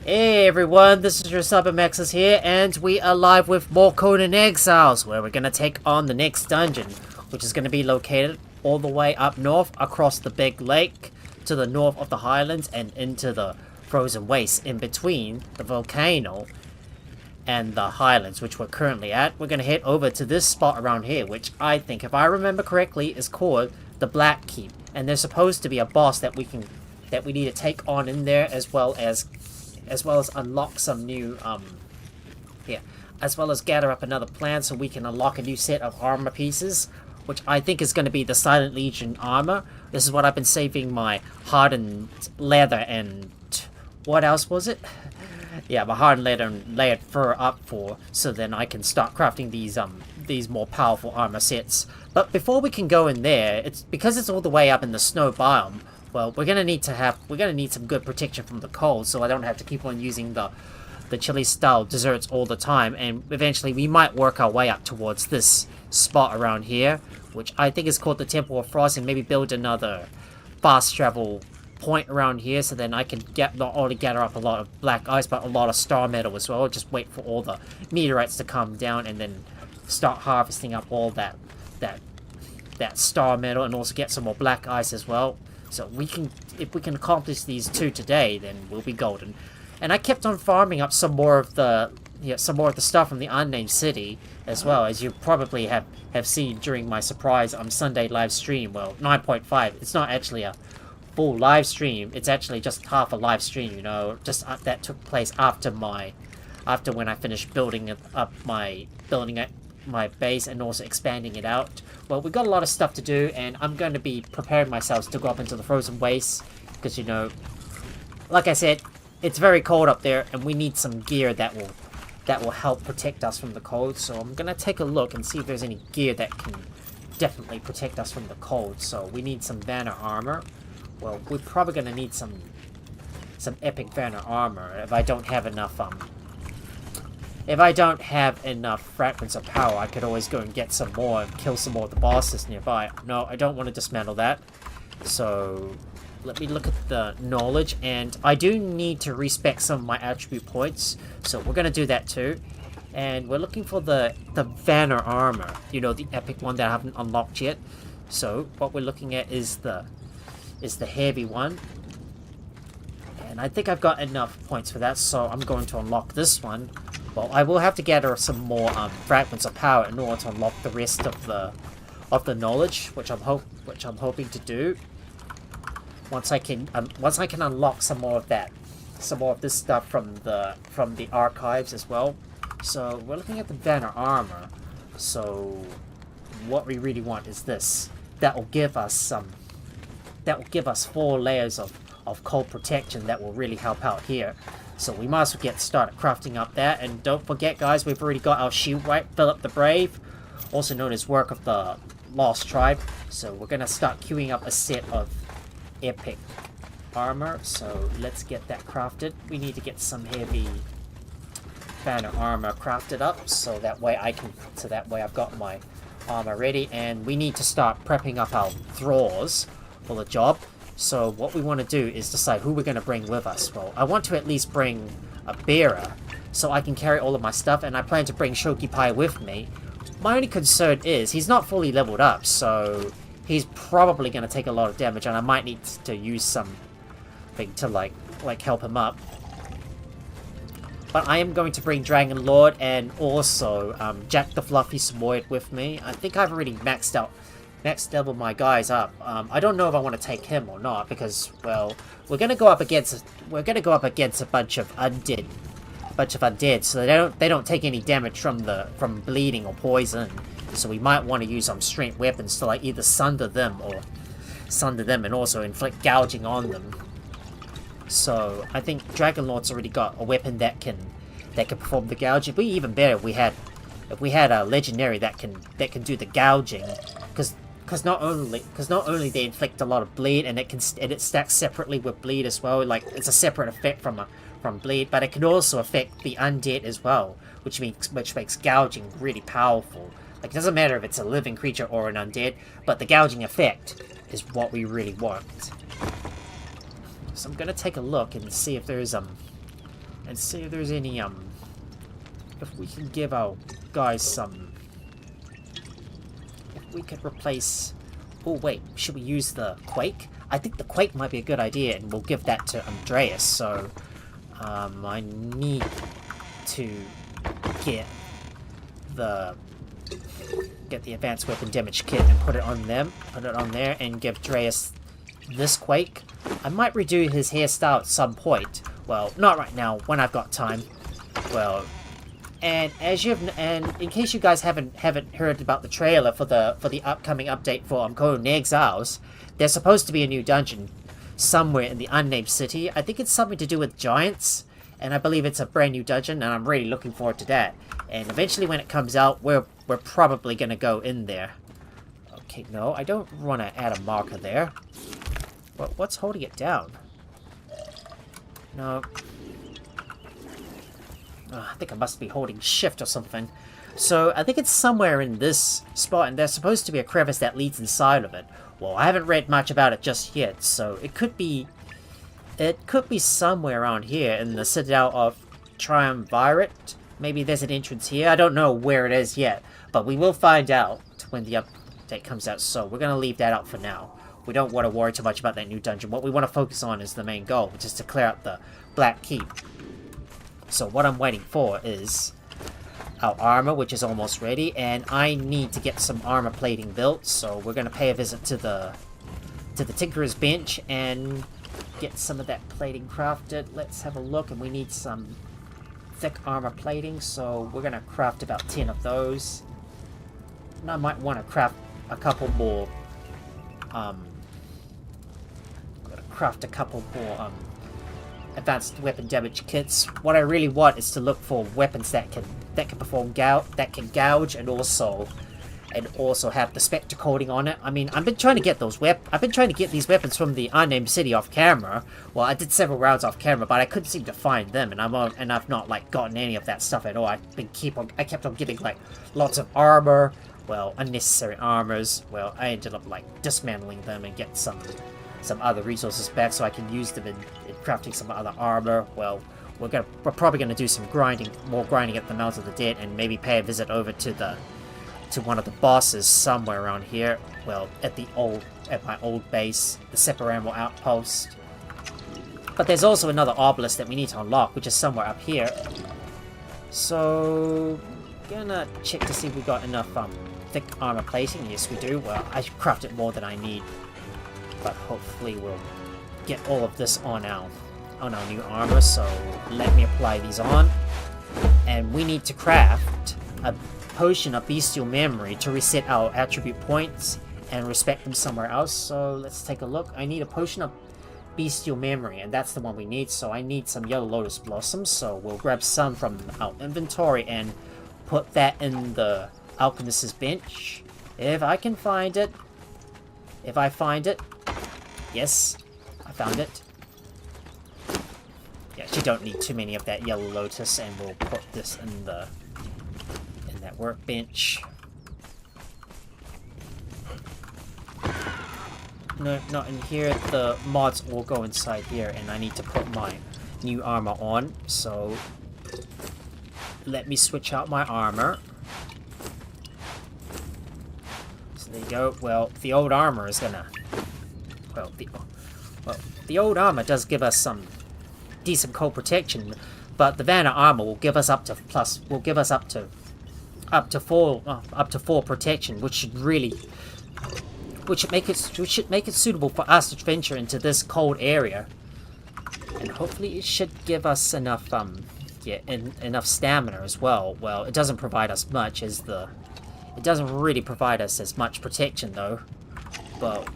Hey everyone, this is your Submexes here, and we are live with more Conan Exiles, where we're gonna take on the next dungeon, which is gonna be located all the way up north, across the big lake, to the north of the highlands, and into the frozen wastes in between the volcano and the highlands, which we're currently at. We're gonna head over to this spot around here, which I think, if I remember correctly, is called the Black Keep, and there's supposed to be a boss that we need to take on in there, as well as unlock some new, as well as gather up another plan so we can unlock a new set of armor pieces, which I think is going to be the Silent Legion armor. This is what I've been saving my hardened leather and... what else was it? Yeah, my hardened leather and layered fur up for, so then I can start crafting these more powerful armor sets. But before we can go in there, because it's all the way up in the snow biome, well, we're gonna need some good protection from the cold, so I don't have to keep on using the chili style desserts all the time, and eventually we might work our way up towards this spot around here, which I think is called the Temple of Frost, and maybe build another fast travel point around here, so then I can not only gather up a lot of black ice, but a lot of star metal as well. Just wait for all the meteorites to come down, and then start harvesting up all that star metal, and also get some more black ice as well. So if we can accomplish these two today, then we'll be golden. And I kept on farming up some more of the stuff from the unnamed city, as well, as you probably have seen during my surprise Sunday live stream. Well, 9.5. It's not actually a full live stream. It's actually just half a live stream. You know, just that took place after when I finished building my base and also expanding it out. Well, we've got a lot of stuff to do, and I'm going to be preparing myself to go up into the frozen wastes, because, you know, like I said, it's very cold up there, and we need some gear that will help protect us from the cold. So I'm going to take a look and see if there's any gear that can definitely protect us from the cold. So we need some Vanner armor. Well, we're probably going to need some epic Vanner armor if I don't have enough fragments of power. I could always go and get some more and kill some more of the bosses nearby. No, I don't want to dismantle that. So let me look at the knowledge, and I do need to respec some of my attribute points, so we're going to do that too. And we're looking for the Vanner armor, you know, the epic one that I haven't unlocked yet. So what we're looking at is the heavy one. And I think I've got enough points for that, so I'm going to unlock this one. Well, I will have to gather some more fragments of power in order to unlock the rest of the knowledge, which I'm hoping to do. Once I can unlock some more of this stuff from the archives as well. So we're looking at the Vanner armor. So what we really want is this. That will give us 4 layers of cold protection that will really help out here. So we might as well get started crafting up that. And don't forget, guys, we've already got our shield wipe, Philip the Brave, also known as Work of the Lost Tribe. So we're going to start queuing up a set of epic armor. So let's get that crafted. We need to get some heavy Vanner armor crafted up, so that way I've got my armor ready. And we need to start prepping up our Thralls for the job. So what we want to do is decide who we're going to bring with us. Well, I want to at least bring a bearer, so I can carry all of my stuff, and I plan to bring Shoki Pai with me. My only concern is he's not fully leveled up, so he's probably going to take a lot of damage, and I might need to use something to like help him up. But I am going to bring Dragon Lord and also Jack the Fluffy Samoyed with me. I think I've already maxed level my guys up. I don't know if I want to take him or not, because, well, we're gonna go up against a bunch of undead, so they don't take any damage from bleeding or poison. So we might want to use some strength weapons to like either sunder them and also inflict gouging on them. So I think Dragon Lord's already got a weapon that can perform the gouging. It'd be even better if we had a legendary that can do the gouging, because not only they inflict a lot of bleed, and it stacks separately with bleed as well. Like, it's a separate effect from bleed, but it can also affect the undead as well, which makes gouging really powerful. Like, it doesn't matter if it's a living creature or an undead, but the gouging effect is what we really want. So I'm gonna take a look and see if there's and see if there's any, if we can give our guys some... If we could replace... Oh, wait, should we use the Quake? I think the Quake might be a good idea, and we'll give that to Andreas, so... I need to get the advanced weapon damage kit and put it on there, and give Andreas this Quake. I might redo his hairstyle at some point. Well, not right now, when I've got time. Well, and in case you guys haven't heard about the trailer for the upcoming update for Conan Exiles, there's supposed to be a new dungeon somewhere in the unnamed city. I think it's something to do with giants, and I believe it's a brand new dungeon, and I'm really looking forward to that. And eventually, when it comes out, we're probably gonna go in there. Okay, no, I don't want to add a marker there. What's holding it down? No. I think I must be holding shift or something. So, I think it's somewhere in this spot, and there's supposed to be a crevice that leads inside of it. Well, I haven't read much about it just yet, so it could be somewhere around here in the Citadel of Triumvirate. Maybe there's an entrance here. I don't know where it is yet, but we will find out when the update comes out, so we're going to leave that out for now. We don't want to worry too much about that new dungeon. What we want to focus on is the main goal, which is to clear out the Black Keep. So what I'm waiting for is our armor, which is almost ready, and I need to get some armor plating built, so we're going to pay a visit to the Tinkerer's Bench and get some of that plating crafted. Let's have a look, and we need some thick armor plating, so we're going to craft about 10 of those. And I might want to craft a couple more, advanced weapon damage kits. What I really want is to look for weapons that can gouge, and also have the Spectre coating on it. I mean, I've been trying to get these weapons from the unnamed city off camera. Well, I did several rounds off camera, but I couldn't seem to find them, and I've not like gotten any of that stuff at all. I kept on getting like lots of armor, well, unnecessary armors. Well, I ended up like dismantling them and get some other resources back so I can use them in crafting some other armor. Well, we're probably gonna do some more grinding at the Mount of the Dead, and maybe pay a visit over to one of the bosses somewhere around here. Well, at my old base, the Separamo Outpost. But there's also another obelisk that we need to unlock, which is somewhere up here. So, gonna check to see if we got enough thick armor plating. Yes, we do. Well, I crafted more than I need, but hopefully we'll get all of this on our new armor. So let me apply these on, and we need to craft a potion of bestial memory to reset our attribute points and respect them somewhere else. So let's take a look. I need a potion of bestial memory, and that's the one we need. So I need some yellow lotus blossoms, so we'll grab some from our inventory and put that in the alchemist's bench if I can find it. If I find it. Yes, I found it. Yeah, you don't need too many of that yellow lotus, and we'll put this in that workbench. No, not in here. The mods will go inside here, and I need to put my new armor on. So let me switch out my armor. So there you go. Well, the old armor is gonna. Well, the old armor does give us some decent cold protection, but the Vanna armor will give us up to 4 protection, which should make it suitable for us to venture into this cold area, and hopefully it should give us enough enough stamina as well. Well, it doesn't provide us much it doesn't really provide us as much protection though. But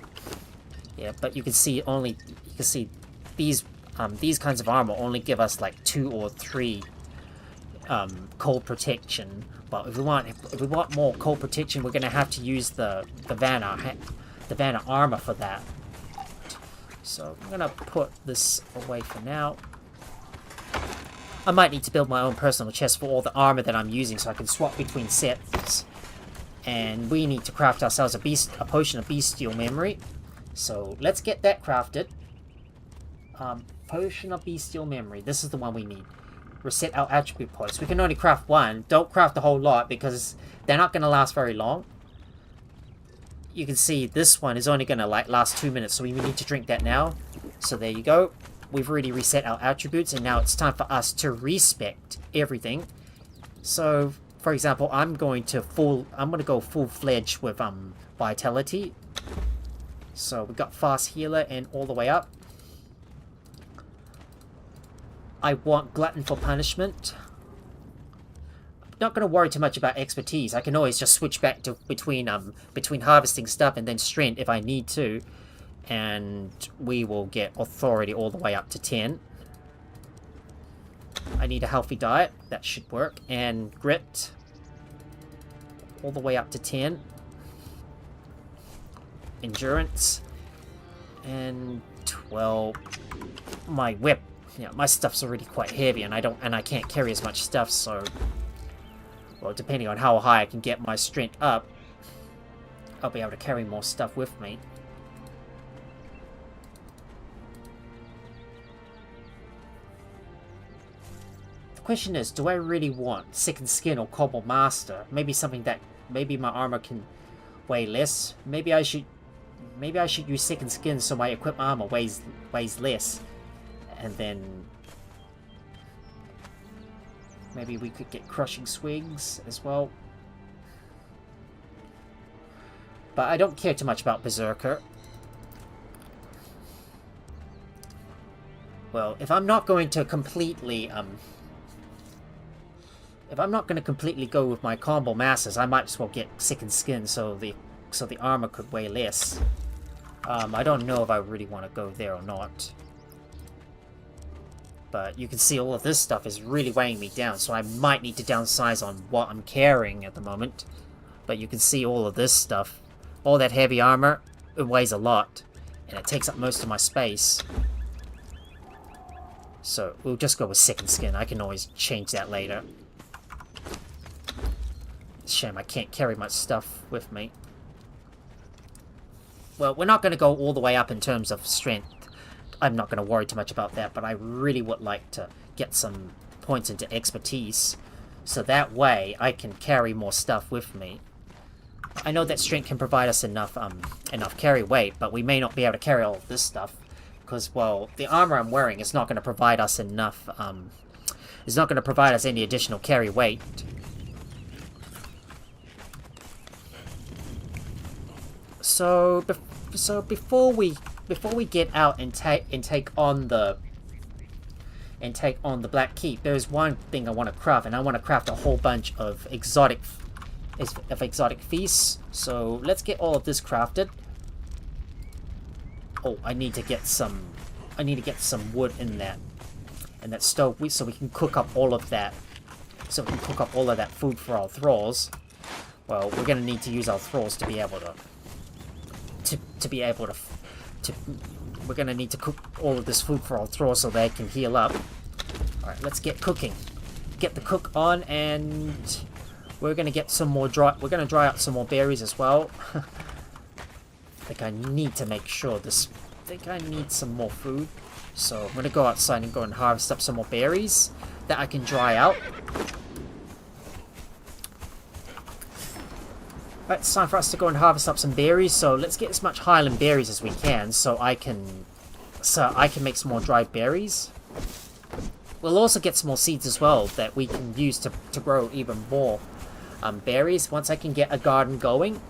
yeah, but you can see these kinds of armor only give us like 2 or 3 cold protection. But if we want more cold protection, we're gonna have to use the Vanna armor for that. So I'm gonna put this away for now. I might need to build my own personal chest for all the armor that I'm using, so I can swap between sets. And we need to craft ourselves a potion of bestial memory. So let's get that crafted. Potion of bestial memory. This is the one we need. reset our attribute points. We can only craft one. Don't craft a whole lot because they're not going to last very long. You can see this one is only going to like last 2 minutes, so we need to drink that now. So there you go. We've already reset our attributes, and now it's time for us to respect everything. So, for example, I'm going to go full-fledged with vitality. So we've got fast healer and all the way up. I want glutton for punishment. Not going to worry too much about expertise. I can always just switch back to between harvesting stuff and then strength if I need to, and we will get authority all the way up to 10. I need a healthy diet. That should work. And grit all the way up to 10. Endurance and 12. My whip. Yeah, my stuff's already quite heavy, and I can't carry as much stuff, so. Well, depending on how high I can get my strength up, I'll be able to carry more stuff with me. The question is, do I really want second skin or cobble master? Maybe something that maybe my armor can weigh less. Maybe I should use second skin so my equipped armor weighs less, and then. Maybe we could get crushing swings as well. But I don't care too much about Berserker. Well, if I'm not going to completely go with my combo masters, I might as well get second skin so the armor could weigh less. I don't know if I really want to go there or not. But you can see all of this stuff is really weighing me down, so I might need to downsize on what I'm carrying at the moment. But you can see all of this stuff. All that heavy armor, it weighs a lot, and it takes up most of my space. So we'll just go with second skin. I can always change that later. It's a shame I can't carry much stuff with me. Well, we're not going to go all the way up in terms of strength. I'm not going to worry too much about that, but I really would like to get some points into expertise, so that way I can carry more stuff with me. I know that strength can provide us enough carry weight, but we may not be able to carry all of this stuff, because, well, the armor I'm wearing is not going to provide us enough, it's not going to provide us any additional carry weight. So before we get out and take on the Black Keep, there's one thing I want to craft, and I want to craft a whole bunch of exotic feasts. So let's get all of this crafted. Oh, I need to get some wood in that stove so we can cook up all of that. So we can cook up all of that food for our thralls. Well, we're gonna need to use our thralls to be able to we're gonna need to cook all of this food for our thralls so they can heal up. Alright, let's get cooking. Get the cook on, and we're gonna get some more we're gonna dry out some more berries as well. I think I need to make sure I think I need some more food. So I'm gonna go outside and go and harvest up some more berries that I can dry out. Right, it's time for us to go and harvest up some berries, so let's get as much Highland berries as we can so I can make some more dried berries. We'll also get some more seeds as well that we can use to grow even more berries once I can get a garden going.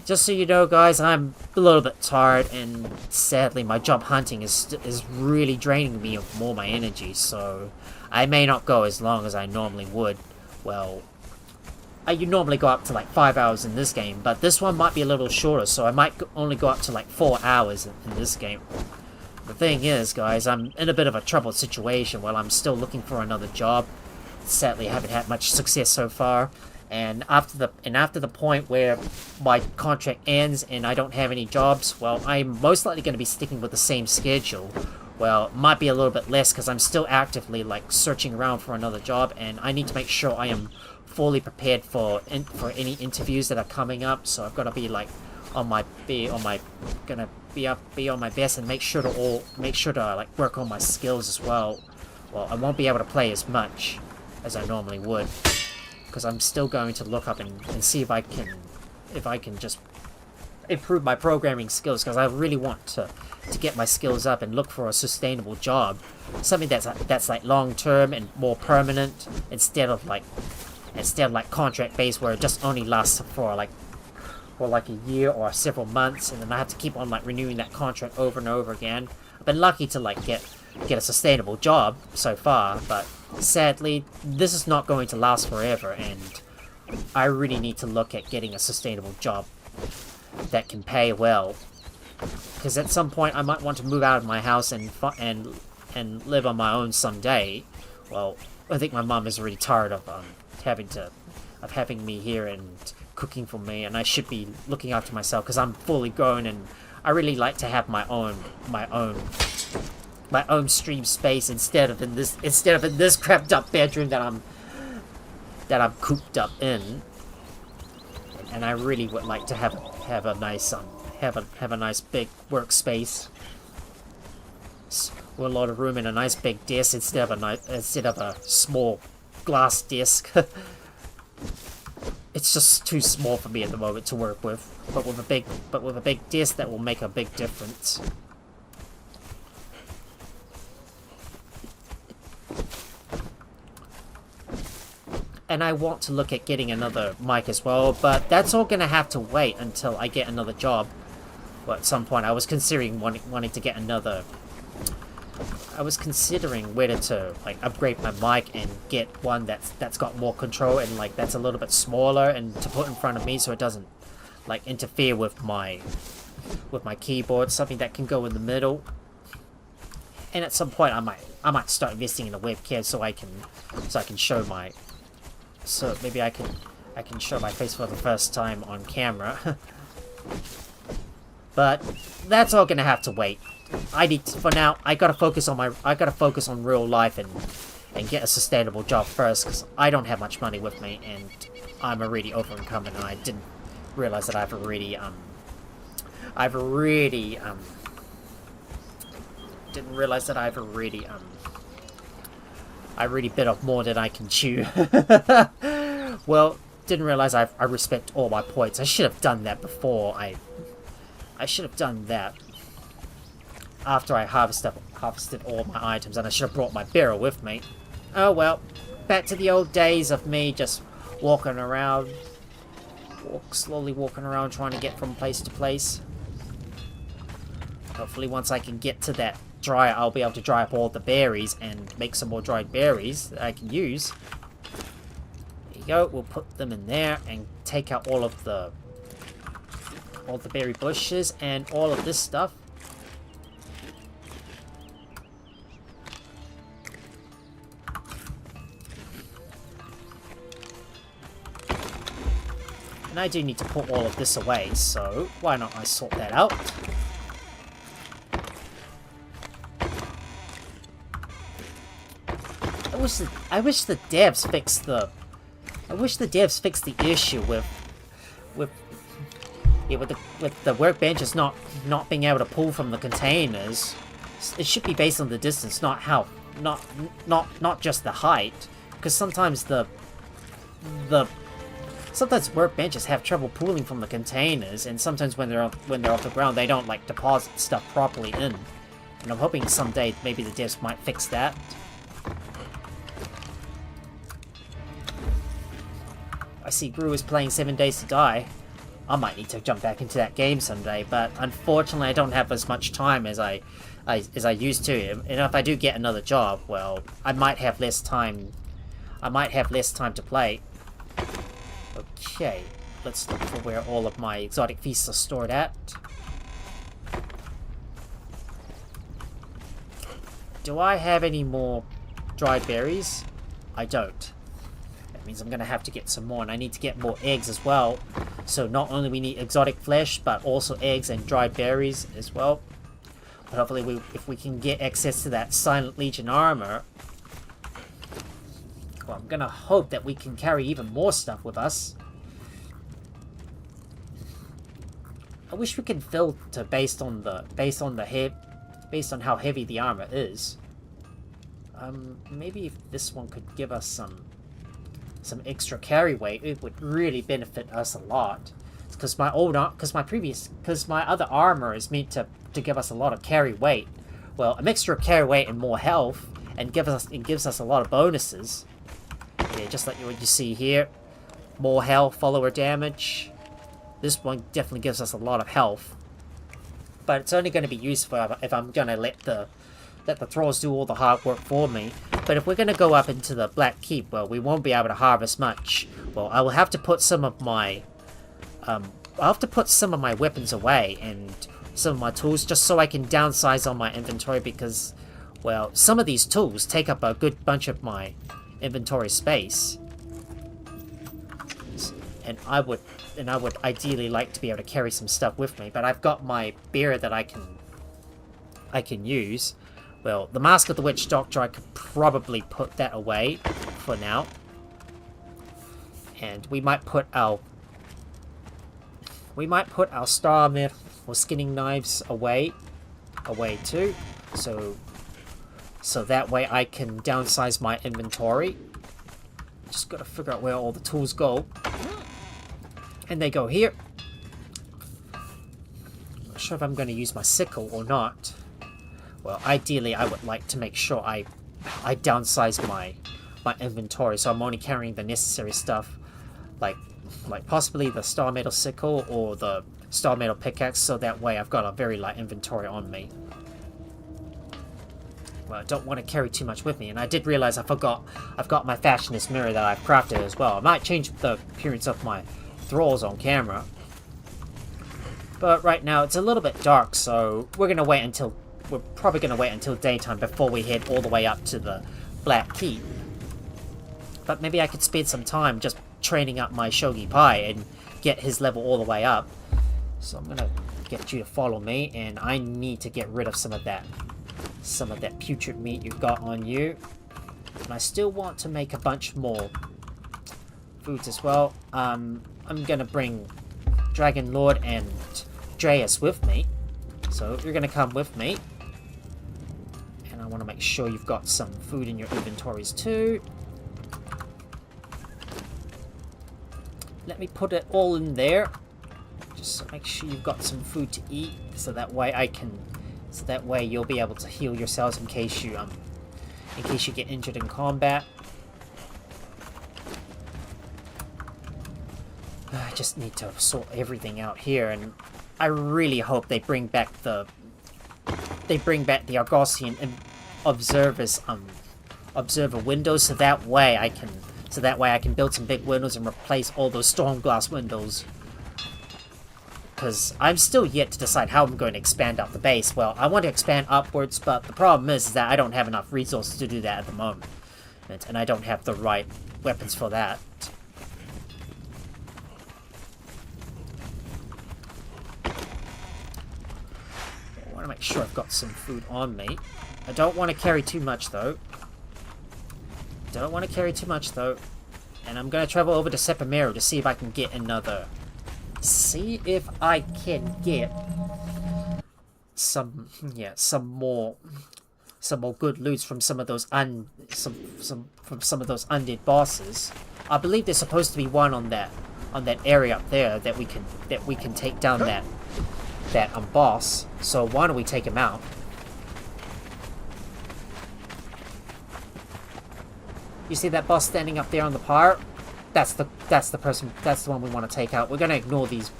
Just so you know, guys, I'm a little bit tired, and sadly my job hunting is really draining me of more my energy, so I may not go as long as I normally would. Well, you normally go up to like 5 hours in this game, but this one might be a little shorter, so I might only go up to like 4 hours in this game. The thing is, guys, I'm in a bit of a troubled situation while I'm still looking for another job. Sadly, I haven't had much success so far, and after the point where my contract ends and I don't have any jobs, well, I'm most likely going to be sticking with the same schedule. Well, it might be a little bit less because I'm still actively like searching around for another job, and I need to make sure I am fully prepared for any interviews that are coming up. So I've got to be like on my best and make sure to like work on my skills as well, well, I won't be able to play as much as I normally would, because I'm still going to look up and see if I can just improve my programming skills, because I really want to get my skills up and look for a sustainable job, something that's like long term and more permanent, instead of like contract based, where it just only lasts for like a year or several months, and then I have to keep on like renewing that contract over and over again. I've been lucky to like get a sustainable job so far, but sadly this is not going to last forever, and I really need to look at getting a sustainable job that can pay well, because at some point I might want to move out of my house and live on my own someday. Well, I think my mom is already tired of having me here and cooking for me, and I should be looking after myself, because I'm fully grown and I really like to have my own stream space instead of in this cramped up bedroom that I'm cooped up in. And I really would like to have a nice big workspace with a lot of room and a nice big desk instead of a small glass desk. It's just too small for me at the moment to work with, but with a big desk that will make a big difference. And I want to look at getting another mic as well, but that's all gonna have to wait until I get another job. Well, at some point I was considering wanting to get another. I was considering whether to like upgrade my mic and get one that's got more control and like that's a little bit smaller, and to put in front of me so it doesn't like interfere with my keyboard, something that can go in the middle. And at some point I might start investing in a webcam so I can show my. So maybe I can show my face for the first time on camera. But that's all gonna have to wait. For now, I gotta focus on real life and get a sustainable job first, because I don't have much money with me and I'm already over-incumbent, and I didn't realize that I've I really bit off more than I can chew. Well, didn't realize I respect all my points. I should have done that before. I should have done that after I harvested all my items, and I should have brought my barrel with me. Oh well, back to the old days of me just slowly walking around trying to get from place to place. Hopefully once I can get to that dryer, I'll be able to dry up all the berries and make some more dried berries that I can use. There you go, we'll put them in there and take out all the berry bushes and all of this stuff. And I do need to put all of this away, so why not I sort that out? I wish the devs fixed the issue with the workbenches not being able to pull from the containers. It should be based on the distance, not just the height, because sometimes sometimes workbenches have trouble pulling from the containers, and sometimes when they're off the ground they don't like deposit stuff properly in. And I'm hoping someday maybe the devs might fix that. I see Gru is playing 7 Days to Die. I might need to jump back into that game someday, but unfortunately I don't have as much time as I used to. And if I do get another job, well, I might have less time. I might have less time to play. Okay, let's look for where all of my exotic feasts are stored at. Do I have any more dried berries? I don't. Means I'm gonna have to get some more, and I need to get more eggs as well. So not only we need exotic flesh, but also eggs and dried berries as well. But hopefully if we can get access to that Silent Legion armor, well, I'm gonna hope that we can carry even more stuff with us. I wish we could filter based on how heavy the armor is. Maybe if this one could give us some extra carry weight, it would really benefit us a lot. Because my other armor is meant to give us a lot of carry weight. Well, a mixture of carry weight and more health, and gives us a lot of bonuses. Yeah, just like what you see here, more health, follower damage. This one definitely gives us a lot of health, but it's only going to be useful if I'm going to let the Thralls do all the hard work for me. But if we're going to go up into the Black Keep, well, we won't be able to harvest much. Well, I will have to put some of my weapons away and some of my tools just so I can downsize on my inventory because, well, some of these tools take up a good bunch of my inventory space. And I would ideally like to be able to carry some stuff with me, but I've got my beer that I can use. Well, the Mask of the Witch Doctor, I could probably put that away for now. And we might put our Star Myth or Skinning Knives away too. So that way I can downsize my inventory. Just gotta figure out where all the tools go. And they go here. I'm not sure if I'm going to use my sickle or not. Well, ideally I would like to make sure I downsize my inventory, so I'm only carrying the necessary stuff, like possibly the Star Metal Sickle or the Star Metal Pickaxe, so that way I've got a very light inventory on me. Well, I don't want to carry too much with me, and I did realize I've got my Fashionist mirror that I've crafted as well. I might change the appearance of my Thralls on camera, but right now it's a little bit dark, so we're probably gonna wait until daytime before we head all the way up to the Black Keep. But maybe I could spend some time just training up my Shogi Pai and get his level all the way up. So I'm gonna get you to follow me, and I need to get rid of some of that putrid meat you've got on you. And I still want to make a bunch more foods as well. I'm gonna bring Dragon Lord and Dreas with me, so you're gonna come with me, and I want to make sure you've got some food in your inventories too. Let me put it all in there, just so make sure you've got some food to eat, so that way you'll be able to heal yourselves in case you get injured in combat. I just need to sort everything out here, and I really hope they bring back the Argosian observer windows, so that way I can build some big windows and replace all those storm glass windows. Because I'm still yet to decide how I'm going to expand out the base. Well, I want to expand upwards, but the problem is that I don't have enough resources to do that at the moment, and I don't have the right weapons for that. I want to make sure I've got some food on me. I don't want to carry too much though. And I'm going to travel over to Sepamero to see if I can get another... See if I can get some more good loots from some of those undead bosses. I believe there's supposed to be one on that area up there that we can take down that boss. So why don't we take him out? You see that boss standing up there on the pyre? That's the person. That's the one we want to take out. We're gonna ignore these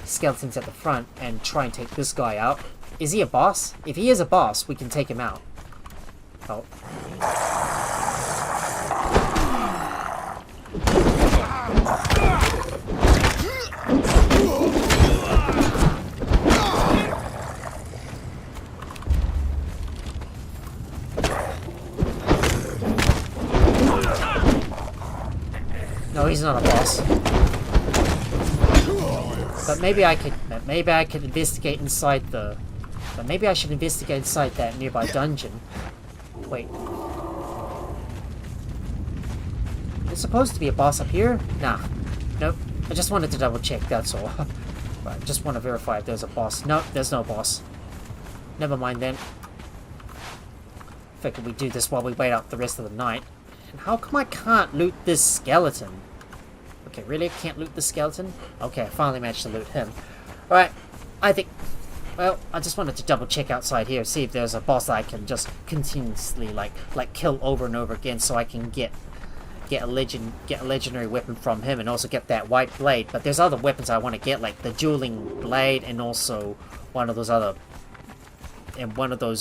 skeletons at the front and try and take this guy out. Is he a boss? If he is a boss, we can take him out. Oh. No, he's not a boss. But maybe I could investigate inside the... But maybe I should investigate inside that nearby dungeon. Wait. There's supposed to be a boss up here? Nah. Nope. I just wanted to double check, that's all. But I just want to verify if there's a boss. Nope, there's no boss. Never mind then. Figured we do this while we wait out the rest of the night. And how come I can't loot this skeleton? Okay, really? I can't loot the skeleton? Okay, I finally managed to loot him. Alright, I think... Well, I just wanted to double check outside here, see if there's a boss that I can just continuously, like kill over and over again, so I can get a legendary weapon from him, and also get that white blade. But there's other weapons I want to get, like the dueling blade, and also one of those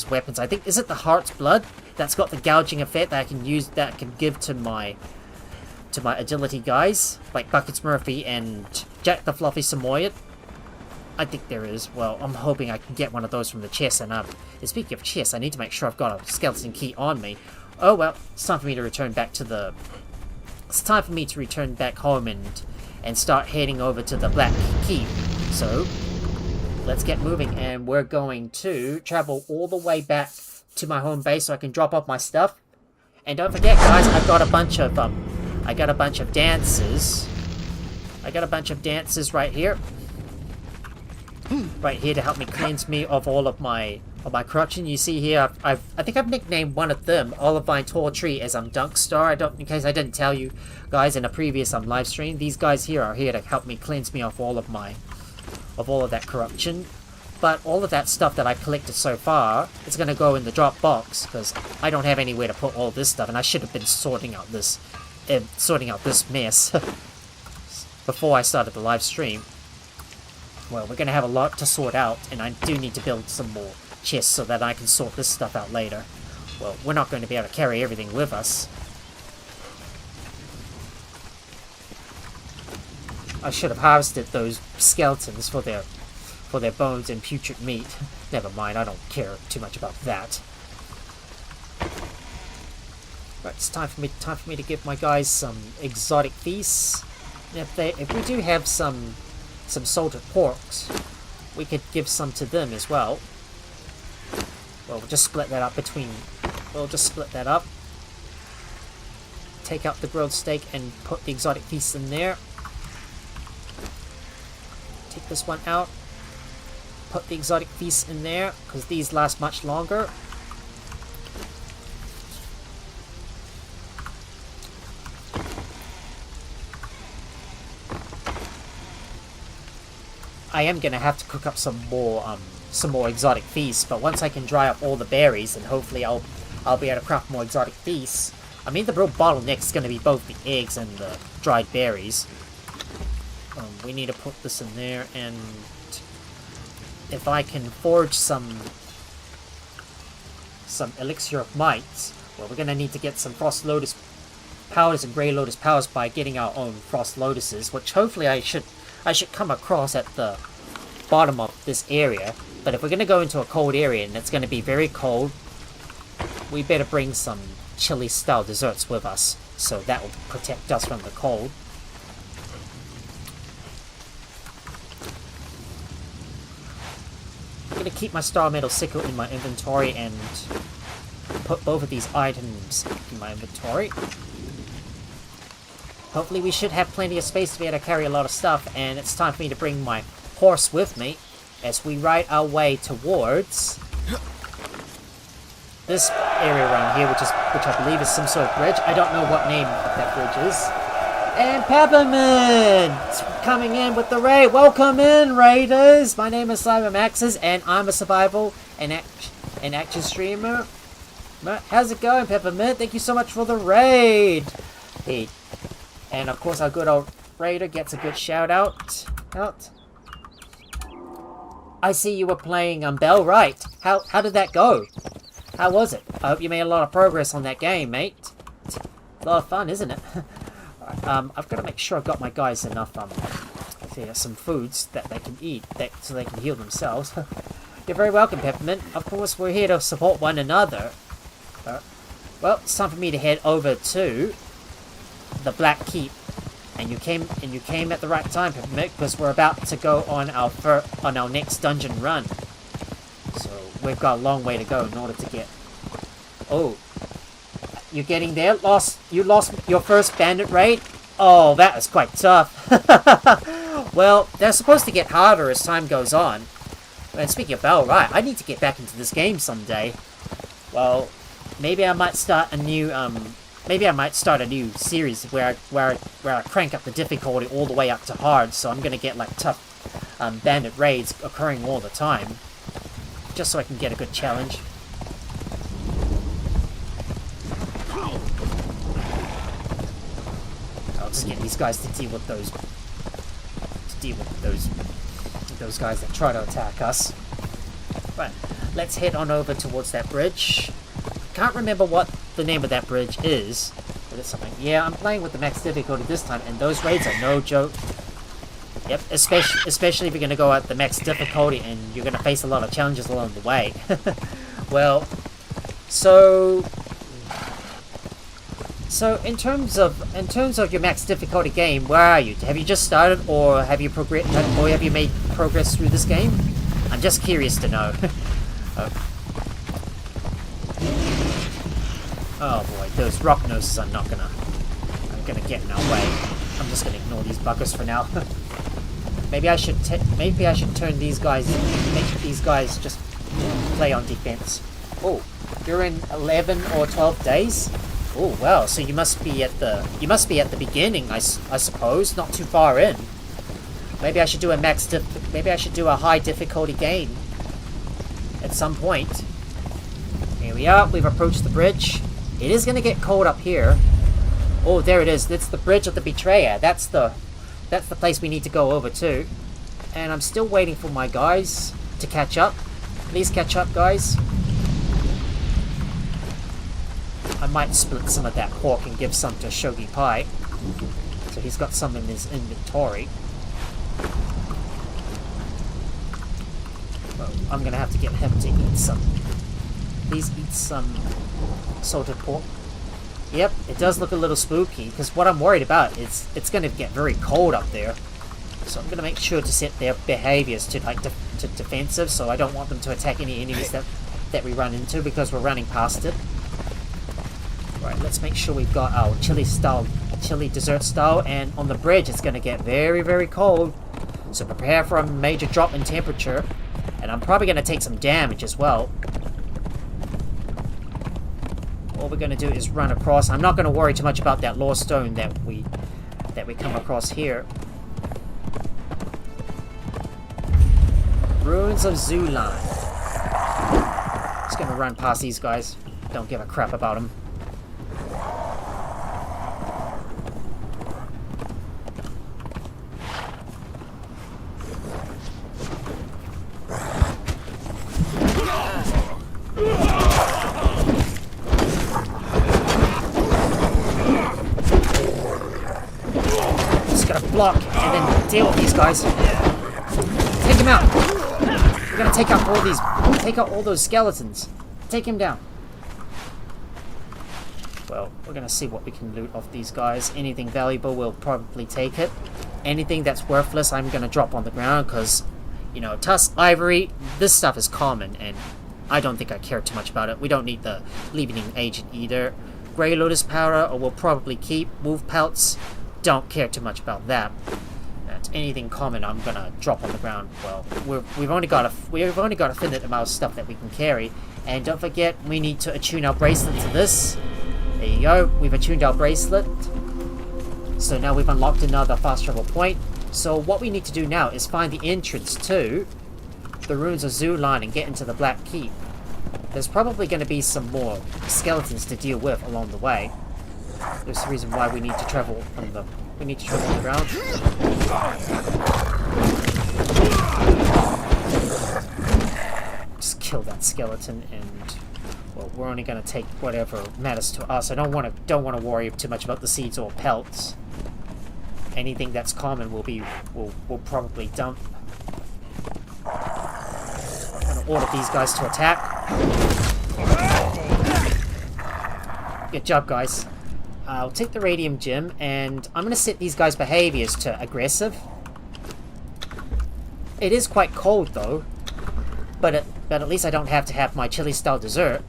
weapons. I think, is it the Heart's Blood? That's got the gouging effect that I can use, that I can give to my agility guys, like Buckets Murphy and Jack the Fluffy Samoyed. I think there is. Well, I'm hoping I can get one of those from the chest. And speaking of chests, I need to make sure I've got a skeleton key on me. Oh well, it's time for me to return back to the... It's time for me to return back home and start heading over to the Black Keep. So, let's get moving, and we're going to travel all the way back to my home base so I can drop off my stuff. And don't forget, guys, I've got a bunch of dancers. I got a bunch of dancers right here. Right here to help me cleanse me of all of my corruption. You see here, I think I've nicknamed one of them Olivine Talltree as Dunkstar. In case I didn't tell you guys in a previous live stream, these guys here are here to help me cleanse me of all of that corruption. But all of that stuff that I collected so far is going to go in the drop box, because I don't have anywhere to put all this stuff, and I should have been sorting out this mess before I started the live stream. Well, we're going to have a lot to sort out, and I do need to build some more chests so that I can sort this stuff out later. Well, we're not going to be able to carry everything with us. I should have harvested those skeletons for their bones and putrid meat. Never mind, I don't care too much about that. Right, it's time for me to give my guys some exotic feasts. If we do have some salted porks, we could give some to them as well. Well, we'll just split that up take out the grilled steak and put the exotic feasts in there. Take this one out, put the exotic feasts in there, because these last much longer. I am gonna have to cook up some more exotic feasts, but once I can dry up all the berries, and hopefully I'll be able to craft more exotic feasts. I mean, the real bottleneck is gonna be both the eggs and the dried berries. We need to put this in there, and if I can forge some elixir of might, well, we're gonna need to get some frost lotus powders and grey lotus powders by getting our own frost lotuses, which hopefully I should come across at the bottom of this area. But if we're going to go into a cold area and it's going to be very cold, we better bring some chili style desserts with us, so that will protect us from the cold. I'm going to keep my star metal sickle in my inventory and put both of these items in my inventory. Hopefully we should have plenty of space to be able to carry a lot of stuff, and it's time for me to bring my horse with me as we ride our way towards this area around here, which I believe is some sort of bridge. I don't know what name that bridge is. And Peppermint coming in with the raid. Welcome in, raiders. My name is Simon Maxes, and I'm a survival and action streamer. How's it going, Peppermint? Thank you so much for the raid. Hey. And of course our good old raider gets a good shout out. I see you were playing Bell Right. How did that go? How was it? I hope you made a lot of progress on that game, mate. It's a lot of fun, isn't it? I've got to make sure I've got my guys enough some foods that they can eat, so they can heal themselves. You're very welcome, Peppermint. Of course, we're here to support one another. Well, it's time for me to head over to the Black Keep, and you came at the right time, Peppermint, because we're about to go on our next dungeon run. So we've got a long way to go in order to get. Oh, you're getting there. You lost your first bandit raid. Oh, that was quite tough. Well, they're supposed to get harder as time goes on. And speaking of Battle Right, I need to get back into this game someday. Well, maybe I might start a new series where I crank up the difficulty all the way up to hard, so I'm gonna get like tough bandit raids occurring all the time, just so I can get a good challenge. I'll just get these guys to deal with those guys that try to attack us. But let's head on over towards that bridge. Can't remember what the name of that bridge is, but it's something. Yeah, I'm playing with the max difficulty this time, and those raids are no joke. Yep, especially if you're going to go at the max difficulty and you're going to face a lot of challenges along the way. Well, so in terms of your max difficulty game, where are you? Have you just started, or have you made progress through this game? I'm just curious to know. Oh boy, those rock noses are not gonna get in our way. I'm just gonna ignore these buggers for now. Maybe I should turn these guys, make these guys just play on defense. Oh, you're in 11 or 12 days. Oh wow, so you must be at the beginning, I suppose, not too far in. Maybe I should do a high difficulty game at some point. Here we are. We've approached the bridge. It is going to get cold up here. Oh, there it is. That's the bridge of the betrayer. That's the place we need to go over to. And I'm still waiting for my guys to catch up. Please catch up, guys. I might split some of that pork and give some to Shogi Pie, so he's got some in his inventory. Well, I'm gonna have to get him to eat some. Please eat some salted pork. Yep, it does look a little spooky, because what I'm worried about is it's going to get very cold up there. So I'm going to make sure to set their behaviors to to defensive, so I don't want them to attack any enemies that we run into, because we're running past it. Right, let's make sure we've got our chili dessert style, and on the bridge it's going to get very, very cold. So prepare for a major drop in temperature, and I'm probably going to take some damage as well. All we're going to do is run across. I'm not going to worry too much about that lore stone that we come across here. Ruins of Zulan. Just going to run past these guys. Don't give a crap about them. Block and then deal with these guys. Take him out. We're gonna take out all those skeletons. Take him down. Well, we're gonna see what we can loot off these guys. Anything valuable, we'll probably take it. Anything that's worthless, I'm gonna drop on the ground, because, you know, tusk, ivory, this stuff is common, and I don't think I care too much about it. We don't need the leavening agent either. Grey lotus powder, or we'll probably keep. Wolf pelts. Don't care too much about that. And anything common, I'm gonna drop on the ground. Well, we've only got a finite amount of stuff that we can carry, and don't forget we need to attune our bracelet to this. There you go. We've attuned our bracelet, so now we've unlocked another fast travel point. So what we need to do now is find the entrance to the ruins of Zulan and get into the Black Keep. There's probably going to be some more skeletons to deal with along the way. There's the reason why we need to travel on the ground. Just kill that skeleton, and well, we're only going to take whatever matters to us. I don't want to worry too much about the seeds or pelts. Anything that's common we'll probably dump. I'm going to order these guys to attack. Good job, guys. I'll take the radium gem, and I'm going to set these guys' behaviors to aggressive. It is quite cold, though, but at least I don't have to have my chili-style dessert.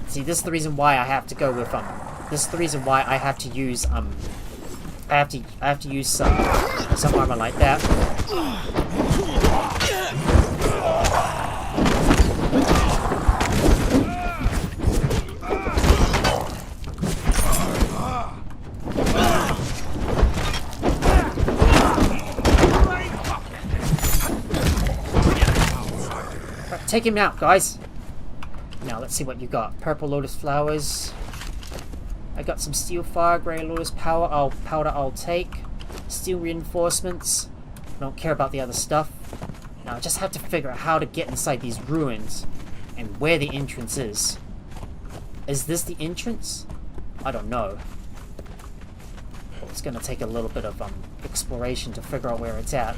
See, this is the reason why I have to go with This is the reason why I have to use I have to use some armor like that. Take him out, guys. Now, let's see what you got. Purple lotus flowers. I got some steel fire, grey lotus powder I'll take. Steel reinforcements. I don't care about the other stuff. Now, I just have to figure out how to get inside these ruins. And where the entrance is. Is this the entrance? I don't know. Well, it's gonna take a little bit of exploration to figure out where it's at.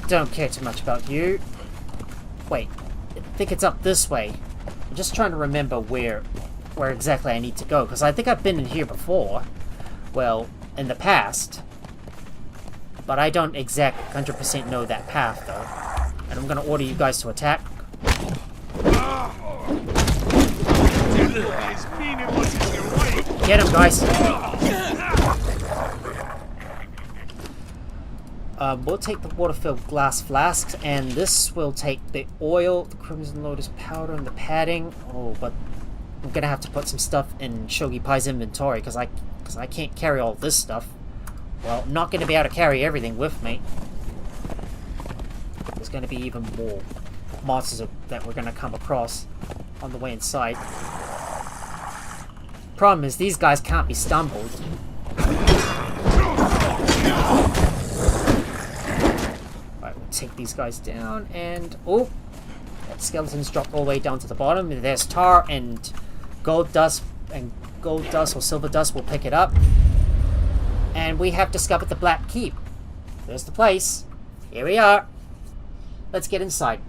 Don't care too much about you. Wait, I think it's up this way. I'm just trying to remember where exactly I need to go, because I think I've been in here before. Well, in the past. But I don't exact 100% know that path, though. And I'm going to order you guys to attack. Get him, guys! We'll take the water-filled glass flasks, and this will take the oil, the crimson lotus powder, and the padding. Oh, but I'm gonna have to put some stuff in Shogi Pai's inventory, because I can't carry all this stuff. Well, I'm not gonna be able to carry everything with me. There's gonna be even more monsters that we're gonna come across on the way inside. Problem is, these guys can't be stumbled. Take these guys down, and oh, that skeleton's dropped all the way down to the bottom. There's tar and gold dust or silver dust will pick it up, and we have discovered the Black Keep. There's the place. Here we are. Let's get inside.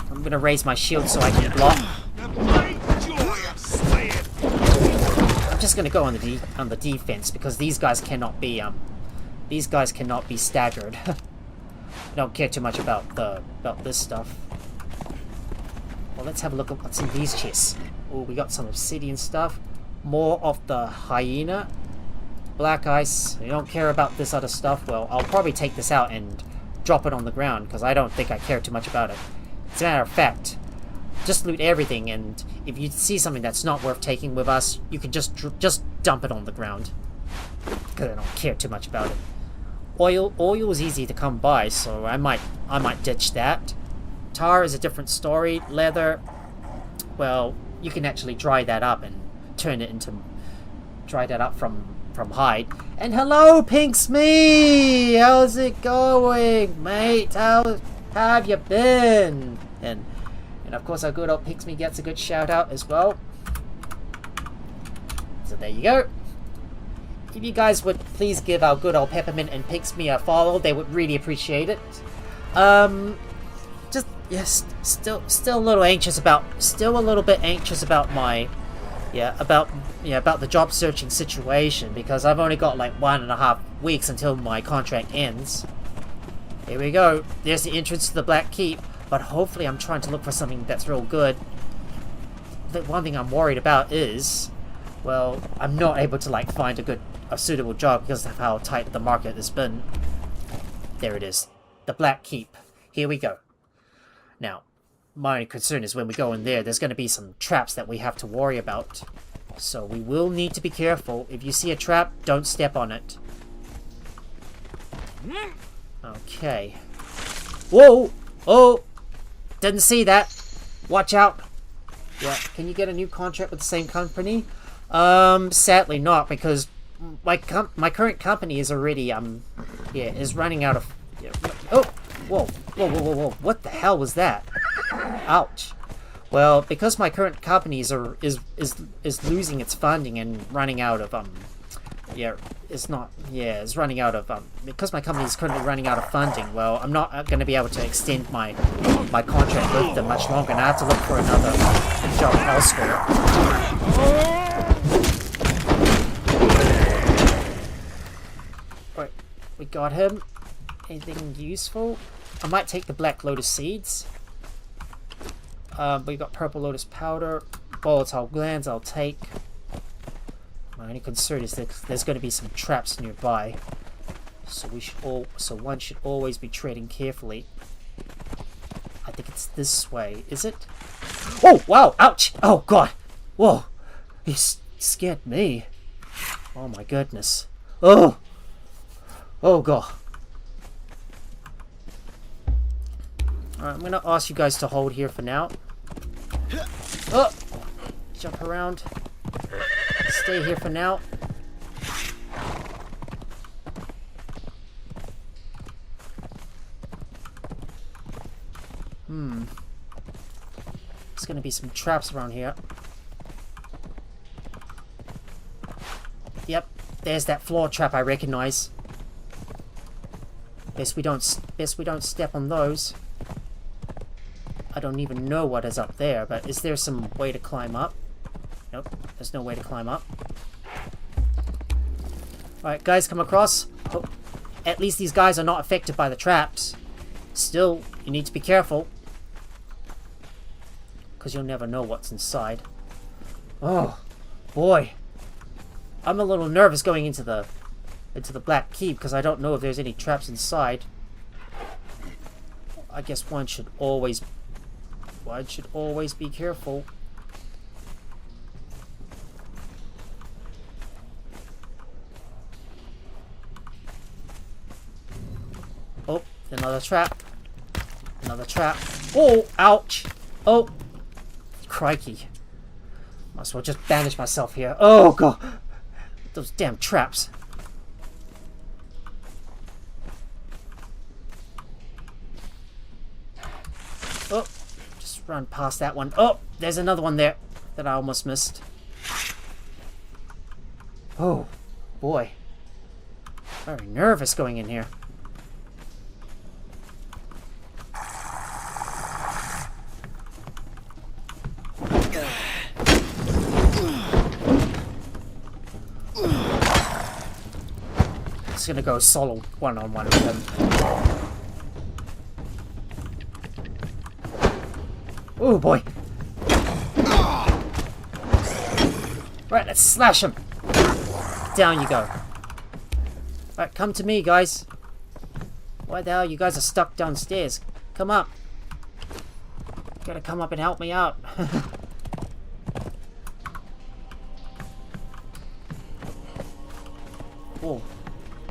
I'm gonna raise my shield so I can block. I'm just gonna go on the defense, because these guys cannot be staggered. I don't care too much about this stuff. Well, let's have a look at what's in these chests. Oh, we got some obsidian stuff. More of the hyena. Black ice. You don't care about this other stuff. Well, I'll probably take this out and drop it on the ground, because I don't think I care too much about it. As a matter of fact, just loot everything, and if you see something that's not worth taking with us, you can just dump it on the ground, because I don't care too much about it. Oil is easy to come by, so I might ditch that. Tar is a different story. Leather, well, you can actually dry that up and turn it into from hide. And hello, Pinksme! How's it going, mate? How have you been? And of course, our good old Pinksme gets a good shout out as well. So there you go. If you guys would please give our good old Peppermint and Pinksme a follow, they would really appreciate it. Just yes, still a little bit anxious about my about the job searching situation, because I've only got like 1.5 weeks until my contract ends. Here we go. There's the entrance to the Black Keep, but hopefully I'm trying to look for something that's real good. The one thing I'm worried about is, well, I'm not able to like find a suitable job because of how tight the market has been. There it is. The Black Keep. Here we go. Now, my only concern is when we go in there's going to be some traps that we have to worry about. So we will need to be careful. If you see a trap, don't step on it. Okay. Whoa! Oh! Didn't see that. Watch out. Yeah, can you get a new contract with the same company? Sadly not, because my current company is already is running out of. Oh, whoa! What the hell was that? Ouch. Well, because my current company is losing its funding and running out of it's running out of because my company is currently running out of funding. Well, I'm not going to be able to extend my contract with them much longer, and I have to look for another job elsewhere. Right, we got him. Anything useful? I might take the Black Lotus seeds. We got purple lotus powder, volatile glands. I'll take. My only concern is that there's going to be some traps nearby, so one should always be treading carefully. it's this way. Is it? Oh, wow! Ouch! Oh, God! Whoa! You scared me. Oh, my goodness. Oh! Oh, God. Alright, I'm gonna ask you guys to hold here for now. Oh! Jump around. Stay here for now. There's gonna be some traps around here. Yep, there's that floor trap I recognize. Best we don't step on those. I don't even know what is up there, but is there some way to climb up? Nope, there's no way to climb up. Alright, guys, come across. Oh, at least these guys are not affected by the traps. Still, you need to be careful. Because you'll never know what's inside. Oh, boy. I'm a little nervous going into the Black Keep because I don't know if there's any traps inside. I guess one should always be careful. Oh, another trap. Another trap. Oh, ouch. Oh, crikey. Might as well just bandage myself here. Oh, God. Those damn traps. Oh, just run past that one. Oh, there's another one there that I almost missed. Oh, boy. Very nervous going in here. Just gonna go solo one-on-one with him. Oh boy! Right, let's slash him. Down you go. Right, come to me, guys. Why the hell you guys are stuck downstairs? Come up. You gotta come up and help me out. Oh.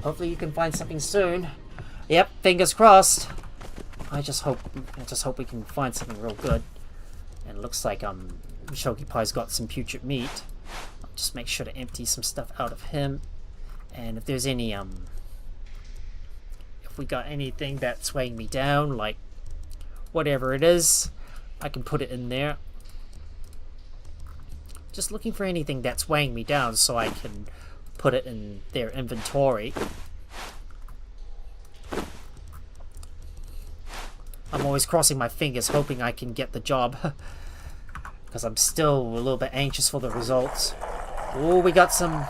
Hopefully you can find something soon. Yep, fingers crossed. I just hope we can find something real good. And it looks like Shogi Pie's got some putrid meat. I'll just make sure to empty some stuff out of him. And if there's any if we got anything that's weighing me down, like whatever it is, I can put it in there. Just looking for anything that's weighing me down so I can put it in their inventory. I'm always crossing my fingers hoping I can get the job because I'm still a little bit anxious for the results. Oh, we got some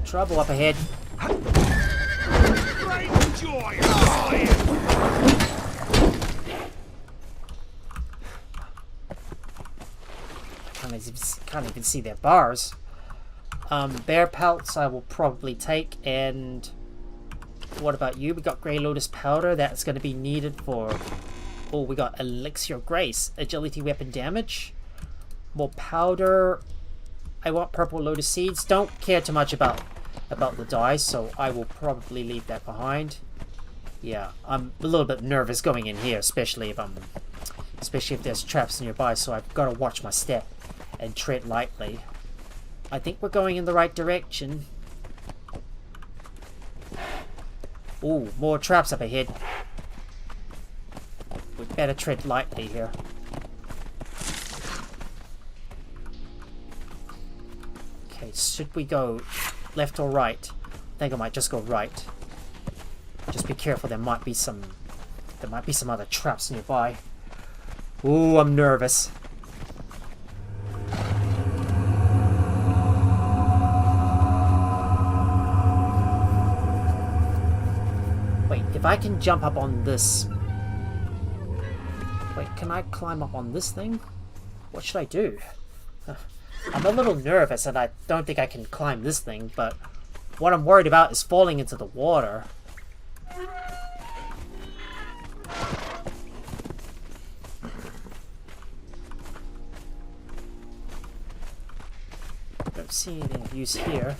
trouble up ahead. Great joy. Can't even see their bars. Bear pelts I will probably take, and what about you? We got Grey Lotus powder that's going to be needed for... Oh, we got Elixir of Grace, agility weapon damage, more powder. I want Purple Lotus seeds. Don't care too much about the dye, so I will probably leave that behind. Yeah, I'm a little bit nervous going in here, especially if there's traps nearby, so I've got to watch my step and tread lightly. I think we're going in the right direction. Ooh, more traps up ahead. We'd better tread lightly here. Okay, should we go left or right? I think I might just go right. Just be careful, there might be some other traps nearby. Ooh, I'm nervous. Wait, if I can jump up on this... Wait, can I climb up on this thing? What should I do? I'm a little nervous and I don't think I can climb this thing, but what I'm worried about is falling into the water. don't see anything of use here.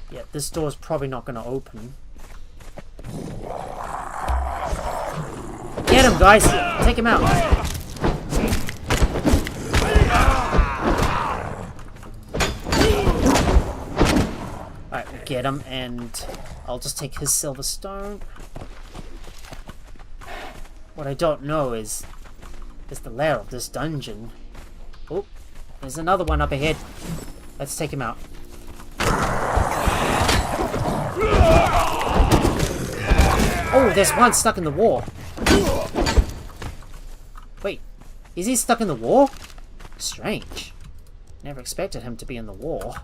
Yeah, this door is probably not going to open. Get him, guys! Take him out! Alright, we'll get him, and I'll just take his silver stone. What I don't know is the lair of this dungeon. Oh, there's another one up ahead. Let's take him out. Oh, there's one stuck in the wall. Wait, is he stuck in the wall? Strange. Never expected him to be in the wall.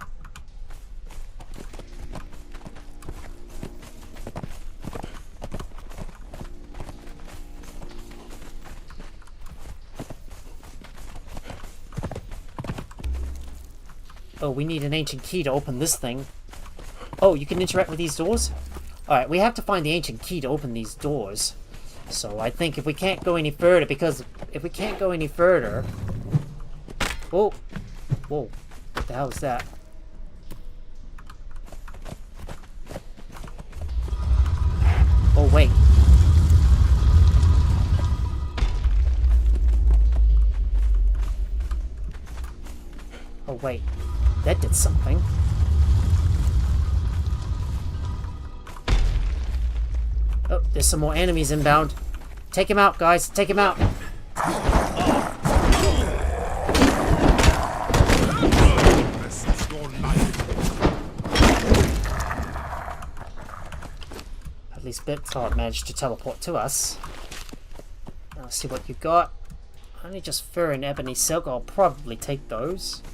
Oh, we need an ancient key to open this thing. Oh, you can interact with these doors? Alright, we have to find the ancient key to open these doors. So I think if we can't go any further, because if we can't go any further... Oh! Whoa. What the hell is that? Oh, wait. Oh, wait. That did something. Oh, there's some more enemies inbound. Take him out, guys. Take him out. At least Biptard managed to teleport to us. Now let's see what you got. Only just fur and ebony silk. I'll probably take those.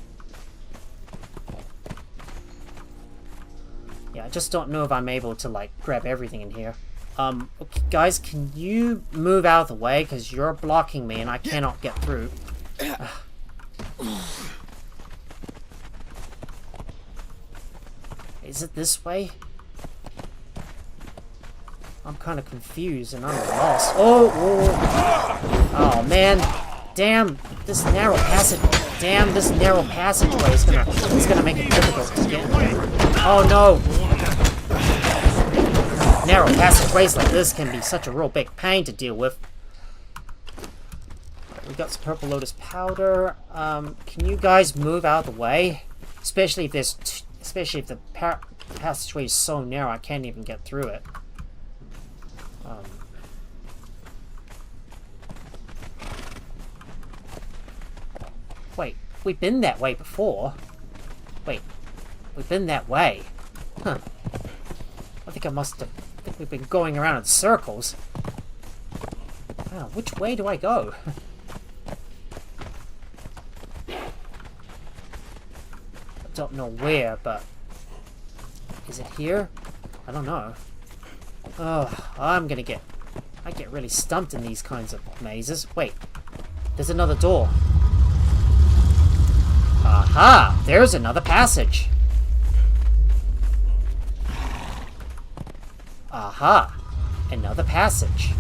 Yeah, I just don't know if I'm able to, like, grab everything in here. Okay, guys, can you move out of the way? Because you're blocking me and I cannot get through. Is it this way? I'm kind of confused and I'm lost. Oh, oh, oh, man. Damn, this narrow passage. Damn, this narrow passageway is gonna make it difficult to get in there. Oh, no. Narrow passageways like this can be such a real big pain to deal with. We got some purple lotus powder. Can you guys move out of the way? Especially if the passageway is so narrow, I can't even get through it. Wait, we've been that way before. Wait, we've been that way. Huh. I think we've been going around in circles. Wow, which way do I go? I don't know where, but... Is it here? I don't know. Oh, I get really stumped in these kinds of mazes. Wait, there's another door. Aha! There's another passage. Aha! Another passage.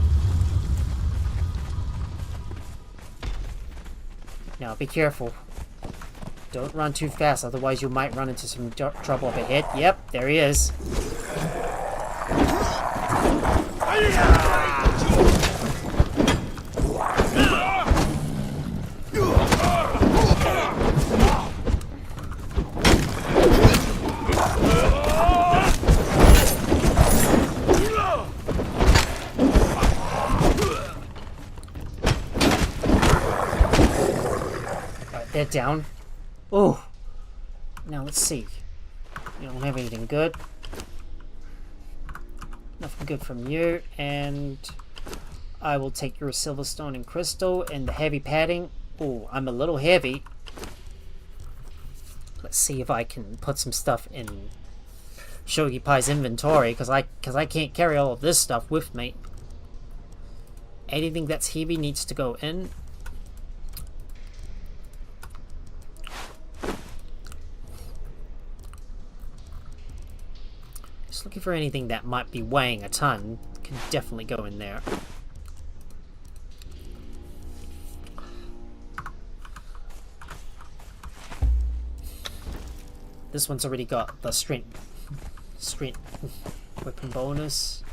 Now be careful. Don't run too fast, otherwise you might run into some trouble up ahead. Yep, there he is. They're down. Oh, now let's see. You don't have anything good. Nothing good from you, and I will take your silverstone and crystal and the heavy padding. Oh, I'm a little heavy. Let's see if I can put some stuff in Shogi Pie's inventory, because I can't carry all of this stuff with me. Anything that's heavy needs to go in. Just looking for anything that might be weighing a ton. Can definitely go in there. This one's already got the strength weapon bonus.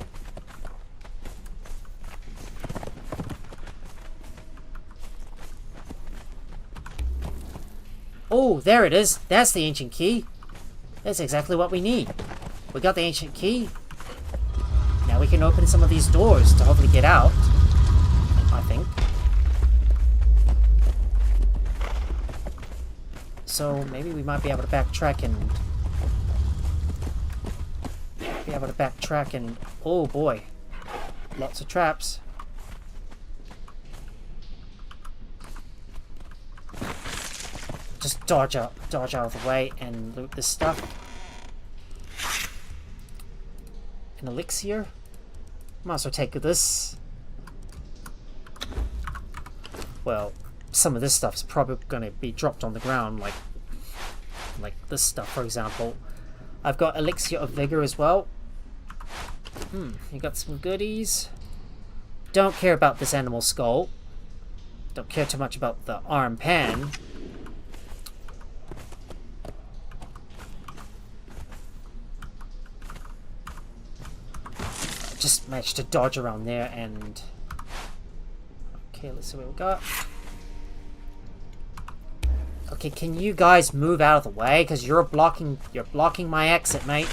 Oh, there it is. That's the ancient key. That's exactly what we need. We got the ancient key. Now we can open some of these doors to hopefully get out, I think. So maybe we might be able to backtrack and oh boy, lots of traps. Just dodge out of the way and loot this stuff. An elixir. Might as well take this. Well, some of this stuff is probably going to be dropped on the ground, like this stuff, for example. I've got elixir of vigor as well. You got some goodies. Don't care about this animal skull. Don't care too much about the arm pan. Just managed to dodge around there and... Okay, let's see what we got. Okay, can you guys move out of the way? Because you're blocking my exit, mate.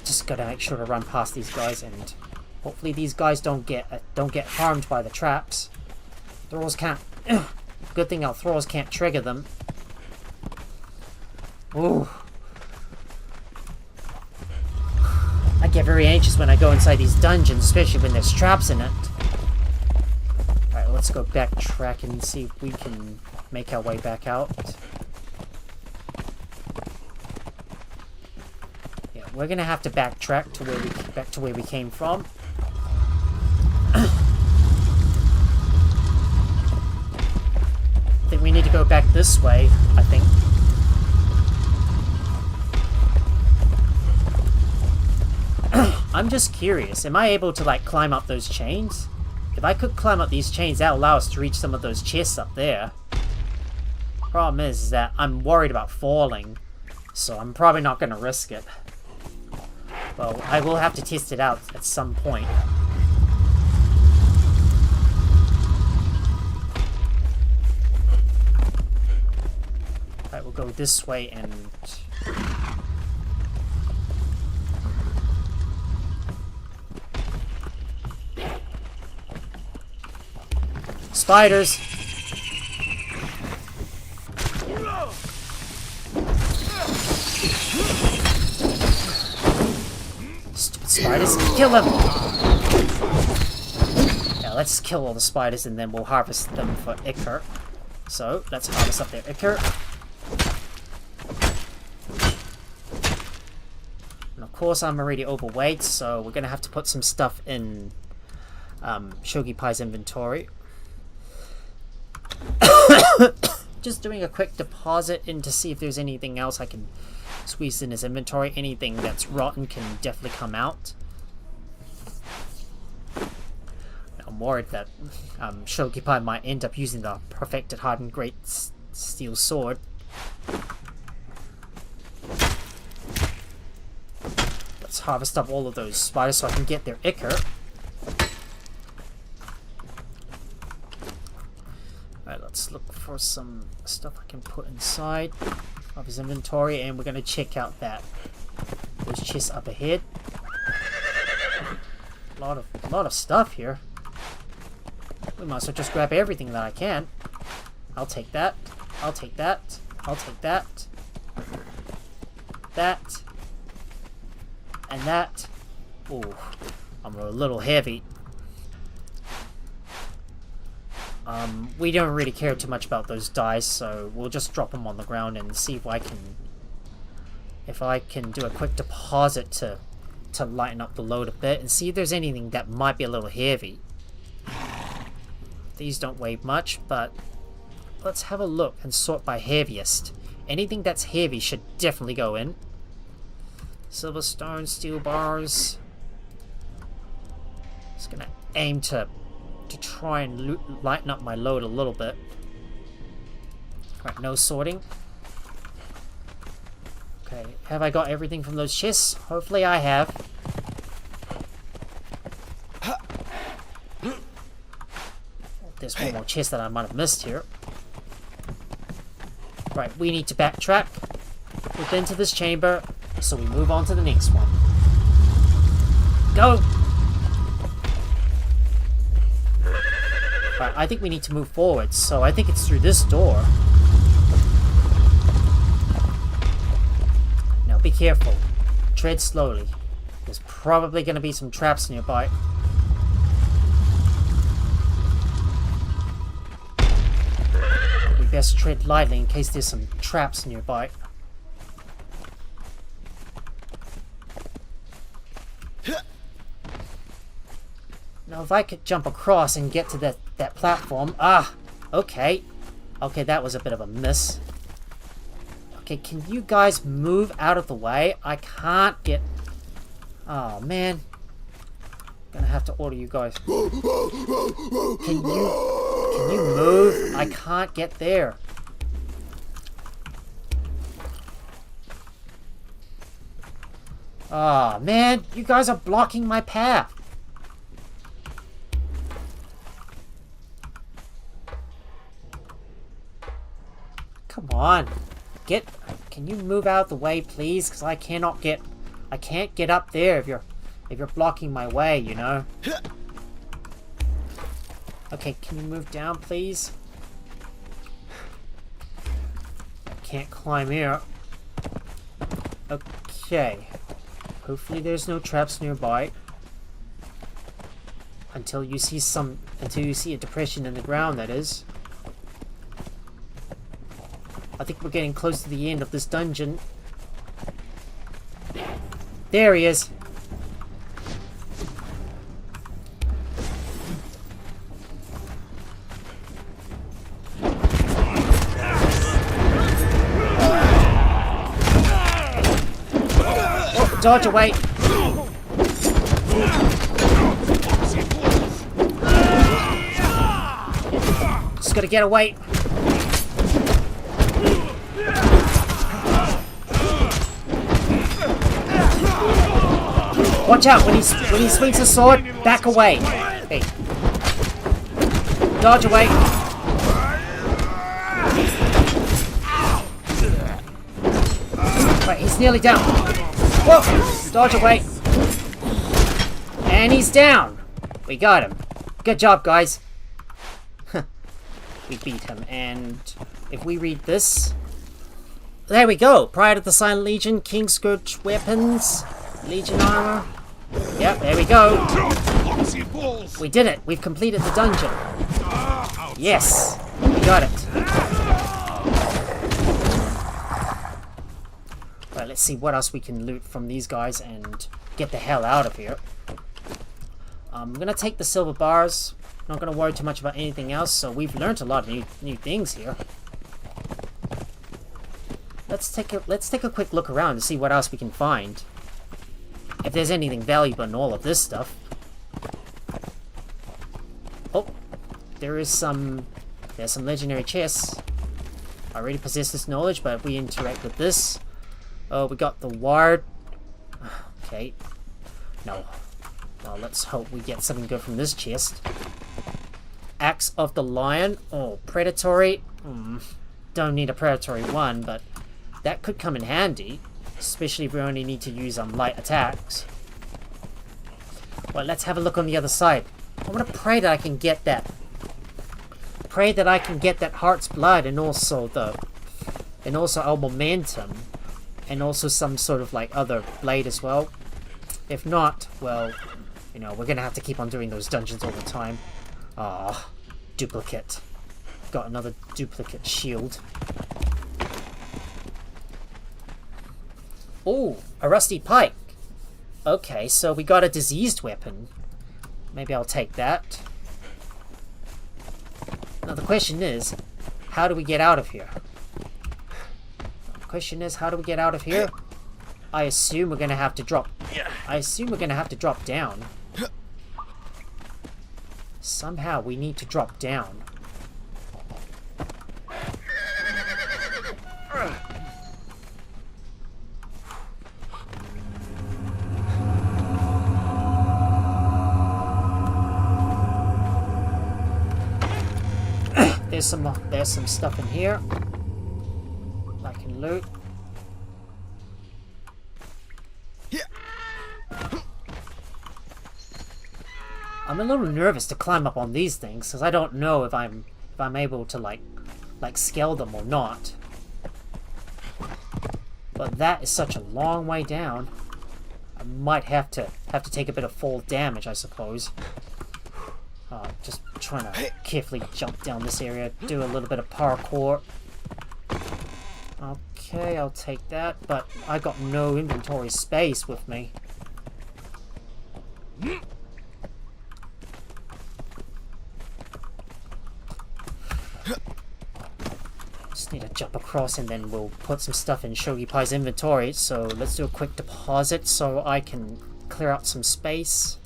Just gotta make sure to run past these guys, and hopefully these guys don't get harmed by the traps. Thralls can't... Good thing our Thralls can't trigger them. Ooh. I get very anxious when I go inside these dungeons, especially when there's traps in it. Alright, let's go backtrack and see if we can make our way back out. Yeah, we're gonna have to backtrack to where we came from. I think we need to go back this way, I think. I'm just curious, am I able to like climb up those chains? If I could climb up these chains, that would allow us to reach some of those chests up there. Problem is that I'm worried about falling, so I'm probably not going to risk it. Well, I will have to test it out at some point. Alright, we'll go this way and... Spiders! Stupid spiders. Kill them! Yeah, let's kill all the spiders and then we'll harvest them for ichor. So, let's harvest up their ichor. And of course I'm already overweight, so we're gonna have to put some stuff in Shogi Pie's inventory. Just doing a quick deposit in to see if there's anything else I can squeeze in his inventory. Anything that's rotten can definitely come out. I'm worried that Shogi Pie might end up using the perfected hardened great steel sword. Let's harvest up all of those spiders so I can get their ichor. Alright, let's look for some stuff I can put inside of his inventory, and we're going to check out those chests up ahead. A lot of stuff here. We might as well just grab everything that I can. I'll take that. I'll take that. I'll take that. That. And that. Ooh, I'm a little heavy. We don't really care too much about those dice, so we'll just drop them on the ground and see if I can do a quick deposit to lighten up the load a bit and see if there's anything that might be a little heavy. These don't weigh much, but let's have a look and sort by heaviest. Anything that's heavy should definitely go in. Silver stone, steel bars. Just gonna aim to try and lighten up my load a little bit. Right, no sorting. Okay, have I got everything from those chests? Hopefully I have. There's one more chest that I might have missed here. Right, we need to backtrack. We've been to this chamber, so we move on to the next one. Go! Right, I think we need to move forward, so I think it's through this door. Now be careful. Tread slowly. There's probably going to be some traps nearby. We best tread lightly in case there's some traps nearby. Now if I could jump across and get to that platform. Ah, okay. Okay, that was a bit of a miss. Okay, can you guys move out of the way? I can't get... Oh, man. I'm gonna have to order you guys. Can you move? I can't get there. Oh, man. You guys are blocking my path. Come on. Can you move out of the way, please? Because I can't get up there if you're blocking my way, you know. Okay, can you move down, please? I can't climb here. Okay. Hopefully there's no traps nearby. Until you see a depression in the ground, that is. I think we're getting close to the end of this dungeon. There he is. Oh, dodge away. Just gotta get away. Watch out, when he swings his sword, back away. Hey. Dodge away. Right, he's nearly down. Whoa! Dodge away. And he's down. We got him. Good job, guys. We beat him, and if we read this... There we go! Prior to the Silent Legion, King Scourge weapons, Legion armor... Yep, there we go. We did it. We've completed the dungeon. Yes, we got it. Right, let's see what else we can loot from these guys and get the hell out of here. I'm gonna take the silver bars. Not gonna worry too much about anything else. So we've learned a lot of new things here. Let's take a quick look around and see what else we can find. If there's anything valuable in all of this stuff. Oh, there's some legendary chests. I already possess this knowledge, but if we interact with this. Oh, we got the ward. Okay. No. Well, let's hope we get something good from this chest. Axe of the Lion. Oh, predatory. Don't need a predatory one, but that could come in handy. Especially if we only need to use light attacks. Well, let's have a look on the other side. I want to pray that I can get that. Pray that I can get that Heart's Blood and also our momentum. And also some sort of other blade as well. If not, well, you know, we're gonna have to keep on doing those dungeons all the time. Ah, duplicate. Got another duplicate shield. Oh, a rusty pike. Okay, so we got a diseased weapon. Maybe I'll take that. Now the question is, how do we get out of here? The question is, how do we get out of here? I assume we're gonna have to drop. I assume we're gonna have to drop down. Somehow we need to drop down. there's some stuff in here I can loot. I'm a little nervous to climb up on these things because I don't know if I'm able to like scale them or not. But that is such a long way down. I might have to take a bit of fall damage, I suppose. Just trying to carefully jump down this area, do a little bit of parkour. Okay, I'll take that, but I got no inventory space with me. Just need to jump across and then we'll put some stuff in Shogi Pai's inventory. So let's do a quick deposit so I can clear out some space.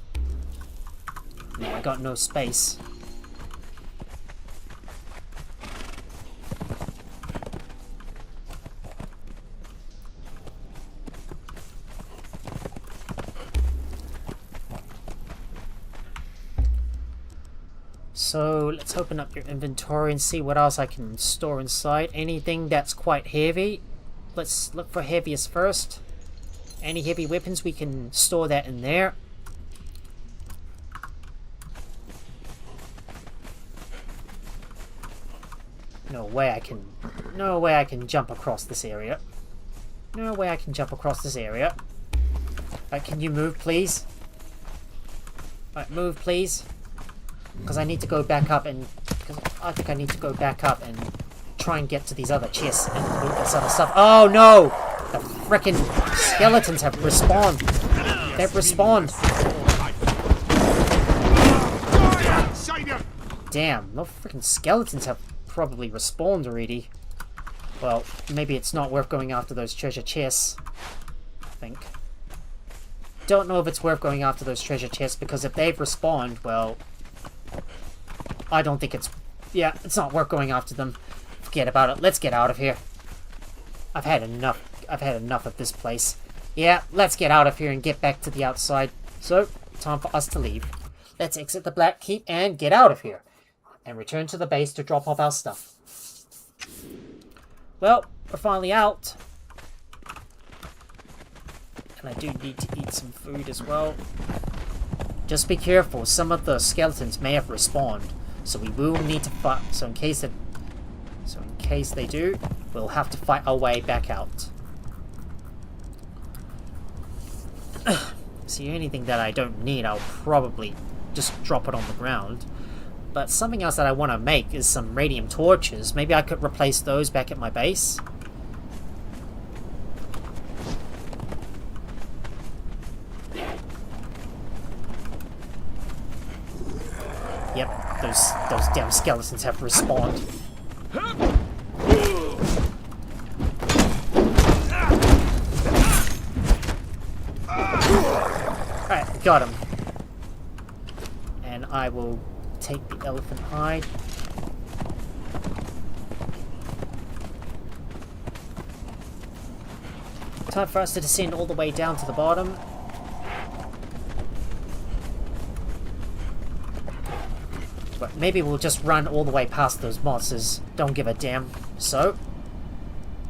No, I got no space. So let's open up your inventory and see what else I can store inside. Anything that's quite heavy. Let's look for heaviest first. Any heavy weapons, we can store that in there. No way I can jump across this area. No way I can jump across this area. Right, can you move, please? Right, move, please. Because I need to go back up and... Because I think I need to go back up and try and get to these other chests and loot this other stuff. Oh, no! The frickin' skeletons have respawned. They've respawned. Damn, no frickin' skeletons have probably respawned already. Well, maybe it's not worth going after those treasure chests. I think. Don't know if it's worth going after those treasure chests because if they've respawned, well... I don't think it's... Yeah, it's not worth going after them. Forget about it. Let's get out of here. I've had enough. I've had enough of this place. Yeah, let's get out of here and get back to the outside. So, time for us to leave. Let's exit the Black Keep and get out of here. And return to the base to drop off our stuff. Well, we're finally out. And I do need to eat some food as well. Just be careful, some of the skeletons may have respawned, so we will need to fight. So in case they do, we'll have to fight our way back out. See, anything that I don't need, I'll probably just drop it on the ground. But something else that I want to make is some radium torches. Maybe I could replace those back at my base. Yep, those damn skeletons have respawned. Alright, got him. And I will take the elephant hide. Time for us to descend all the way down to the bottom. But maybe we'll just run all the way past those monsters. Don't give a damn. So,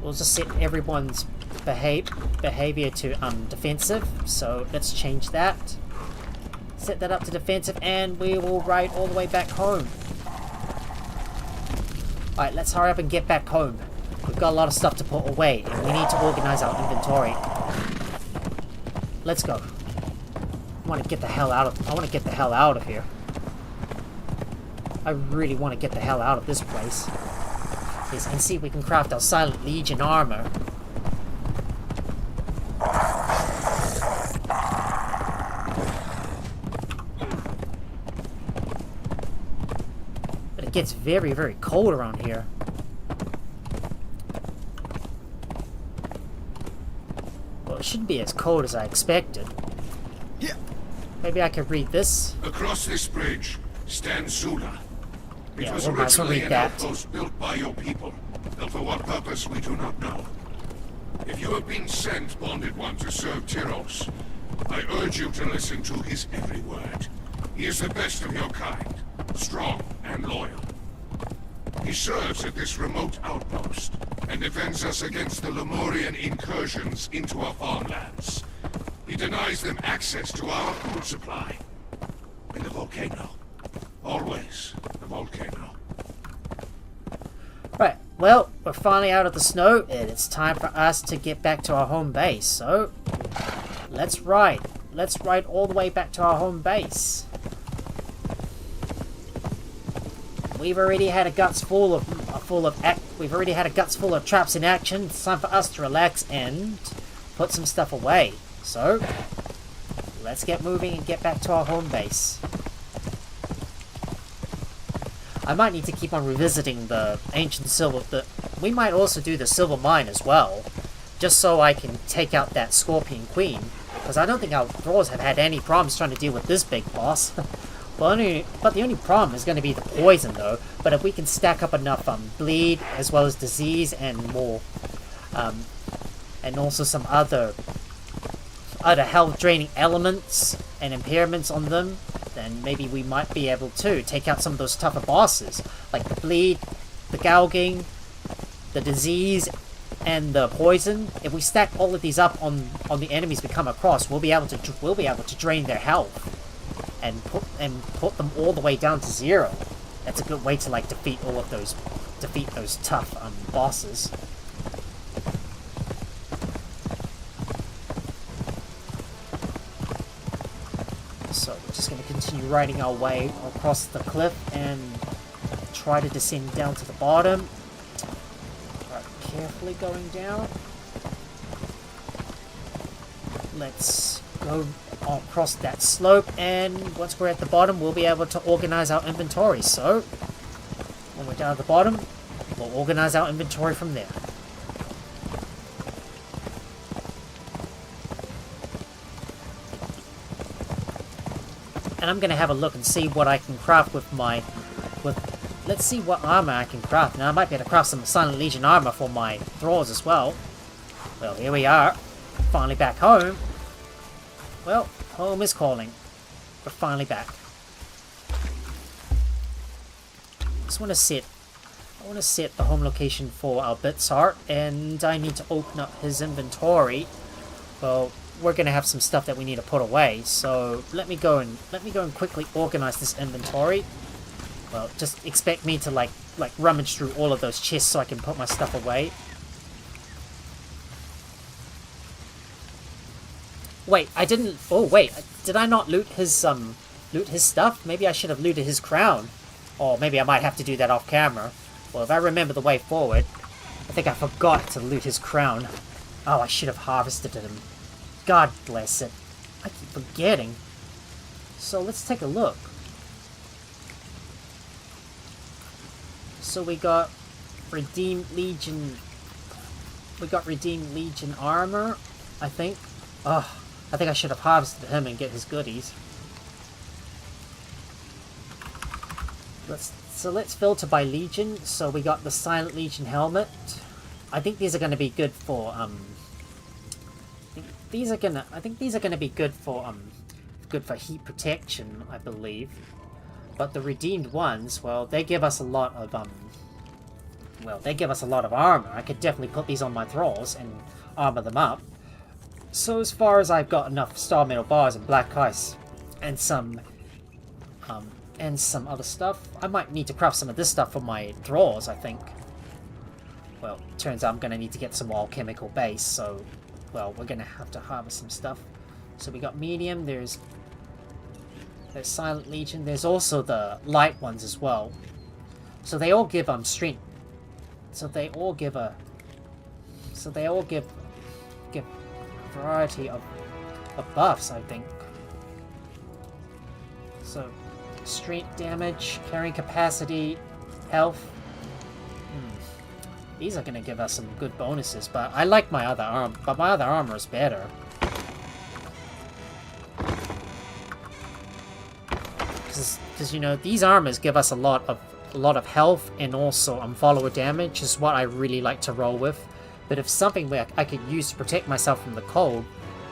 we'll just set everyone's behavior to defensive. So let's change that. Set that up to defensive, and we will ride all the way back home. Alright, let's hurry up and get back home. We've got a lot of stuff to put away, and we need to organize our inventory. Let's go. I want to get the hell out of here. I really want to get the hell out of this place. Yes, and see if we can craft our Silent Legion armor. But it gets very, very cold around here. Well, it shouldn't be as cold as I expected. Yeah. Maybe I could read this. Across this bridge stands Zula. It was we'll have to originally read an that. outpost built by your people, though for what purpose we do not know. If you have been sent, Bonded One, to serve Thralls, I urge you to listen to his every word. He is the best of your kind, strong and loyal. He serves at this remote outpost and defends us against the Lemurian incursions into our farmlands. He denies them access to our food supply. And the volcano. Always the volcano. Right, well, we're finally out of the snow, and it's time for us to get back to our home base. So, let's ride. Let's ride all the way back to our home base. We've already had a guts full of traps in action. It's time for us to relax and put some stuff away. So, let's get moving and get back to our home base. I might need to keep on revisiting the ancient silver. We might also do the silver mine as well, just so I can take out that Scorpion Queen. Because I don't think our Thralls have had any problems trying to deal with this big boss. But the only problem is going to be the poison, though. But if we can stack up enough bleed, as well as disease, and more, and also some other health-draining elements and impairments on them, then maybe we might be able to take out some of those tougher bosses, like the bleed, the gouging, the disease, and the poison. If we stack all of these up on the enemies we come across, we'll be able to drain their health and put them all the way down to 0. That's a good way to defeat those tough bosses. So we're just going to continue riding our way across the cliff and try to descend down to the bottom. Right, carefully going down. Let's go across that slope, and once we're at the bottom, we'll be able to organize our inventory. So when we're down at the bottom, we'll organize our inventory from there. And I'm going to have a look and see what I can craft let's see what armor I can craft. Now I might be able to craft some Silent Legion armor for my Thralls as well. Well, here we are, finally back home. Well, home is calling. We're finally back. I want to set the home location for our Bitsart, and I need to open up his inventory. Well, we're gonna have some stuff that we need to put away, so let me go and quickly organize this inventory. Well, just expect me to like rummage through all of those chests so I can put my stuff away. Wait, I didn't. Oh wait, did I not loot his stuff? Maybe I should have looted his crown, or maybe I might have to do that off camera. Well, if I remember the way forward, I think I forgot to loot his crown. Oh, I should have harvested him. God bless it. I keep forgetting. So let's take a look. So we got Redeemed Legion. We got Redeemed Legion armor, I think. Ugh, I think I should have harvested him and get his goodies. Let's filter by Legion. So we got the Silent Legion helmet. I think these are going to be good for I think these are going to be good for heat protection, I believe. But the redeemed ones, well, they give us a lot of armor. I could definitely put these on my Thralls and armor them up. So as far as I've got enough star metal bars and black ice and some other stuff, I might need to craft some of this stuff for my Thralls, I think. Well, turns out I'm going to need to get some alchemical base, so, well, we're going to have to harvest some stuff. So we got medium, there's Silent Legion, there's also the light ones as well. So they all give strength. So they all give a variety of buffs, I think. So strength damage, carrying capacity, health. These are gonna give us some good bonuses, but I like my other armor. But my other armor is better. Because you know, these armors give us a lot of health and also follower damage is what I really like to roll with. But if something where I could use to protect myself from the cold,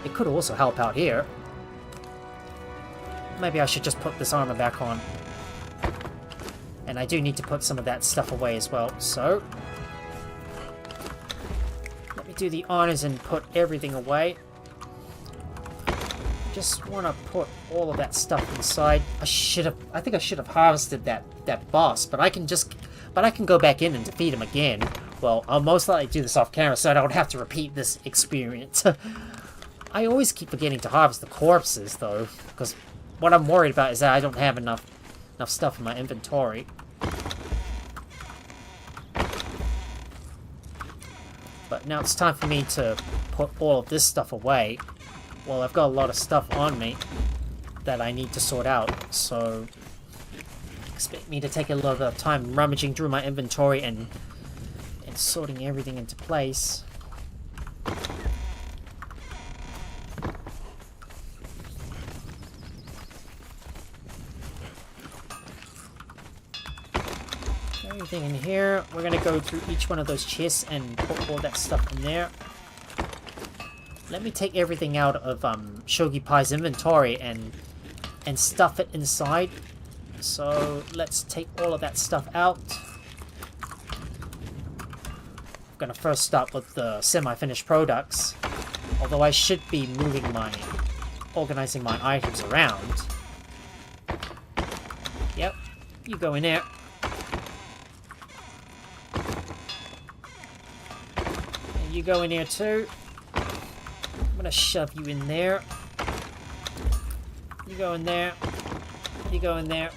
it could also help out here. Maybe I should just put this armor back on. And I do need to put some of that stuff away as well, so... let me do the honors and put everything away. Just want to put all of that stuff inside. I think I should have harvested that boss, but I can go back in and defeat him again. Well, I'll most likely do this off camera so I don't have to repeat this experience. I always keep forgetting to harvest the corpses though, because what I'm worried about is that I don't have enough stuff in my inventory. But now it's time for me to put all of this stuff away. Well, I've got a lot of stuff on me that I need to sort out, so expect me to take a little bit of time rummaging through my inventory and sorting everything into place. Everything in here. We're gonna go through each one of those chests and put all that stuff in there. Let me take everything out of Shogi Pai's inventory and stuff it inside. So let's take all of that stuff out. I'm gonna first start with the semi-finished products. Although I should be organizing my items around. Yep, you go in there. And you go in there too. I'm gonna shove you in there. You go in there. You go in there.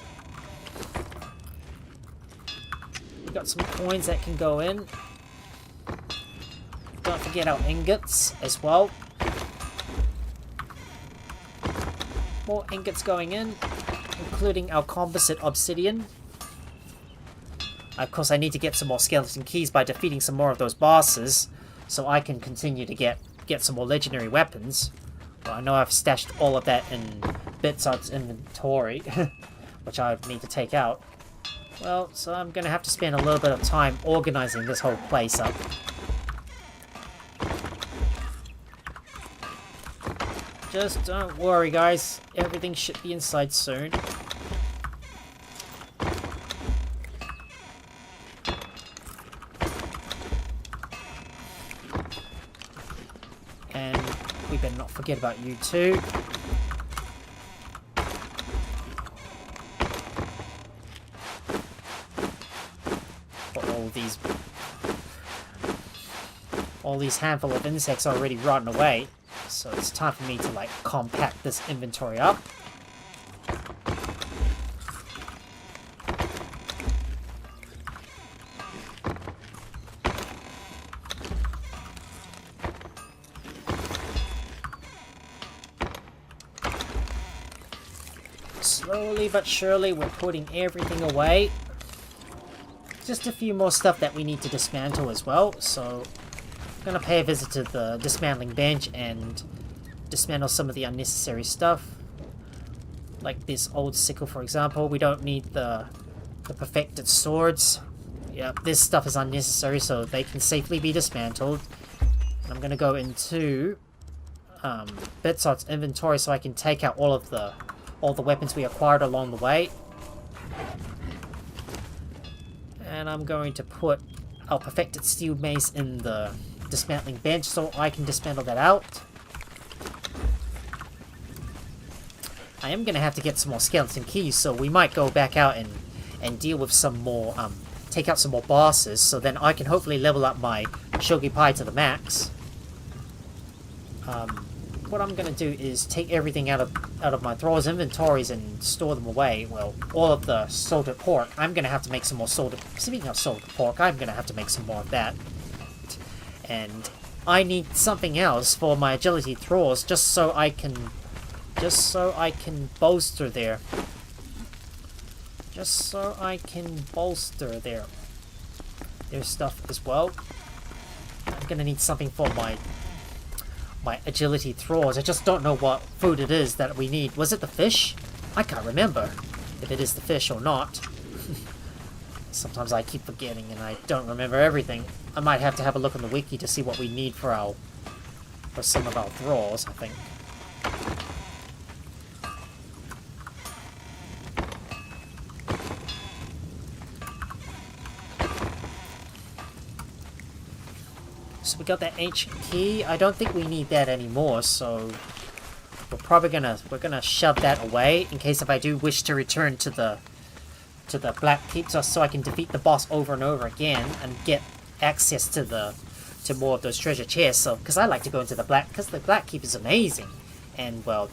We got some coins that can go in. Don't forget our ingots as well. More ingots going in, including our composite obsidian. Of course, I need to get some more skeleton keys by defeating some more of those bosses, so I can continue to get some more legendary weapons. Well, I know I've stashed all of that in Bitsart's inventory, which I need to take out. Well, so I'm going to have to spend a little bit of time organizing this whole place up. Just don't worry, guys. Everything should be inside soon. And we better not forget about you too. But all these handful of insects are already rotten away. So it's time for me to like compact this inventory up. Slowly but surely we're putting everything away. Just a few more stuff that we need to dismantle as well, so I'm gonna pay a visit to the dismantling bench and dismantle some of the unnecessary stuff. Like this old sickle, for example. We don't need the perfected swords. Yep, this stuff is unnecessary, so they can safely be dismantled. I'm gonna go into Bitsart's inventory so I can take out all the weapons we acquired along the way. And I'm going to put our perfected steel mace in the dismantling bench so I can dismantle that out. I am going to have to get some more skeleton keys, so we might go back out and deal with some more, take out some more bosses, so then I can hopefully level up my Shogi Pai to the max. What I'm going to do is take everything out of my Thralls' inventories and store them away. Well, all of the salted pork. I'm going to have to make some more speaking of salted pork, I'm going to have to make some more of that. And I need something else for my agility Thralls, just so I can bolster their stuff as well. I'm going to need something for my agility Thralls. I just don't know what food it is that we need. Was it the fish? I can't remember if it is the fish or not. Sometimes I keep forgetting and I don't remember everything. I might have to have a look on the wiki to see what we need for some of our Thralls, I think. So we got that ancient key. I don't think we need that anymore, so we're gonna shove that away in case if I do wish to return to the Black Keep, just so I can defeat the boss over and over again and get access to more of those treasure chests. So because I like to go into the Black Keep is amazing, and well,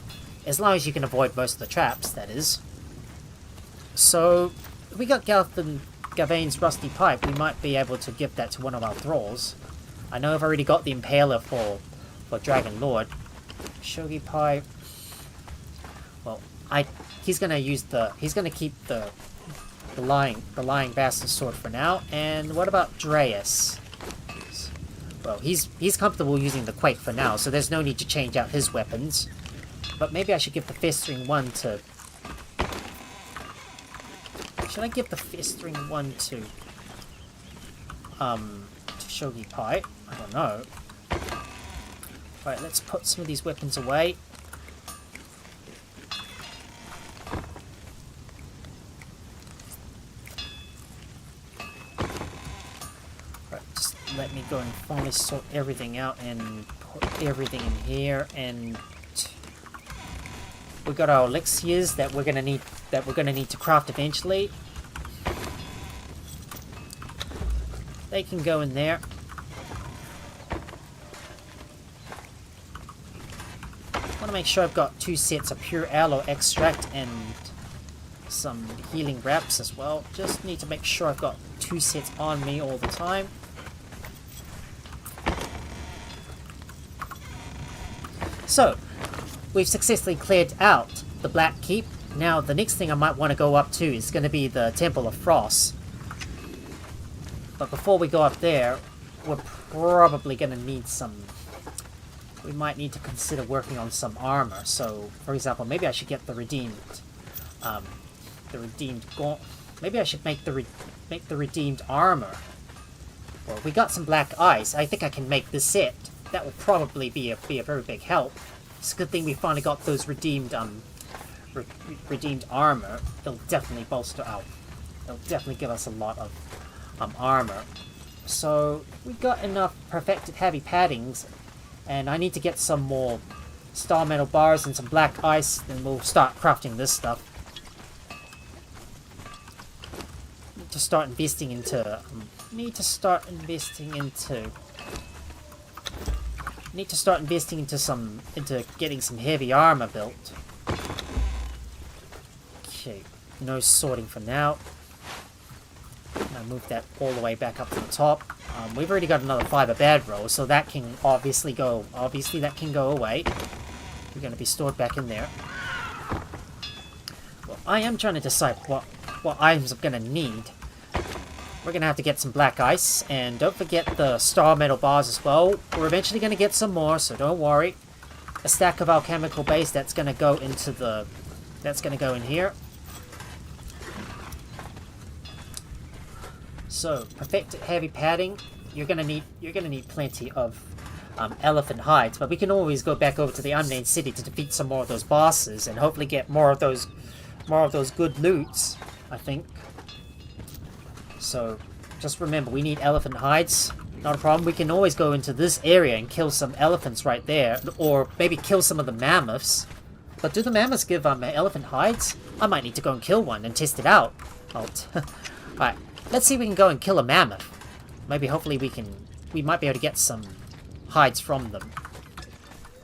as long as you can avoid most of the traps, that is. So if we got Gavain's rusty pipe, we might be able to give that to one of our thralls. I know I've already got the impaler for Dragon Lord. Shogi pipe. Well, he's gonna keep the lying bastard sword for now. And what about Dreas? Well, he's comfortable using the Quake for now, so there's no need to change out his weapons. But maybe I should give the festering one to. Should I give the festering one to Shogi Pai? I don't know. Alright, let's put some of these weapons away. Right, just let me go and finally sort everything out and put everything in here. And we got our elixirs that we're gonna need to craft eventually. They can go in there. I want to make sure I've got 2 sets of pure aloe extract and some healing wraps as well. Just need to make sure I've got 2 sets on me all the time. So, we've successfully cleared out the Black Keep. Now, the next thing I might want to go up to is going to be the Temple of Frost. But before we go up there, we're probably going to need some. We might need to consider working on some armor. So, for example, maybe I should get the redeemed gaunt. Maybe I should make the redeemed armor. Well, we got some black ice. I think I can make this set. That will probably be a very big help. It's a good thing we finally got those redeemed redeemed armor. It'll definitely bolster out. It'll definitely give us a lot of armor. So we got enough perfected heavy paddings, and I need to get some more star metal bars and some black ice, then we'll start crafting this stuff. Need to start investing into getting some heavy armor built. Okay, no sorting for now. I'll move that all the way back up to the top. We've already got another fiber bad roll, so that can obviously go away. We're going to be stored back in there. Well, I am trying to decide what items I'm going to need. We're going to have to get some black ice, and don't forget the star metal bars as well. We're eventually going to get some more, so don't worry. A stack of alchemical base that's going to go into the. That's going to go in here. So, perfected heavy padding. You're gonna need plenty of elephant hides, but we can always go back over to the unnamed city to defeat some more of those bosses and hopefully get more of those good loots, I think. So, just remember, we need elephant hides. Not a problem. We can always go into this area and kill some elephants right there, or maybe kill some of the mammoths. But do the mammoths give elephant hides? I might need to go and kill one and test it out. Alright. Let's see if we can go and kill a mammoth. Maybe, hopefully, we might be able to get some hides from them.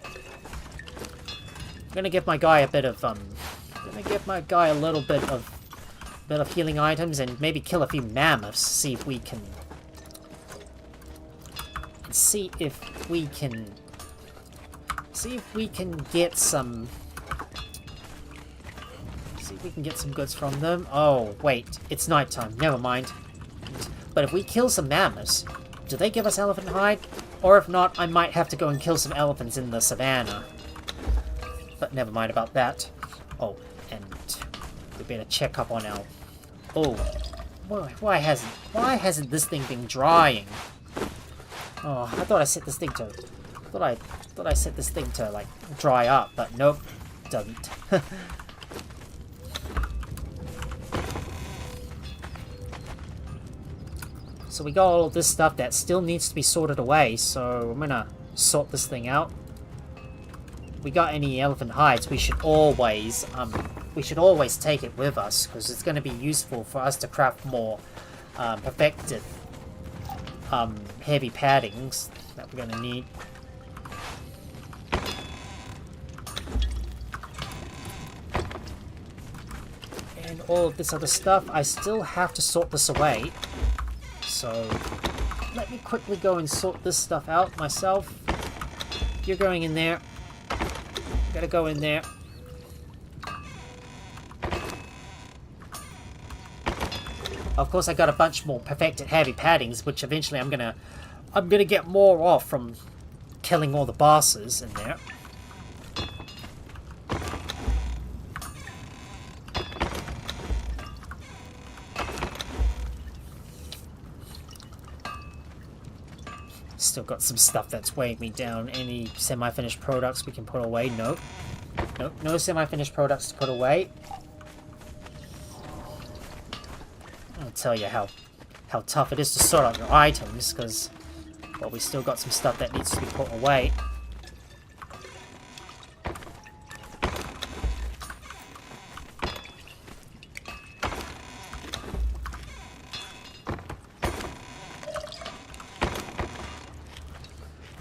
I'm gonna give my guy a bit of, a little bit of healing items and maybe kill a few mammoths. See if we can get some. See if we can get some goods from them. Oh, wait. It's nighttime. Never mind. But if we kill some mammoths, do they give us elephant hide? Or if not, I might have to go and kill some elephants in the savannah. But never mind about that. Oh, and we better check up on our... Oh, why hasn't this thing been drying? Oh, I thought I set this thing to... I set this thing to, like, dry up, but nope, it doesn't. So we got all of this stuff that still needs to be sorted away, so I'm gonna sort this thing out. We got any elephant hides, we should always take it with us, because it's going to be useful for us to craft more perfected heavy paddings that we're going to need. And all of this other stuff, I still have to sort this away. So let me quickly go and sort this stuff out myself. You're going in there. Gotta go in there. Of course, I got a bunch more perfected heavy paddings, which eventually I'm gonna get more off from killing all the bosses in there. Still got some stuff that's weighing me down. Any semi-finished products we can put away? Nope. Nope, no semi-finished products to put away. I'll tell you how tough it is to sort out your items, because, well, we still got some stuff that needs to be put away.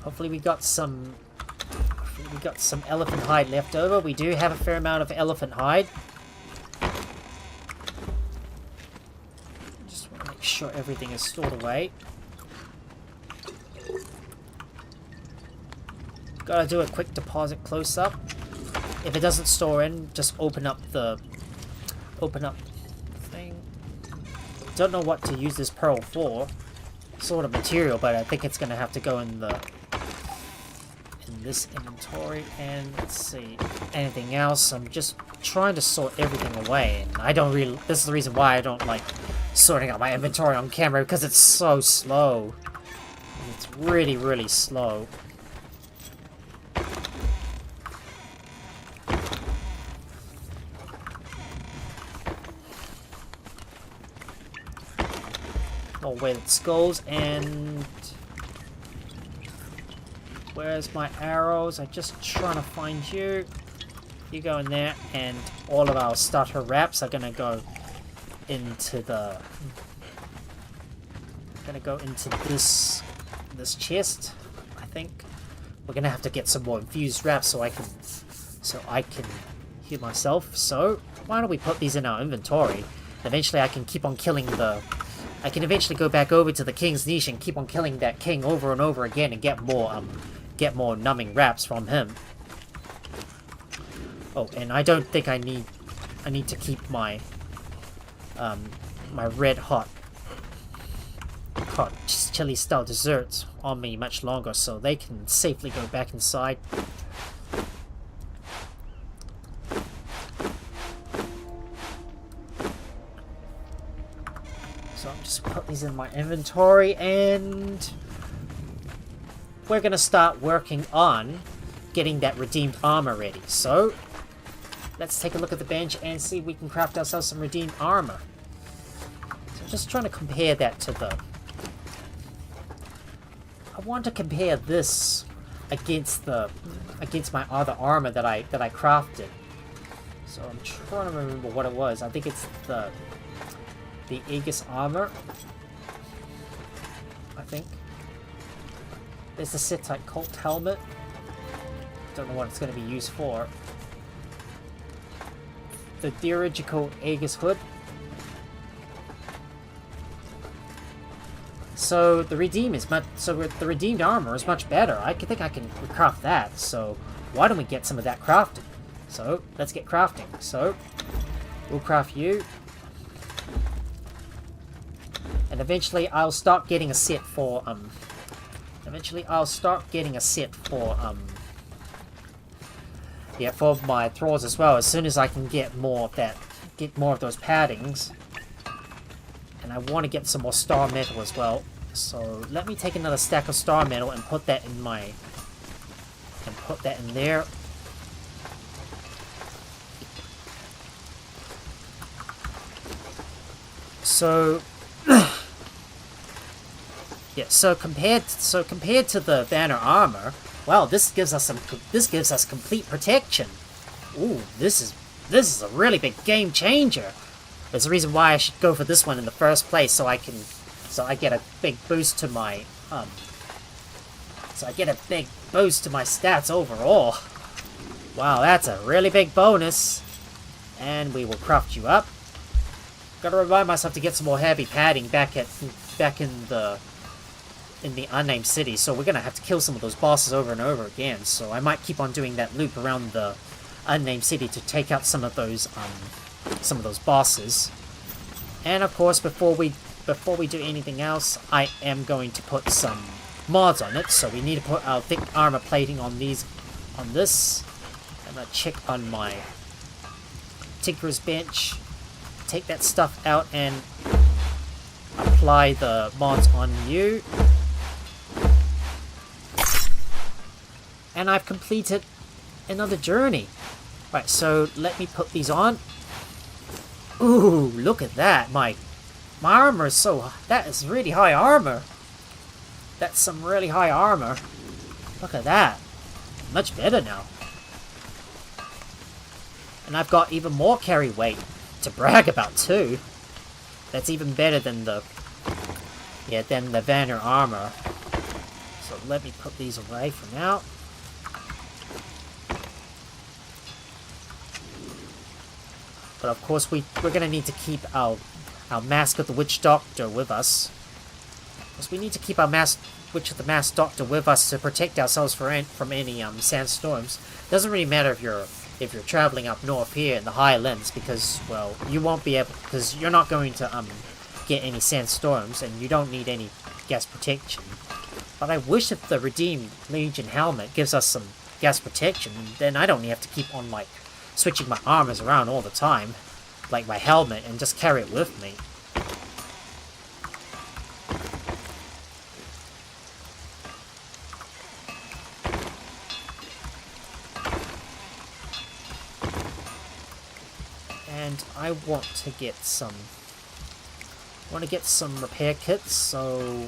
Hopefully we got some elephant hide left over. We do have a fair amount of elephant hide. Just want to make sure everything is stored away. Gotta do a quick deposit close up. If it doesn't store in, just open up the thing. Don't know what to use this pearl for. Sort of material, but I think it's gonna have to go in this inventory. And let's see, anything else. I'm just trying to sort everything away, and I don't really, this is the reason why I don't like sorting out my inventory on camera, because it's so slow. It's really, really slow. More weighted skulls, and where's my arrows? I'm just trying to find you. You go in there, and all of our starter wraps are gonna go into the. This chest. I think we're gonna have to get some more infused wraps so I can heal myself. So why don't we put these in our inventory? Eventually, I can keep on killing the. I can eventually go back over to the King's Niche and keep on killing that king over and over again and get more numbing wraps from him. Oh, and I don't think I need to keep my my red hot chili style desserts on me much longer, so they can safely go back inside. So I'll just put these in my inventory, and we're gonna start working on getting that redeemed armor ready. So let's take a look at the bench and see if we can craft ourselves some redeemed armor. So just trying to compare that to the. I want to compare this against my other armor that I crafted. So I'm trying to remember what it was. I think it's the Aegis armor. I think. There's the Sittite Cult helmet. Don't know what it's going to be used for. The dirigical Aegis hood. So the the redeemed armor is much better. I think I can craft that. So why don't we get some of that crafted? So let's get crafting. So we'll craft you. And eventually I'll start getting a set for for my Thralls as well, as soon as I can get more of those paddings. And I want to get some more star metal as well. So let me take another stack of star metal and put that in there. So Yeah, so compared to the banner armor, well, this gives us complete protection. Ooh, this is a really big game changer. There's a reason why I should go for this one in the first place, so I get a big boost to my stats overall. Wow, that's a really big bonus. And we will craft you up. Gotta remind myself to get some more heavy padding back in the unnamed city, so we're gonna have to kill some of those bosses over and over again. So I might keep on doing that loop around the unnamed city to take out some of those bosses. And of course, before we do anything else, I am going to put some mods on it. So we need to put our thick armor plating on this. I'm gonna check on my Tinker's bench, take that stuff out and apply the mods on you. And I've completed another journey. Right, so let me put these on. Ooh, look at that. My armor is that is really high armor. That's some really high armor. Look at that. Much better now. And I've got even more carry weight to brag about too. That's even better than the Vanner armor. So let me put these away for now. But of course we're gonna need to keep our Mask of the Witch Doctor with us. Because we need to keep our Witch of the Mask Doctor with us to protect ourselves from any sandstorms. Doesn't really matter if you're traveling up north here in the highlands, because, well, you won't be able, because you're not going to get any sandstorms and you don't need any gas protection. But I wish that the Redeemed Legion helmet gives us some gas protection, then I don't have to keep on like switching my armors around all the time, like my helmet, and just carry it with me. And I want to get some repair kits, so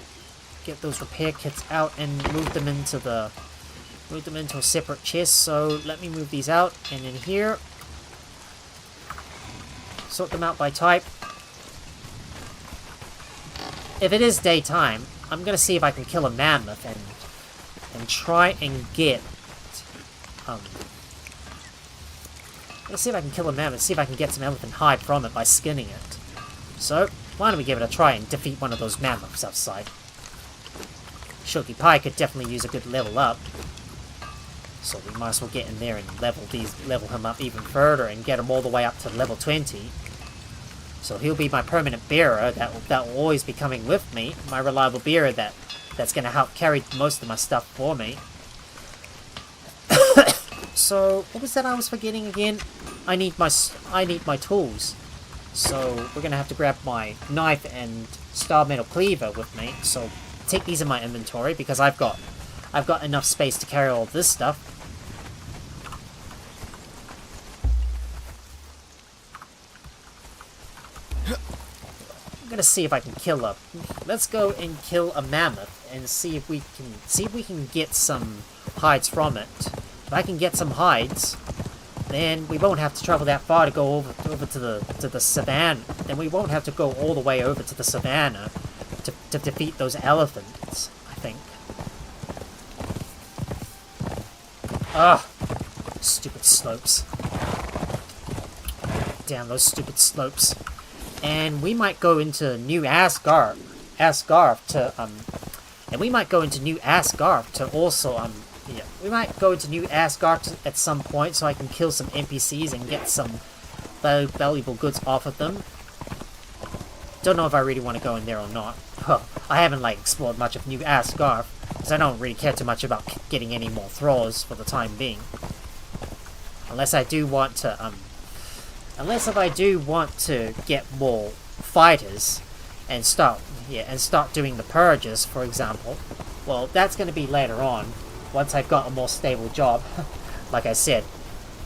get those repair kits out and move them into a separate chest. So let me move these out, and in here, sort them out by type. If it is daytime, I'm gonna see if I can kill a mammoth and try and get let's see if I can kill a mammoth, see if I can get some elephant hide from it by skinning it. So, why don't we give it a try and defeat one of those mammoths outside. Shogi Pie could definitely use a good level up. So we might as well get in there and level him up even further and get him all the way up to level 20. So he'll be my permanent bearer that will always be coming with me. My reliable bearer that's going to help carry most of my stuff for me. So, what was that I was forgetting again? I need my tools. So, we're gonna have to grab my knife and star metal cleaver with me. So, take these in my inventory because I've got enough space to carry all this stuff. I'm gonna see if I can let's go and kill a mammoth and see if we can get some hides from it. If I can get some hides, then we won't have to travel that far to go over to the savannah. Then we won't have to go all the way over to the savannah to defeat those elephants, I think. Ah, stupid slopes. Damn those stupid slopes. And we might go into New Asgarth to also yeah, we might go into New Asgarth at some point so I can kill some NPCs and get some valuable goods off of them. Don't know if I really want to go in there or not. Well, I haven't like explored much of New Asgarth because I don't really care too much about getting any more Thralls for the time being. Unless if I do want to get more fighters and start doing the purges, for example. Well, that's going to be later on. Once I've got a more stable job, like I said,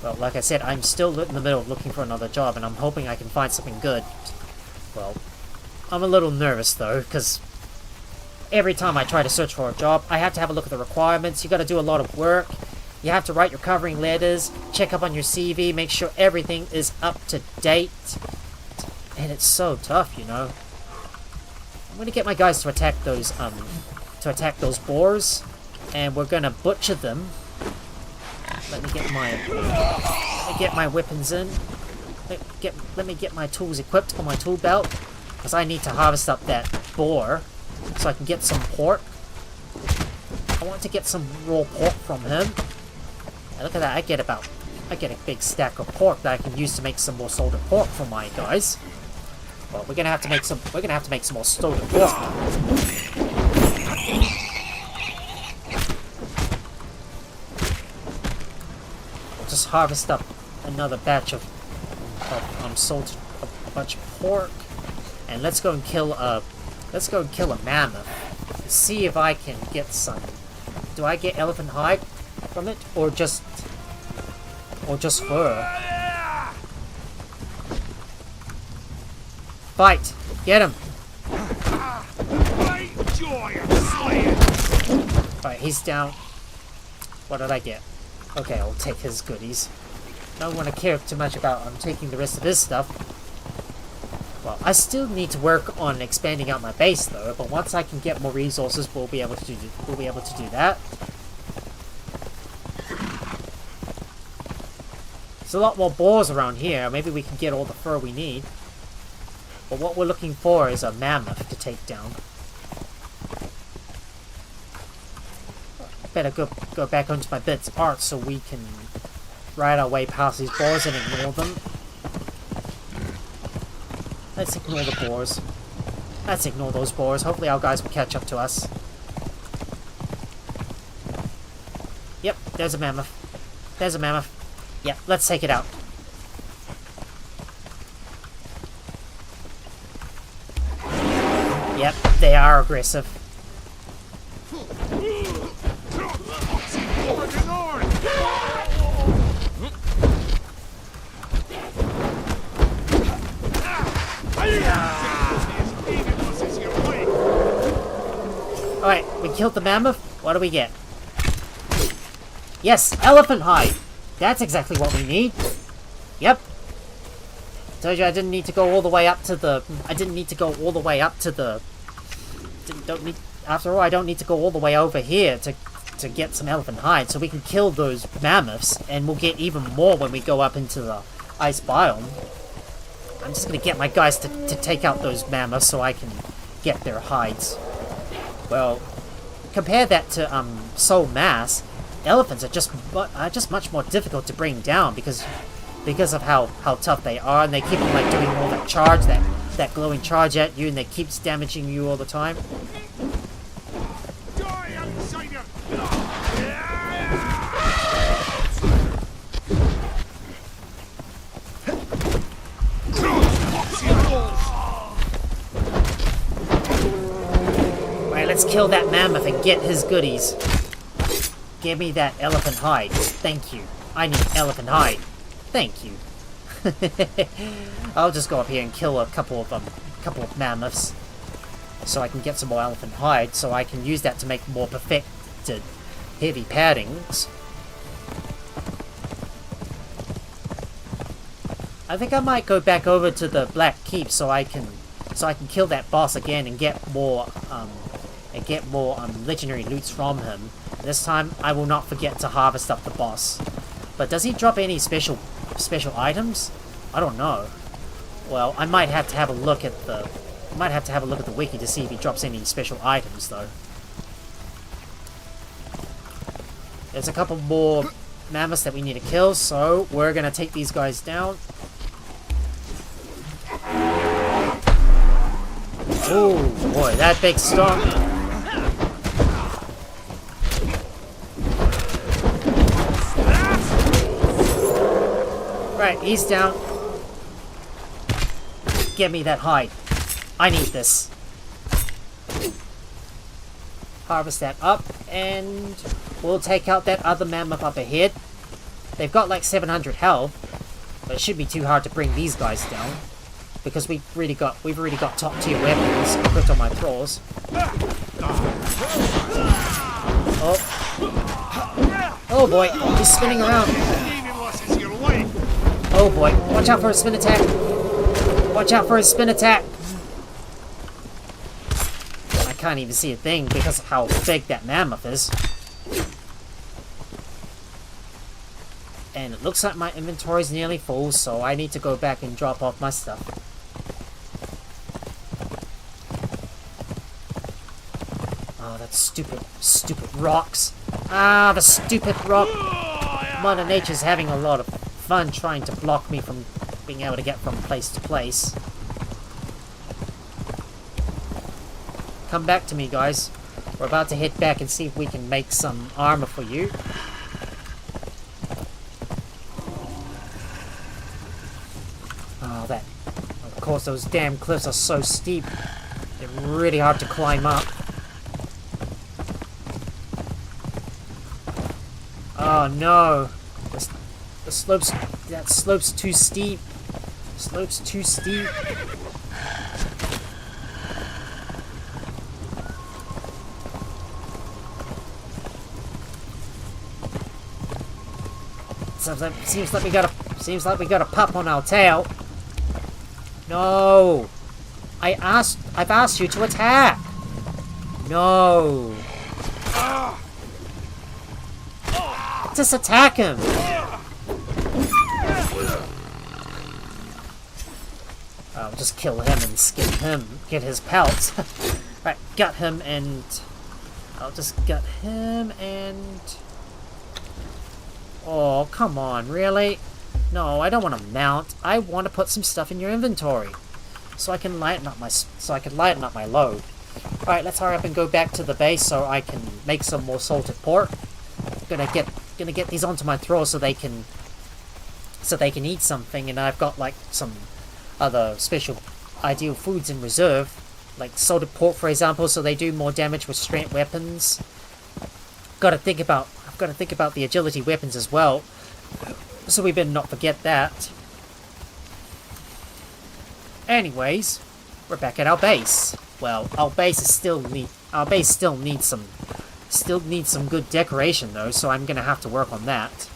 I'm still in the middle of looking for another job, and I'm hoping I can find something good. Well, I'm a little nervous though, because every time I try to search for a job, I have to have a look at the requirements. You got to do a lot of work. You have to write your covering letters, check up on your CV, make sure everything is up to date. And it's so tough, you know. I'm gonna get my guys to attack those boars, and we're gonna butcher them. Let me get my weapons in. Let me get my tools equipped on my tool belt, because I need to harvest up that boar so I can get some pork. I want to get some raw pork from him. And look at that! I get a big stack of pork that I can use to make some more salted pork for my guys. Well, we're gonna have to make some more salted pork now. We'll just harvest up another batch of salted a bunch of pork, and let's go and kill a mammoth. See if I can get some. Do I get elephant hide from it, or just fur? Fight! Get him! Alright, he's down. What did I get? Okay, I'll take his goodies. I don't want to care too much about taking the rest of his stuff. Well, I still need to work on expanding out my base though, but once I can get more resources, we'll be able to do that. There's a lot more boars around here. Maybe we can get all the fur we need. But what we're looking for is a mammoth to take down. I better go back onto my bits of art so we can ride our way past these boars and ignore them. Let's ignore the boars. Let's ignore those boars. Hopefully our guys will catch up to us. Yep, there's a mammoth. There's a mammoth. Yep, let's take it out. Yep, they are aggressive. Alright, we killed the mammoth. What do we get? Yes, elephant hide! That's exactly what we need. Yep. Told you I didn't need to go all the way up to the... After all, I don't need to go all the way over here to get some elephant hide, so we can kill those mammoths, and we'll get even more when we go up into the ice biome. I'm just gonna get my guys to take out those mammoths so I can get their hides. Well, compare that to Soul Mass. Elephants are just much more difficult to bring down because of how tough they are, and they keep on like doing all that charge, that glowing charge at you, and they keeps damaging you all the time. Alright, let's kill that mammoth and get his goodies. Give me that elephant hide. Thank you. I need elephant hide. Thank you. I'll just go up here and kill a couple of mammoths, so I can get some more elephant hide, so I can use that to make more perfected heavy paddings. I think I might go back over to the Black Keep so I can kill that boss again and get more legendary loots from him. This time, I will not forget to harvest up the boss. But does he drop any special items? I don't know. Well, I might have to have a look at the wiki to see if he drops any special items, though. There's a couple more mammoths that we need to kill, so we're gonna take these guys down. Oh boy, that big storm. Right, he's down. Give me that hide. I need this. Harvest that up, and we'll take out that other mammoth up ahead. They've got like 700 health, but it shouldn't be too hard to bring these guys down, because we've already got top tier weapons equipped on my Thralls. Oh. Oh boy, he's spinning around. Oh boy, watch out for his spin attack. Watch out for his spin attack. I can't even see a thing because of how big that mammoth is. And it looks like my inventory's nearly full, so I need to go back and drop off my stuff. Oh, that stupid rocks. Ah, the stupid rock. Mother Nature's having a lot of fun trying to block me from being able to get from place to place. Come back to me, guys. We're about to head back and see if we can make some armor for you. Oh, that... Of course, those damn cliffs are so steep. They're really hard to climb up. Oh no! The slope's... That slope's too steep. The slope's too steep. Seems like we got a pup on our tail. No! I've asked you to attack! No! Just attack him! I'll just kill him and skin him. Get his pelts. Right, gut him and... I'll just gut him and... Oh, come on, really? No, I don't want to mount. I want to put some stuff in your inventory. So I can lighten up my load. Alright, let's hurry up and go back to the base so I can make some more salted pork. Gonna get these onto my thralls so they can eat something, and I've got like some other special ideal foods in reserve. Like salted pork, for example, so they do more damage with strength weapons. I've got to think about the agility weapons as well. So we better not forget that. Anyways, we're back at our base. Well, our base still needs some good decoration though, so I'm gonna have to work on that.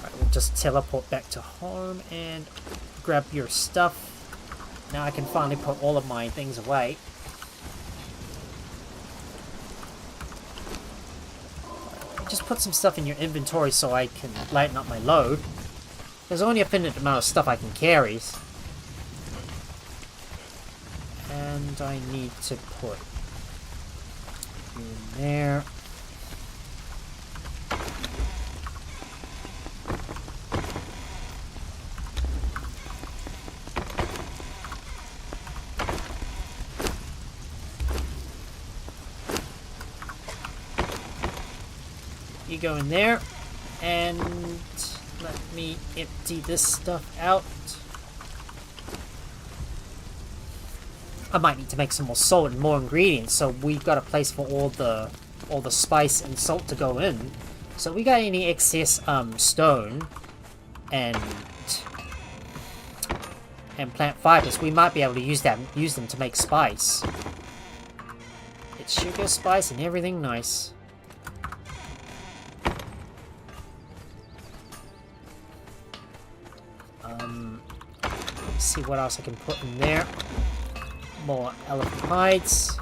Right, we'll just teleport back to home and grab your stuff. Now I can finally put all of my things away. Just put some stuff in your inventory so I can lighten up my load. There's only a finite amount of stuff I can carry. And I need to put you in there. You go in there, and let me empty this stuff out. I might need to make some more salt and more ingredients, so we've got a place for all the spice and salt to go in. So we got any excess stone and plant fibers, we might be able to use them to make spice. It's sugar, spice, and everything nice. Let's see what else I can put in there. More elephant hides.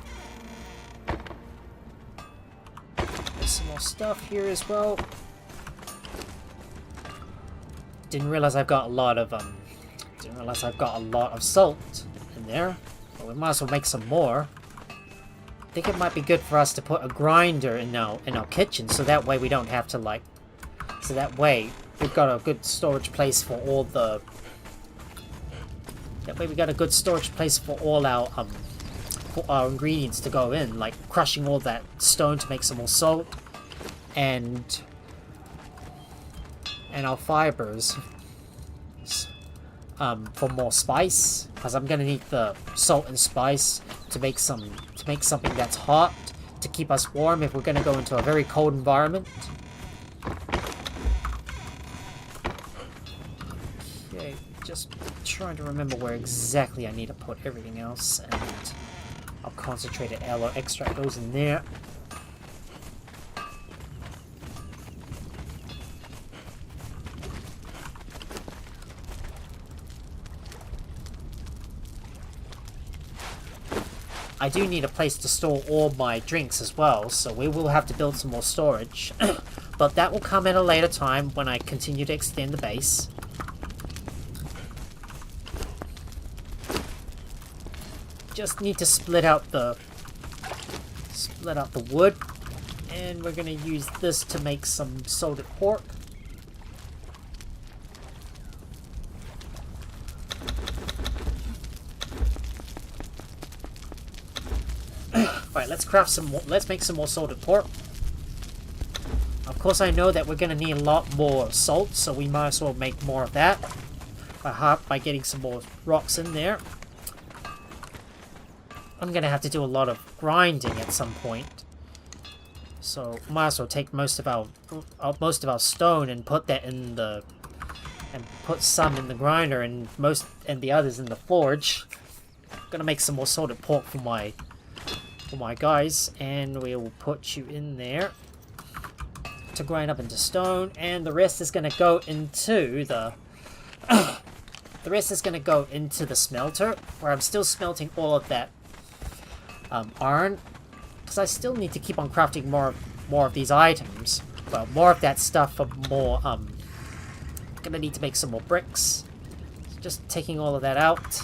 There's some more stuff here as well. Didn't realize I've got a lot of salt in there. But we might as well make some more. I think it might be good for us to put a grinder in our kitchen, so that way we don't have to like. So that way we've got a good storage place for all the. That way we got a good storage place for all our ingredients to go in, like crushing all that stone to make some more salt, and our fibers for more spice, because I'm gonna need the salt and spice to make something that's hot to keep us warm if we're gonna go into a very cold environment. Okay, just trying to remember where exactly I need to put everything else, and our concentrated aloe extract goes in there. I do need a place to store all my drinks as well, so we will have to build some more storage. But that will come at a later time when I continue to extend the base. Just need to split out the wood, and we're gonna use this to make some salted pork. Right, let's craft some more. Let's make some more salted pork. Of course, I know that we're gonna need a lot more salt, so we might as well make more of that by getting some more rocks in there. I'm gonna have to do a lot of grinding at some point, so might as well take most of our stone and put that in the put some in the grinder and the others in the forge. I'm gonna make some more salted pork for my guys, and we will put you in there to grind up into stone, and the rest is gonna go into the smelter, where I'm still smelting all of that iron, because I still need to keep on crafting more of these items. Well, more of that stuff for more. Gonna need to make some more bricks. So just taking all of that out.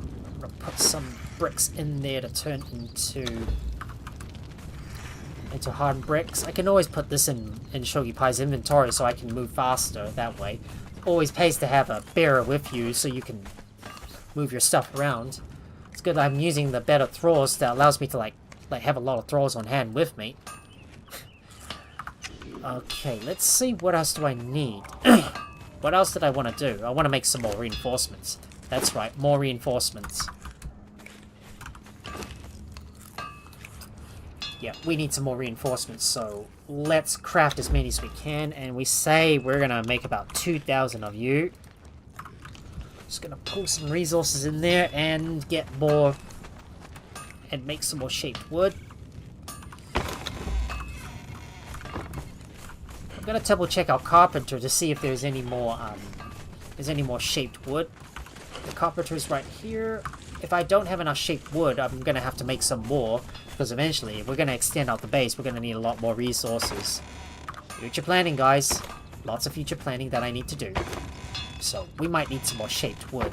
I'm gonna put some bricks in there to turn into hardened bricks. I can always put this in Shogi Pai's inventory so I can move faster that way. Always pays to have a bearer with you so you can move your stuff around. It's good I'm using the better Thralls that allows me to like have a lot of Thralls on hand with me. Okay, let's see, what else do I need? What else did I want to do? I want to make some more reinforcements. That's right, more reinforcements. Yeah, we need some more reinforcements, so let's craft as many as we can, and we say we're gonna make about 2,000 of you. Just gonna pull some resources in there and get more, and make some more shaped wood. I'm gonna double check our carpenter to see if there's any more shaped wood. The carpenter is right here. If I don't have enough shaped wood, I'm gonna have to make some more, because eventually, if we're gonna extend out the base, we're gonna need a lot more resources. Future planning, guys. Lots of future planning that I need to do. So, we might need some more shaped wood.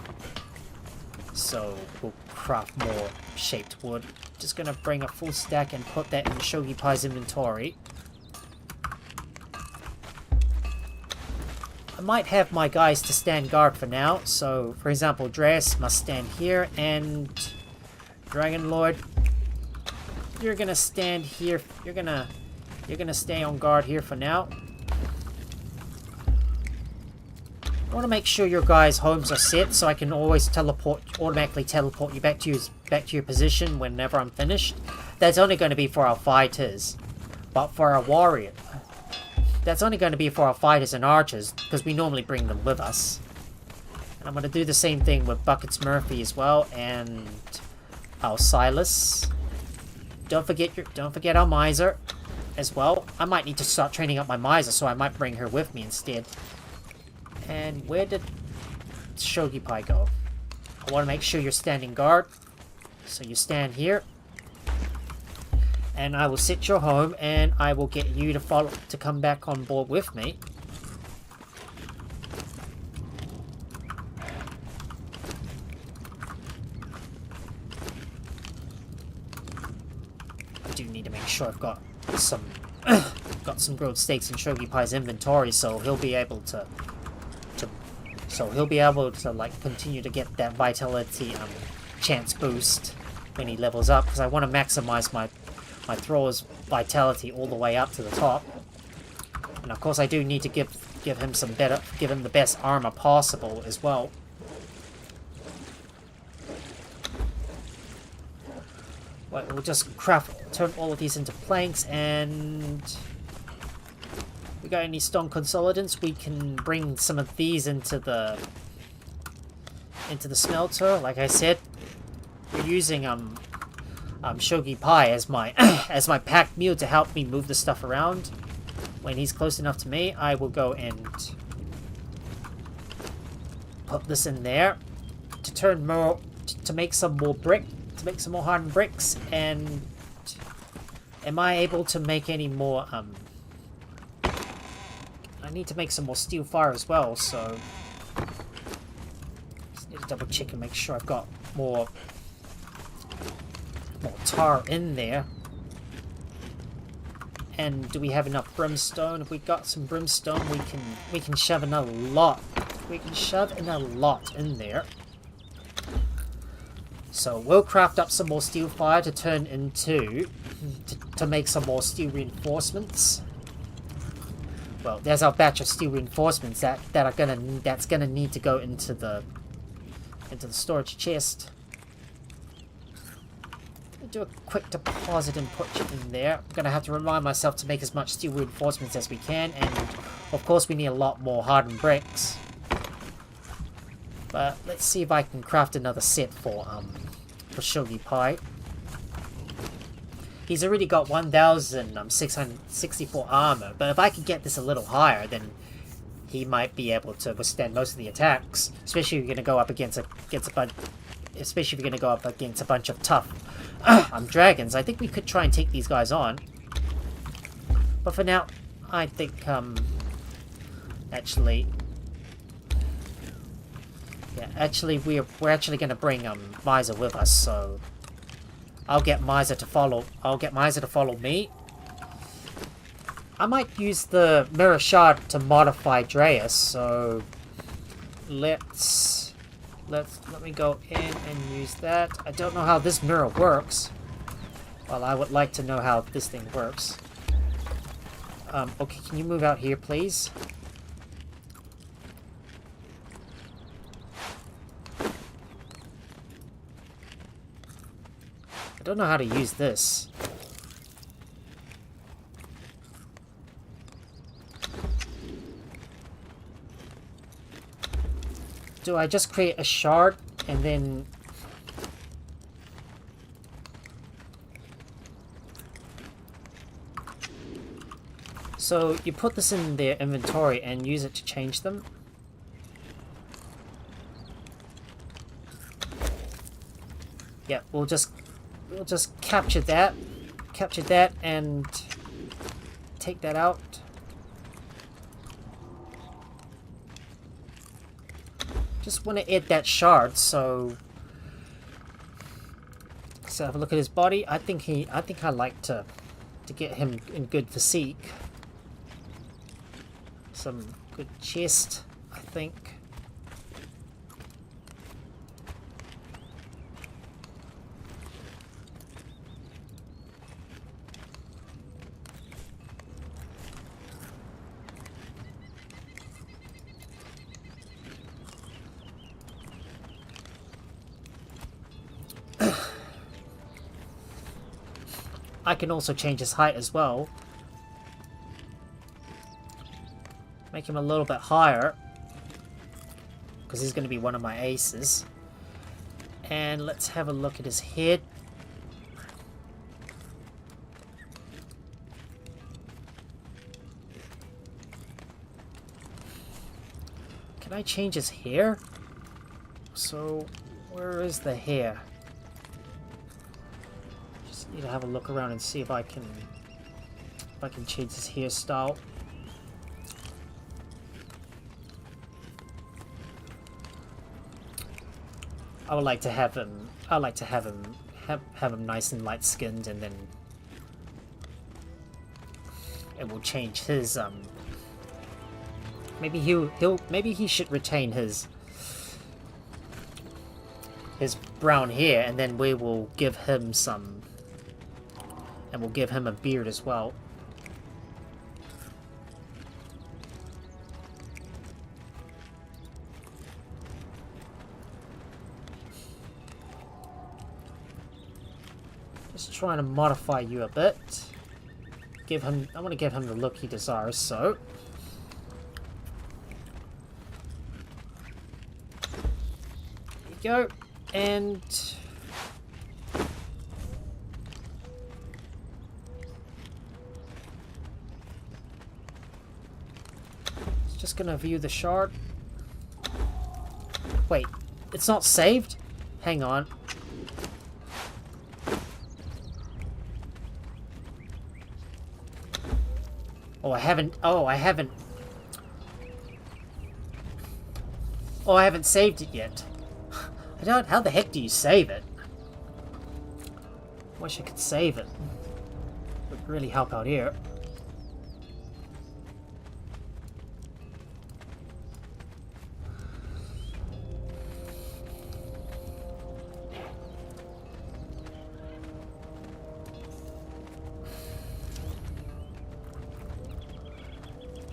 So, we'll craft more shaped wood. Just gonna bring a full stack and put that in Shogi Pai's inventory. I might have my guys to stand guard for now. So, for example, Dreas must stand here, and Dragon Lord, you're gonna stand here. You're gonna stay on guard here for now. I want to make sure your guys' homes are set, so I can always automatically teleport you back to your position whenever I'm finished. That's only going to be for our fighters, but for our warrior, that's only going to be for our fighters and archers, because we normally bring them with us. And I'm going to do the same thing with Buckets Murphy as well, and our Silas. Don't forget our Miser as well. I might need to start training up my Miser, so I might bring her with me instead. And where did Shogi Pai go? I want to make sure you're standing guard. So you stand here. And I will sit your home, and I will get you to come back on board with me. I do need to make sure I've got some grilled steaks in Shogi Pai's inventory, so he'll be able to like continue to get that vitality chance boost when he levels up, because I want to maximize my Thrall's vitality all the way up to the top. And of course I do need to give him the best armor possible as well. We'll just turn all of these into planks, and we got any stone consolidants, we can bring some of these into the smelter. Like I said, we're using Shogi Pai as my as my packed mule to help me move the stuff around. When he's close enough to me, I will go and put this in there to turn more to make some more hardened bricks. And am I able to make any more? I need to make some more steel fire as well, so just need to double check and make sure I've got more tar in there. And do we have enough brimstone? If we got some brimstone, we can shove in a lot. We can shove in a lot in there. So we'll craft up some more steel fire to turn into to make some more steel reinforcements. Well, there's our batch of steel reinforcements that's gonna need to go into the storage chest. Do a quick deposit and put it in there. I'm gonna have to remind myself to make as much steel reinforcements as we can, and of course we need a lot more hardened bricks. But let's see if I can craft another set for Shogi Pai. He's already got 1,664 armor, but if I could get this a little higher, then he might be able to withstand most of the attacks. Especially if you're gonna go up against a bunch of tough dragons. I think we could try and take these guys on. But for now, I think actually we're actually gonna bring Miser with us, so I'll get Miser to follow me. I might use the mirror shard to modify Dreas, so let me go in and use that. I don't know how this mirror works. Well, I would like to know how this thing works. Okay, can you move out here, please? I don't know how to use this. Do I just create a shard and then... So you put this in their inventory and use it to change them? Yeah, we'll just capture that and take that out. Just want to add that shard, so have a look at his body. I think I like to get him in good physique. Some good chest, I think. I can also change his height as well. Make him a little bit higher, because he's going to be one of my aces. And let's have a look at his head. Can I change his hair? So, where is the hair? Just need to have a look around and see if I can change his hairstyle. I would like to have him. I like to have him nice and light skinned, and then it will change his maybe he should retain his brown hair, and then we will give him some, and we'll give him a beard as well. Just trying to modify you a bit. I want to give him the look he desires, so go. And just gonna view the shard. Wait, it's not saved? Hang on. Oh, I haven't saved it yet. I don't. How the heck do you save it? Wish I could save it. Would really help out here.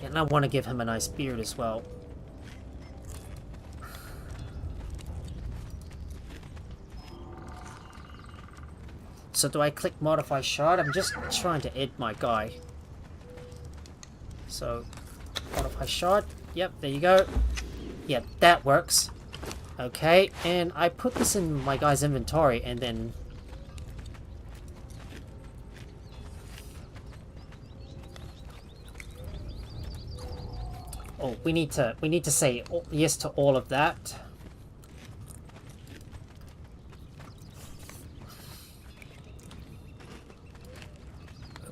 And I want to give him a nice beard as well. So do I click modify shard? I'm just trying to add my guy. So modify shard. Yep, there you go. Yep, that works. Okay, and I put this in my guy's inventory and then oh, we need to say yes to all of that.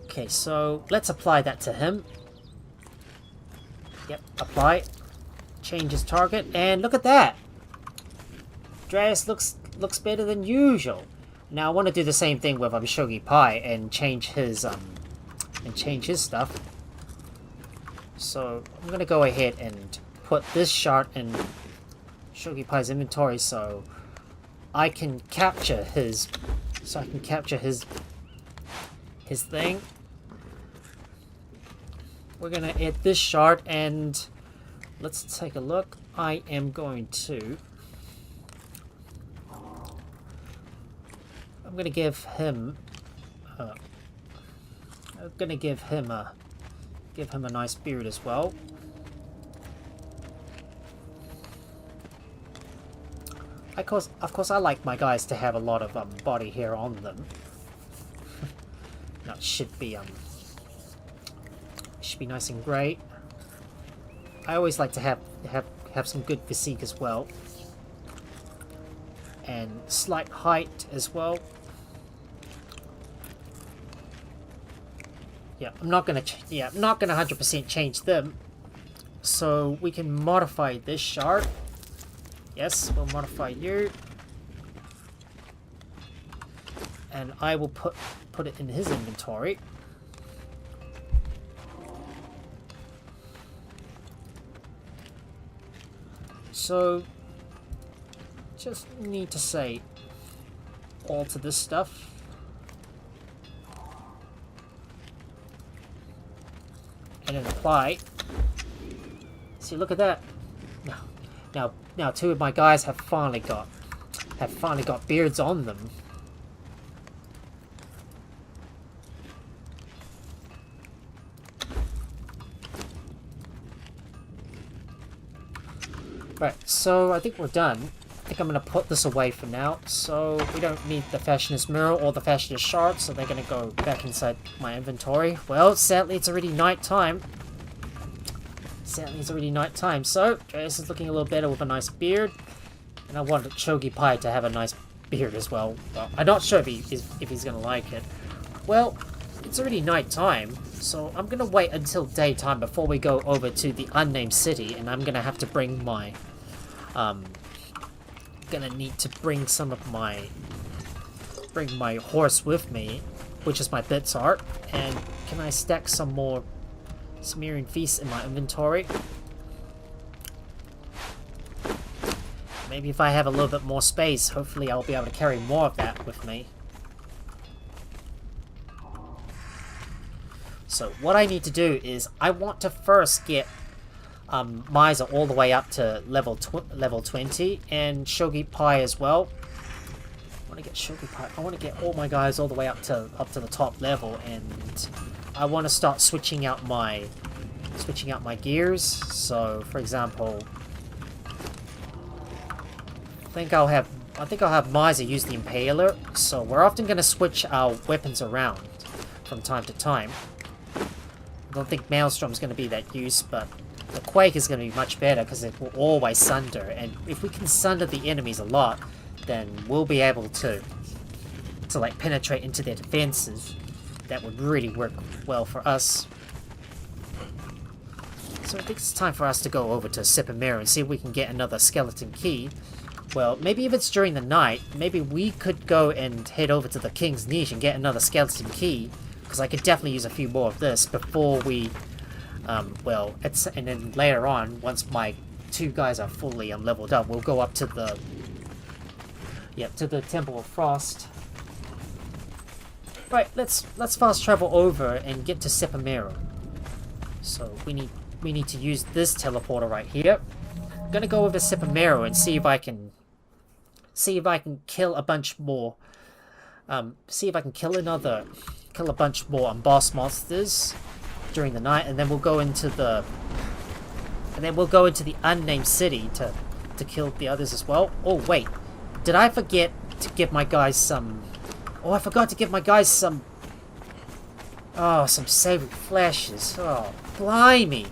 Okay, so let's apply that to him. Yep, apply. Change his target, and look at that. Dress looks better than usual. Now I want to do the same thing with Shogi Pai and change his stuff. So I'm gonna go ahead and put this shard in Shogi Pai's inventory so I can capture his thing. We're gonna add this shard and let's take a look. I am going to I'm gonna give him a nice beard as well. Of course, I like my guys to have a lot of body hair on them. That should be nice and great. I always like to have some good physique as well, and slight height as well. Yeah, I'm not gonna 100% change them. So we can modify this shard. Yes, we'll modify you, and I will put it in his inventory. So just need to say alter this stuff. And then apply. See, look at that. Now two of my guys have finally got beards on them. Right, so I think we're done. I think I'm going to put this away for now. So we don't need the Fashionist mirror or the Fashionist shard, so they're going to go back inside my inventory. Well, sadly it's already night time. So Dreas is looking a little better with a nice beard. And I want Shogi Pai to have a nice beard as well. Well, I'm not sure if he's going to like it. Well, it's already night time, so I'm going to wait until daytime before we go over to the unnamed city, and I'm going to have to bring my gonna need to bring my horse with me, which is my bits art. And can I stack some more Sumerian feasts in my inventory? Maybe if I have a little bit more space, hopefully I'll be able to carry more of that with me. So what I need to do is I want to first get Misa all the way up to level 20, and Shogi Pai as well. I want to get Shogi Pai. I want to get all my guys all the way up to the top level, and I want to start switching out my gears. So, for example, think I'll have Miser use the Impaler, so we're often going to switch our weapons around from time to time. I don't think Maelstrom's going to be that use, but the Quake is going to be much better because it will always sunder, and if we can sunder the enemies a lot, then we'll be able to like penetrate into their defenses. That would really work well for us. So I think it's time for us to go over to Xevyr and see if we can get another skeleton key. Well, maybe if it's during the night, maybe we could go and head over to the King's Niche and get another skeleton key, because I could definitely use a few more of this before we, well, and then later on, once my two guys are fully leveled up, we'll go up to the, to the Temple of Frost. Right, let's fast travel over and get to Xevyr. So we need to use this teleporter right here. I'm gonna go over to Xevyr and see if I can kill a bunch more. See if I can kill a bunch more boss monsters during the night, and then we'll go into the unnamed city to kill the others as well. Oh wait, did I forget to give my guys some? Oh, I forgot to give my guys some. Oh, some savory flashes. Oh, blimey!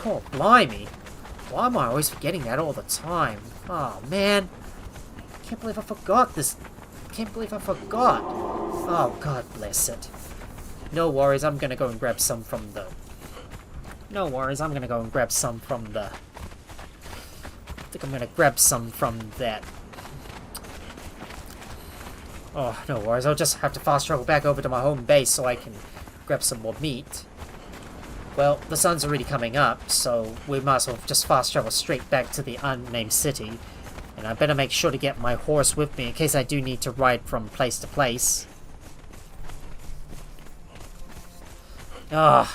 Oh, blimey! Why am I always forgetting that all the time? Oh man! Can't believe I forgot this. Can't believe I forgot. Oh, God bless it. No worries, I'm gonna go and grab some from the... No worries, I'm gonna go and grab some from the... I think I'm gonna grab some from that. Oh, no worries, I'll just have to fast travel back over to my home base so I can grab some more meat. Well, the sun's already coming up, so we might as well just fast travel straight back to the unnamed city. And I better make sure to get my horse with me in case I do need to ride from place to place. Ugh,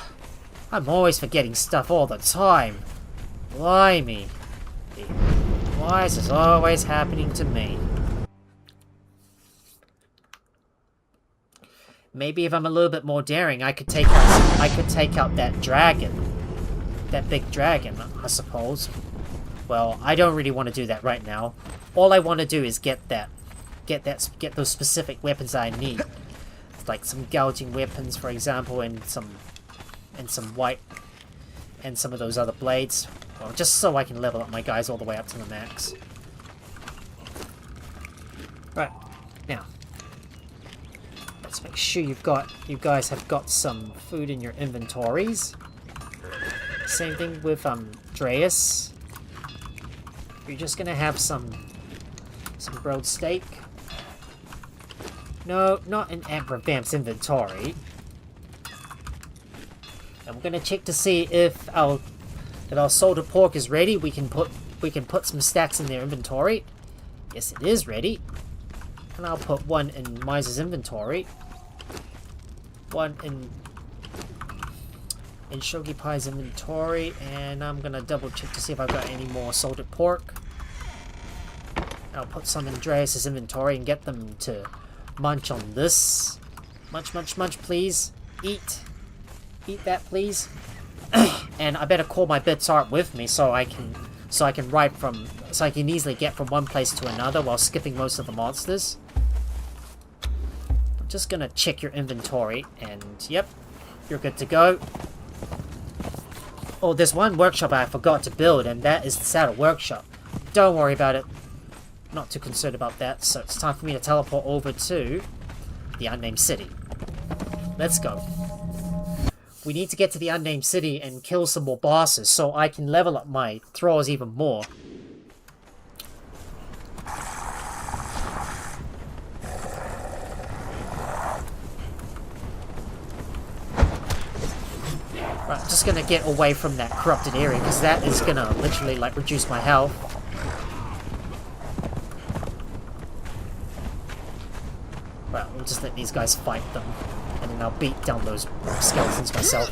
I'm always forgetting stuff all the time. Blimey. Why is this always happening to me? Maybe if I'm a little bit more daring, I could take out that dragon. That big dragon, I suppose. Well, I don't really want to do that right now. All I want to do is get those specific weapons I need, like some gouging weapons, for example, and some white, and some of those other blades. Well, just so I can level up my guys all the way up to the max. Right now, let's make sure you guys have got some food in your inventories. Same thing with Dreas. You're just gonna have some grilled steak. No, not in Emperor Vamp's inventory. And we're gonna check to see if our salted pork is ready. We can put some stacks in their inventory. Yes, it is ready. And I'll put one in Miser's inventory. One in Shogi Pie's inventory, and I'm gonna double check to see if I've got any more salted pork. I'll put some in Dreas' inventory and get them to munch on this. Munch, munch, munch, please. Eat. Eat that, please. And I better call my Bitsart with me so I can easily get from one place to another while skipping most of the monsters. I'm just gonna check your inventory, and yep, you're good to go. Oh, there's one workshop I forgot to build, and that is the Saddle Workshop. Don't worry about it. Not too concerned about that, so it's time for me to teleport over to the unnamed city. Let's go. We need to get to the unnamed city and kill some more bosses so I can level up my Thralls even more. Right, I'm just gonna get away from that corrupted area because that is gonna literally like reduce my health. Right, we'll just let these guys fight them, and then I'll beat down those skeletons myself.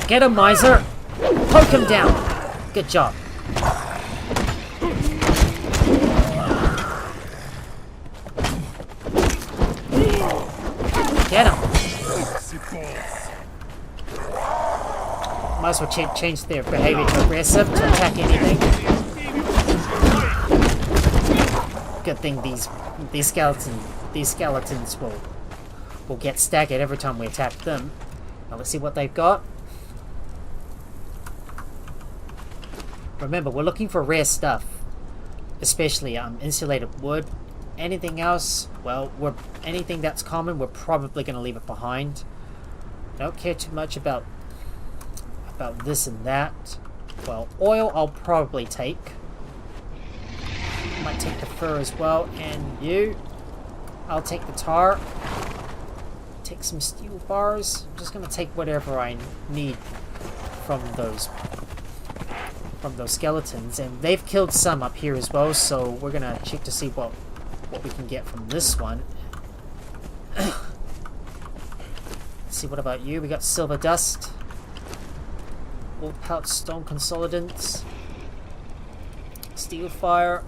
Get him, Miser! Poke him down! Good job. Get him! Might as well change their behavior to aggressive to attack anything. Good thing these skeletons will get staggered every time we attack them. Now let's see what they've got. Remember, we're looking for rare stuff, especially insulated wood. Anything else, well, anything that's common, we're probably going to leave it behind. Don't care too much about this and that. Well, oil I'll probably take. Might take the fur as well, and you. I'll take the tar. Take some steel bars. I'm just going to take whatever I need from those skeletons, and they've killed some up here as well, so we're gonna check to see what we can get from this one. Let's see, what about you? We got silver dust, wool pouch, stone consolidants, steel fire.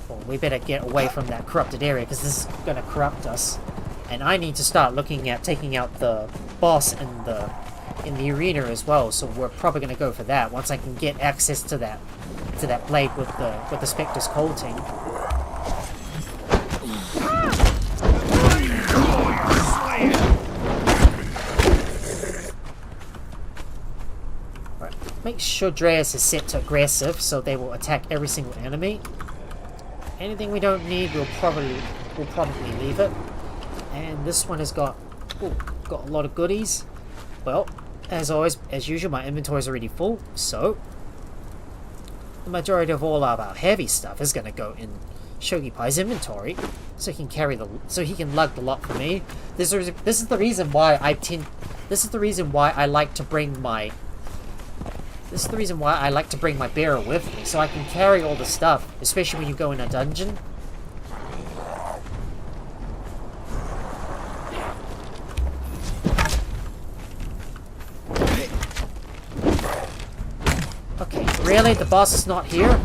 Well, we better get away from that corrupted area because this is gonna corrupt us, and I need to start looking at taking out the boss in the arena as well, so we're probably going to go for that once I can get access to that blade with the Spectre's coating. Right. Make sure Dreas is set to aggressive, so they will attack every single enemy. Anything we don't need, we'll probably leave it. And this one has got a lot of goodies. Well, as always, as usual, my inventory is already full, so the majority of all of our heavy stuff is going to go in Shogi Pai's inventory, so he can lug the lot for me. This is the reason why I like to bring my bearer with me, so I can carry all the stuff, especially when you go in a dungeon. Okay, really? The boss is not here?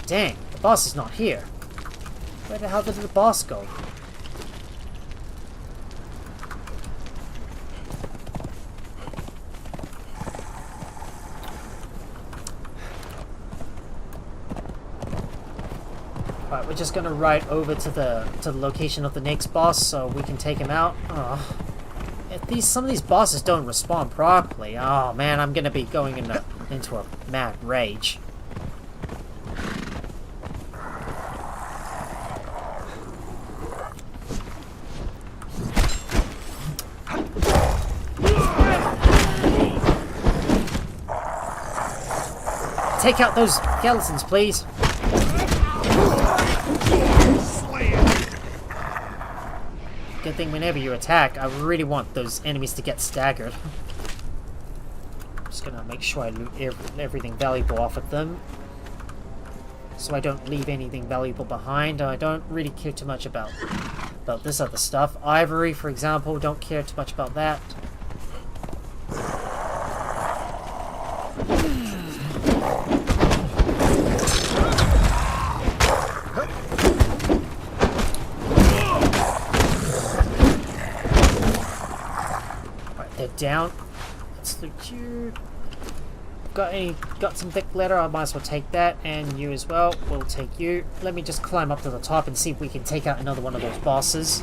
Dang, the boss is not here. Where the hell did the boss go? Alright, we're just gonna ride over to the location of the next boss so we can take him out. Oh. If some of these bosses don't respond properly, oh man, I'm gonna be going into a mad rage. Take out those skeletons, please. Good thing whenever you attack, I really want those enemies to get staggered. I'm just gonna make sure I loot everything valuable off of them, so I don't leave anything valuable behind. I don't really care too much about this other stuff. Ivory, for example, don't care too much about that. Down. Let's loot you. Got some thick leather, I might as well take that, and you as well. We'll take you. Let me just climb up to the top and see if we can take out another one of those bosses.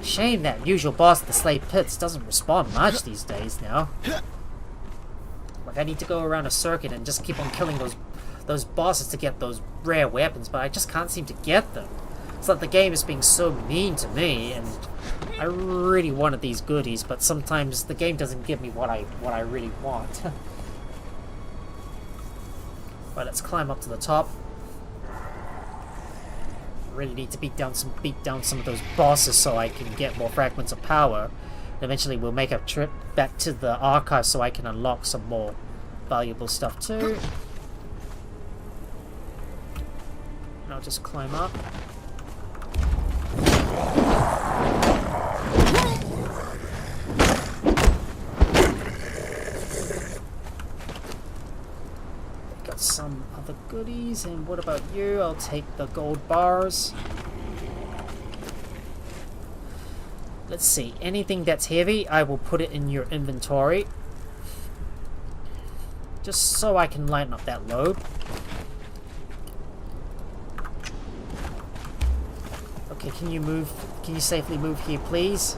Shame that usual boss at the Slave Pits doesn't respond much these days now. Like, I need to go around a circuit and just keep on killing those bosses to get those rare weapons, but I just can't seem to get them. It's like the game is being so mean to me, and I really wanted these goodies, but sometimes the game doesn't give me what I really want. Right, let's climb up to the top. Really need to beat down some of those bosses so I can get more fragments of power. And eventually we'll make a trip back to the archive so I can unlock some more valuable stuff too. And I'll just climb up. Got some other goodies, and what about you? I'll take the gold bars. Let's see. Anything that's heavy, I will put it in your inventory. Just so I can lighten up that load. Okay, can you move? Can you safely move here, please?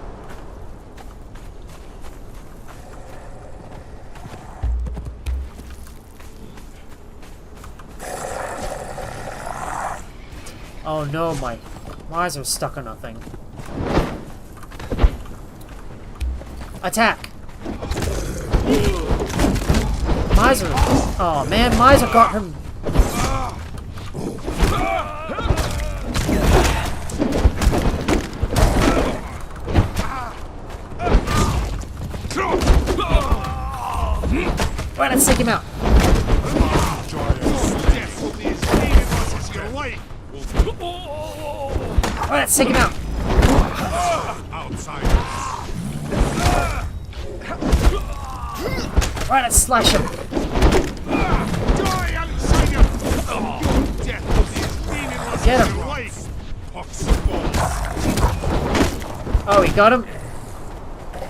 Oh no, my eyes are stuck on nothing. Attack! Miser! Oh man, Miser got him! Right, let's take him out! Alright, let's take him out! Alright, let's slash him! Get him! Oh, we got him?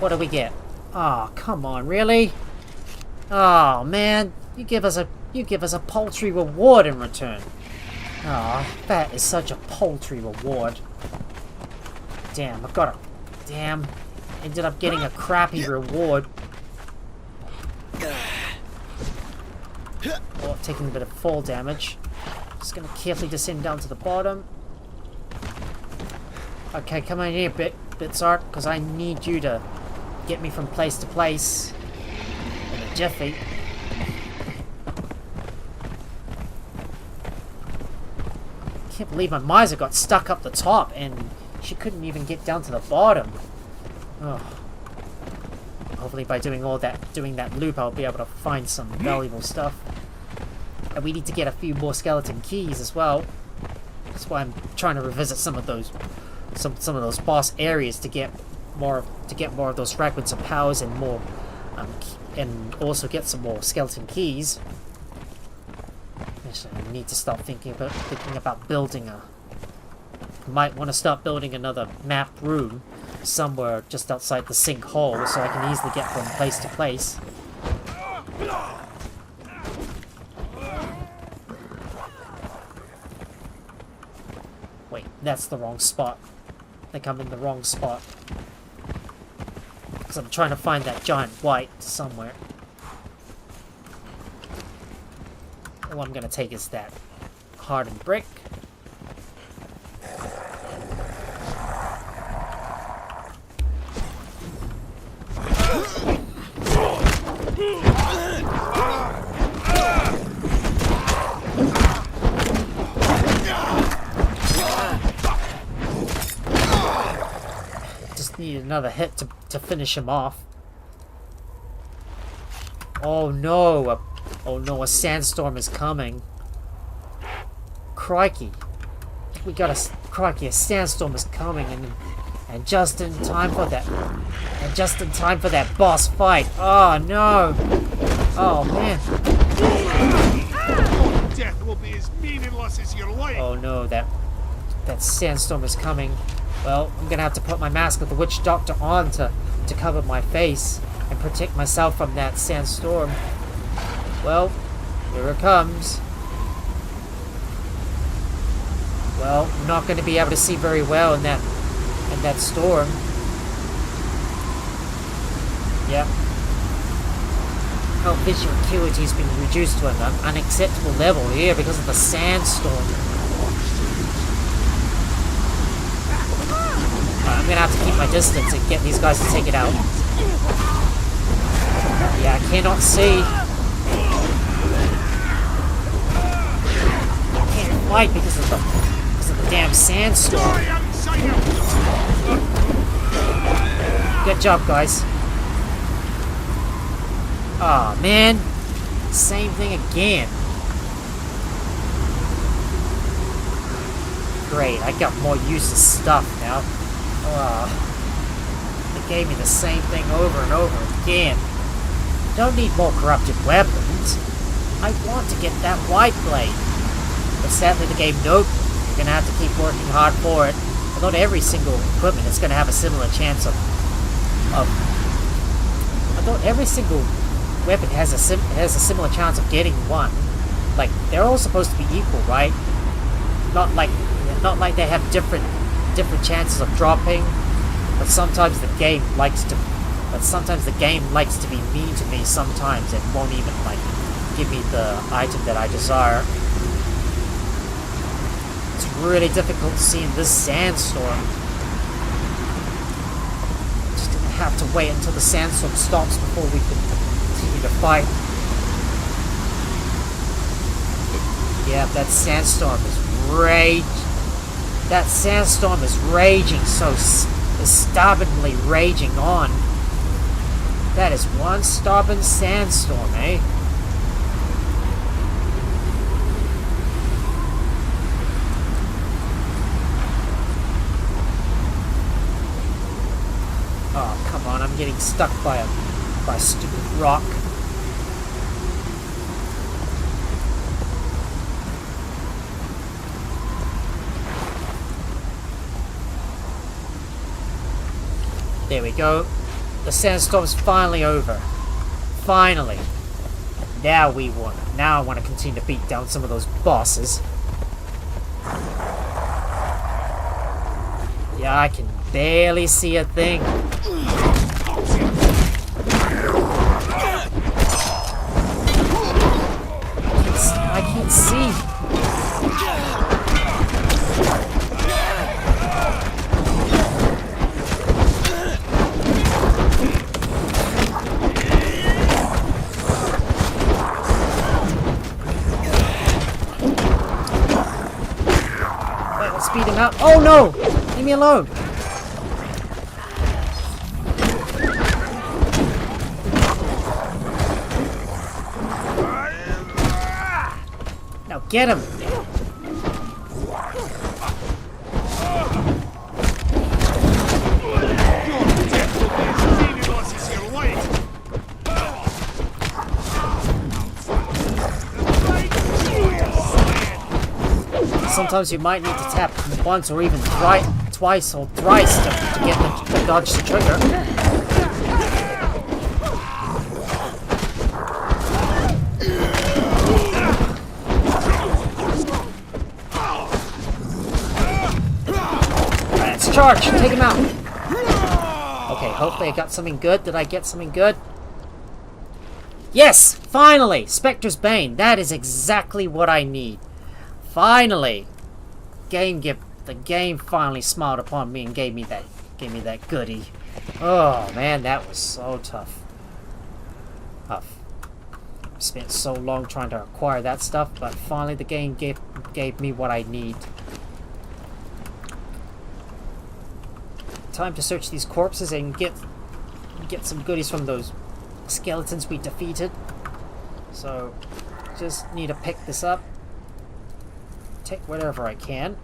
What do we get? Oh, come on, really? Oh man, you give us a paltry reward in return. Oh, that is such a paltry reward. Damn, I got a... Damn. Ended up getting a crappy reward. Oh, taking a bit of fall damage. Just gonna carefully descend down to the bottom. Okay, come on here, Bitsart, because I need you to get me from place to place in a jiffy. I can't believe my miser got stuck up the top and she couldn't even get down to the bottom. Oh. Hopefully by doing that loop, I'll be able to find some valuable stuff. And we need to get a few more skeleton keys as well. That's why I'm trying to revisit some of those boss areas to get more of those fragments of powers and more and also get some more skeleton keys. Actually, I need to start thinking about building a... Might want to start building another map room somewhere just outside the sinkhole so I can easily get from place to place. Wait, that's the wrong spot. I think I'm in the wrong spot. Because I'm trying to find that giant white somewhere. And what I'm going to take is that hardened brick. Just need another hit to finish him off. Oh no! Oh no, a sandstorm is coming. Crikey. We got a... Crikey, a sandstorm is coming and just in time for that... And just in time for that boss fight. Oh no! Oh man. Death will be as meaningless as your life. Oh no, that sandstorm is coming. Well, I'm gonna have to put my mask of the witch doctor on to cover my face and protect myself from that sandstorm. Well, here it comes. Well, I'm not going to be able to see very well in that storm. Yep. Our visual acuity has been reduced to an unacceptable level here because of the sandstorm. I'm going to have to keep my distance and get these guys to take it out. Yeah, I cannot see. I can't fight because of the damn sandstorm. Good job, guys. Aw, oh, man. Same thing again. Great, I got more useless stuff now. They gave me the same thing over and over again. Don't need more corrupted weapons. I want to get that white blade. But sadly the game, nope. You're gonna have to keep working hard for it. not every single equipment is going to have a similar chance of not every single weapon has a similar chance of getting one. Like, they're all supposed to be equal, right? Not like they have different chances of dropping, but sometimes the game likes to be mean to me sometimes and won't even like give me the item that I desire. It's really difficult to see in this sandstorm. Just have to wait until the sandstorm stops before we can continue to fight. Yeah, that sandstorm is raging so stubbornly raging on. That is one stubborn sandstorm, eh? Oh, come on, I'm getting stuck by a stupid rock. There we go. The sandstorm's finally over. Finally. Now we won. Now I want to continue to beat down some of those bosses. Yeah, I can barely see a thing. I can't see. Speed him out. Oh no! Leave me alone! Now get him! Sometimes you might need to tap once or even twice or thrice to get the dodge to trigger. Let's charge! Take him out! Okay, hopefully I got something good. Did I get something good? Yes! Finally! Spectre's Bane. That is exactly what I need. Finally! The game finally smiled upon me and gave me that goodie. Oh man, that was so tough. I've spent so long trying to acquire that stuff, but finally the game gave me what I need. Time to search these corpses and get some goodies from those skeletons we defeated. So just need to pick this up. Take whatever I can.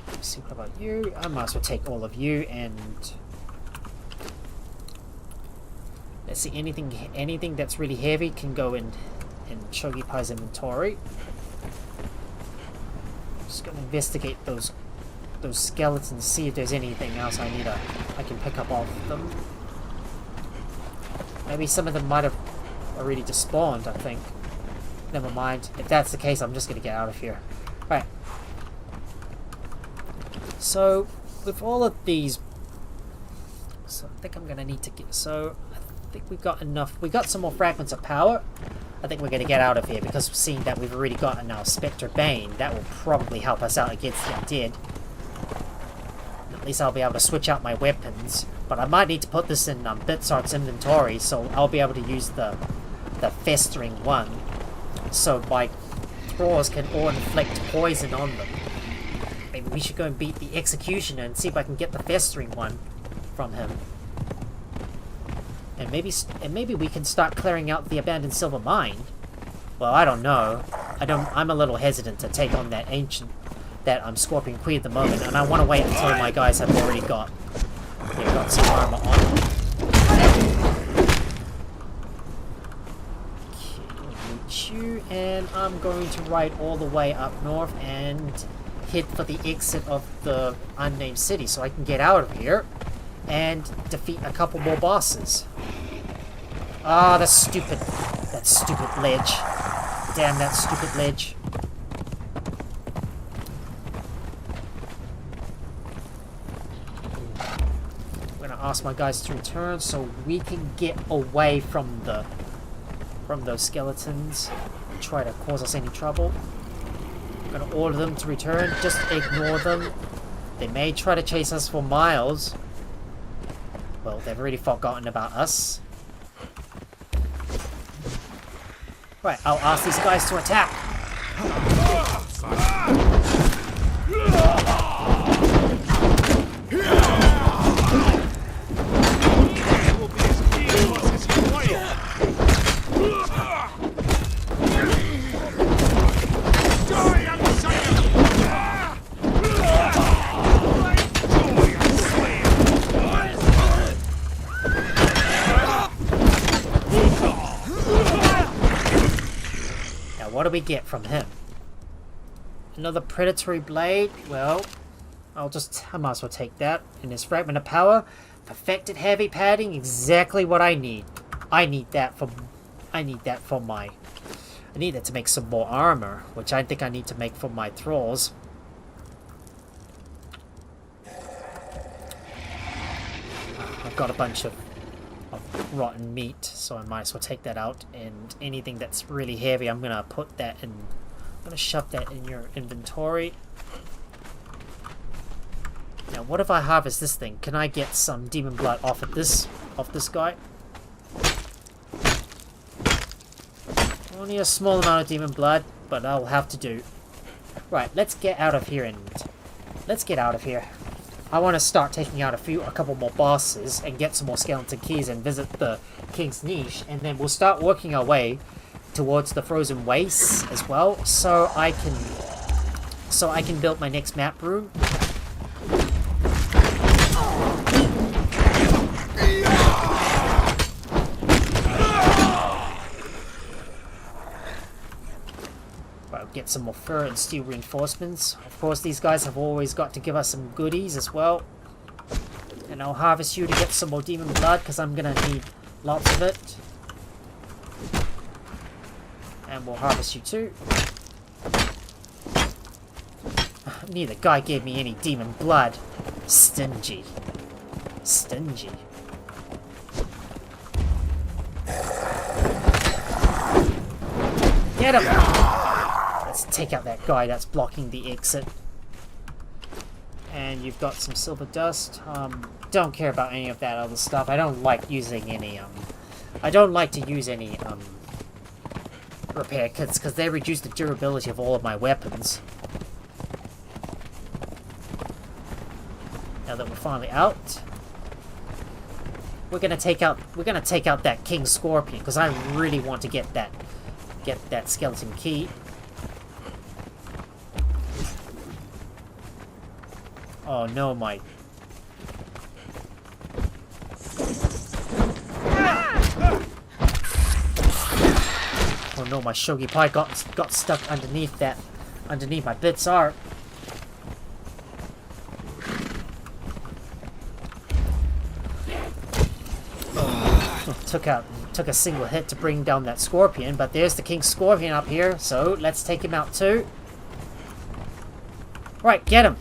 Let's see, what about you? I might as well take all of you, and let's see, anything that's really heavy can go in Shogi Pai's inventory. Just gonna investigate those skeletons, see if there's anything else I can pick up off them. Maybe some of them might have already despawned, I think. Never mind. If that's the case, I'm just going to get out of here. Right. So, with all of these... So, I think I'm going to need to get... So, I think we've got enough... We got some more fragments of power. I think we're going to get out of here, because seeing that we've already gotten our Spectre Bane, that will probably help us out against the undead. At least I'll be able to switch out my weapons. But I might need to put this in Bitsart's inventory, so I'll be able to use the festering one. So my Thralls can all inflict poison on them. Maybe we should go and beat the Executioner and see if I can get the festering one from him. And maybe we can start clearing out the abandoned silver mine. Well, I don't know. I'm a little hesitant to take on that Scorpion Queen at the moment, and I want to wait until my guys have already got some armor on them. You, and I'm going to ride all the way up north and head for the exit of the unnamed city so I can get out of here and defeat a couple more bosses. Ah, that stupid ledge. Damn that stupid ledge. I'm gonna ask my guys to return so we can get away from those skeletons and try to cause us any trouble. I'm gonna order them to return. Just ignore them. They may try to chase us for miles. Well, they've already forgotten about us. Right, I'll ask these guys to attack. What do we get from him? Another predatory blade? Well, I might as well take that. And his fragment of power, perfected heavy padding, exactly what I need. I need that to make some more armor, which I think I need to make for my Thralls. I've got a bunch of rotten meat, so I might as well take that out, and anything that's really heavy I'm gonna put that in. I'm gonna shove that in your inventory. Now what if I harvest this thing? Can I get some demon blood off this guy? Only a small amount of demon blood, but I'll have to do. Right, let's get out of here. I want to start taking out a couple more bosses and get some more skeleton keys and visit the King's Niche, and then we'll start working our way towards the Frozen Wastes as well, so I can build my next map room. Get some more fur and steel reinforcements. Of course, these guys have always got to give us some goodies as well. And I'll harvest you to get some more demon blood, because I'm going to need lots of it. And we'll harvest you too. Neither guy gave me any demon blood. Stingy. Stingy. Get him! Let's take out that guy that's blocking the exit. And you've got some silver dust. Don't care about any of that other stuff. I don't like using any, I don't like to use any, repair kits, because they reduce the durability of all of my weapons. Now that we're finally out, we're gonna take out that King Scorpion, because I really want to get that skeleton key. Oh no, my... Oh no, my shogi pie got stuck underneath my bits art. Took a single hit to bring down that scorpion, but there's the King Scorpion up here, so let's take him out too. Right, get him!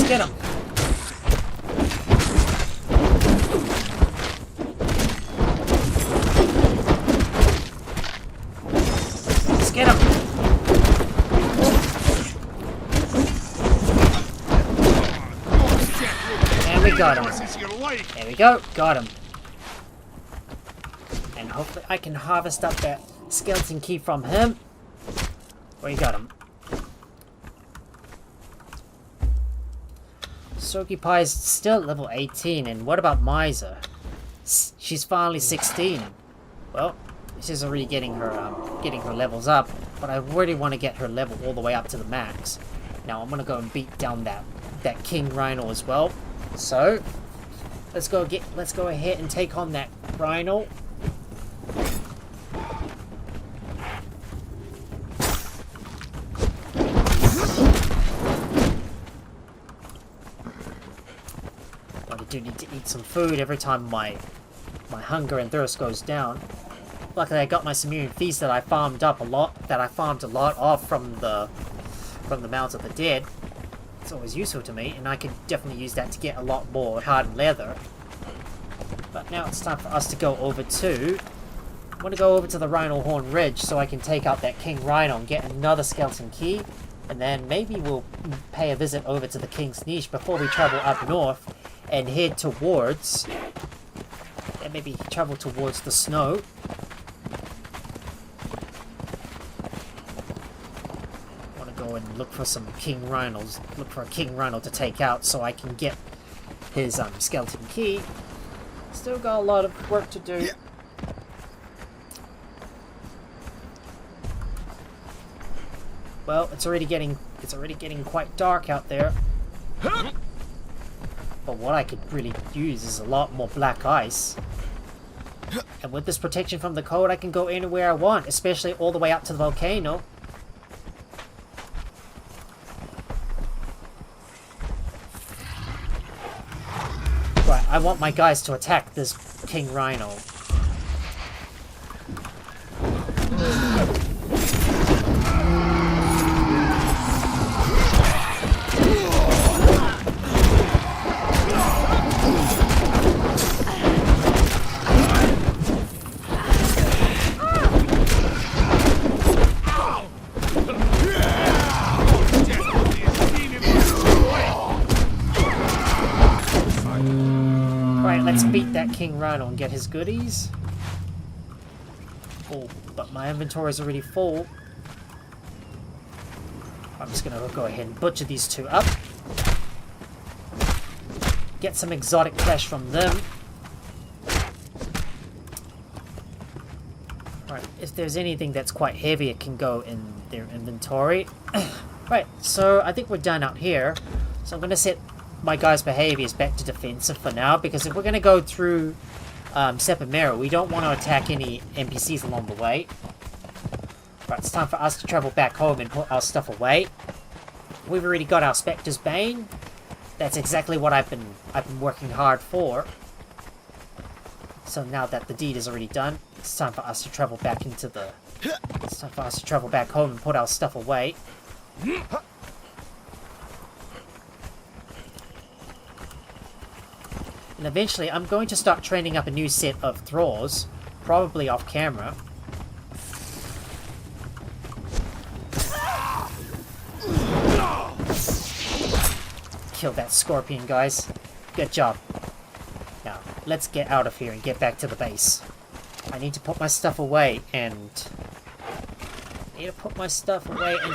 Get him! Let's get him! we got him. Meaningless is your life. There we go. Got him. And hopefully I can harvest up that skeleton key from him. Where you got him? Soaky Pie is still level 18, and what about Miser? She's finally 16. Well, she's already getting her levels up, but I really want to get her level all the way up to the max. Now I'm gonna go and beat down that King Rhino as well. So let's go ahead and take on that Rhino. But I do need to eat some food every time my hunger and thirst goes down. Luckily I got my Sumerian feast that I farmed a lot of from the Mounds of the Dead. It's always useful to me, and I could definitely use that to get a lot more hardened leather. But now it's time for us to go over to... I want to go over to the Rhino Horn Ridge so I can take out that King Rhino and get another skeleton key. And then maybe we'll pay a visit over to the King's Niche before we travel up north and head towards... and maybe travel towards the snow. And look for some King Rhinos. Look for a King Rhino to take out so I can get his skeleton key. Still got a lot of work to do. Well, it's already getting quite dark out there. But what I could really use is a lot more black ice. And with this protection from the cold, I can go anywhere I want, especially all the way up to the volcano. I want my guys to attack this King Rhino. Let's beat that King Rhino and get his goodies. Oh, but my inventory is already full. I'm just gonna go ahead and butcher these two up. Get some exotic flesh from them. Right, if there's anything that's quite heavy, it can go in their inventory. Right, so I think we're done out here. So I'm gonna set my guys' behaviors back to defensive for now, because if we're going to go through Septimera, we don't want to attack any NPCs along the way. Right, it's time for us to travel back home and put our stuff away. We've already got our Spectre's Bane. That's exactly what I've been working hard for. So now that the deed is already done, it's time for us to travel back into the... It's time for us to travel back home and put our stuff away. And eventually, I'm going to start training up a new set of Thralls, probably off camera. Kill that scorpion, guys. Good job. Now, let's get out of here and get back to the base. I need to put my stuff away and...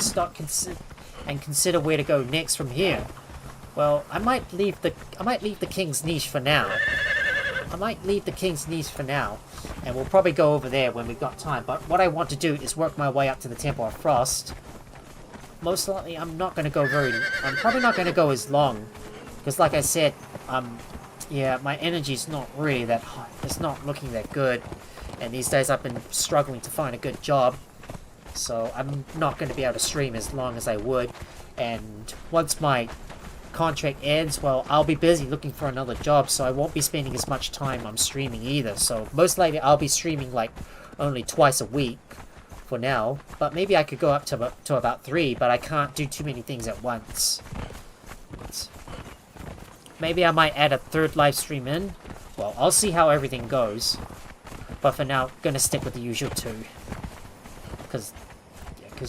start consider where to go next from here. Well, I might leave the King's Niche for now. And we'll probably go over there when we've got time. But what I want to do is work my way up to the Temple of Frost. Most likely, I'm probably not going to go as long. Because like I said, yeah, my energy's not really that high. It's not looking that good. And these days I've been struggling to find a good job. So I'm not going to be able to stream as long as I would. And once my contract ends, well, I'll be busy looking for another job, so I won't be spending as much time on streaming either. So most likely I'll be streaming like only twice a week for now, but maybe I could go up to about 3, but I can't do too many things at once. Maybe I might add a 3rd live stream in. Well, I'll see how everything goes, but for now, gonna stick with the usual 2, because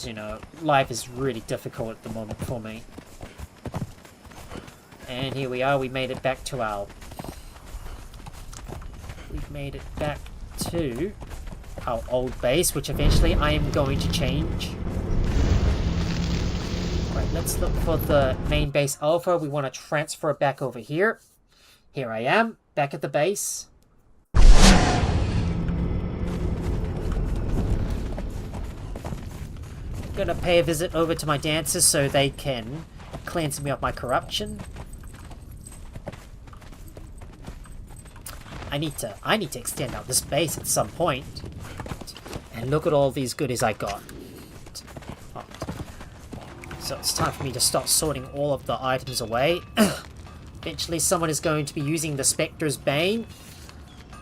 you know, life is really difficult at the moment for me. And here we are, we made it back to our... We've made it back to our old base, which eventually I am going to change. Right, let's look for the main base Alpha. We want to transfer back over here. Here I am, back at the base. I'm gonna pay a visit over to my dancers so they can cleanse me of my corruption. I need to extend out this base at some point. And look at all these goodies I got. So it's time for me to start sorting all of the items away. Eventually someone is going to be using the Spectre's Bane.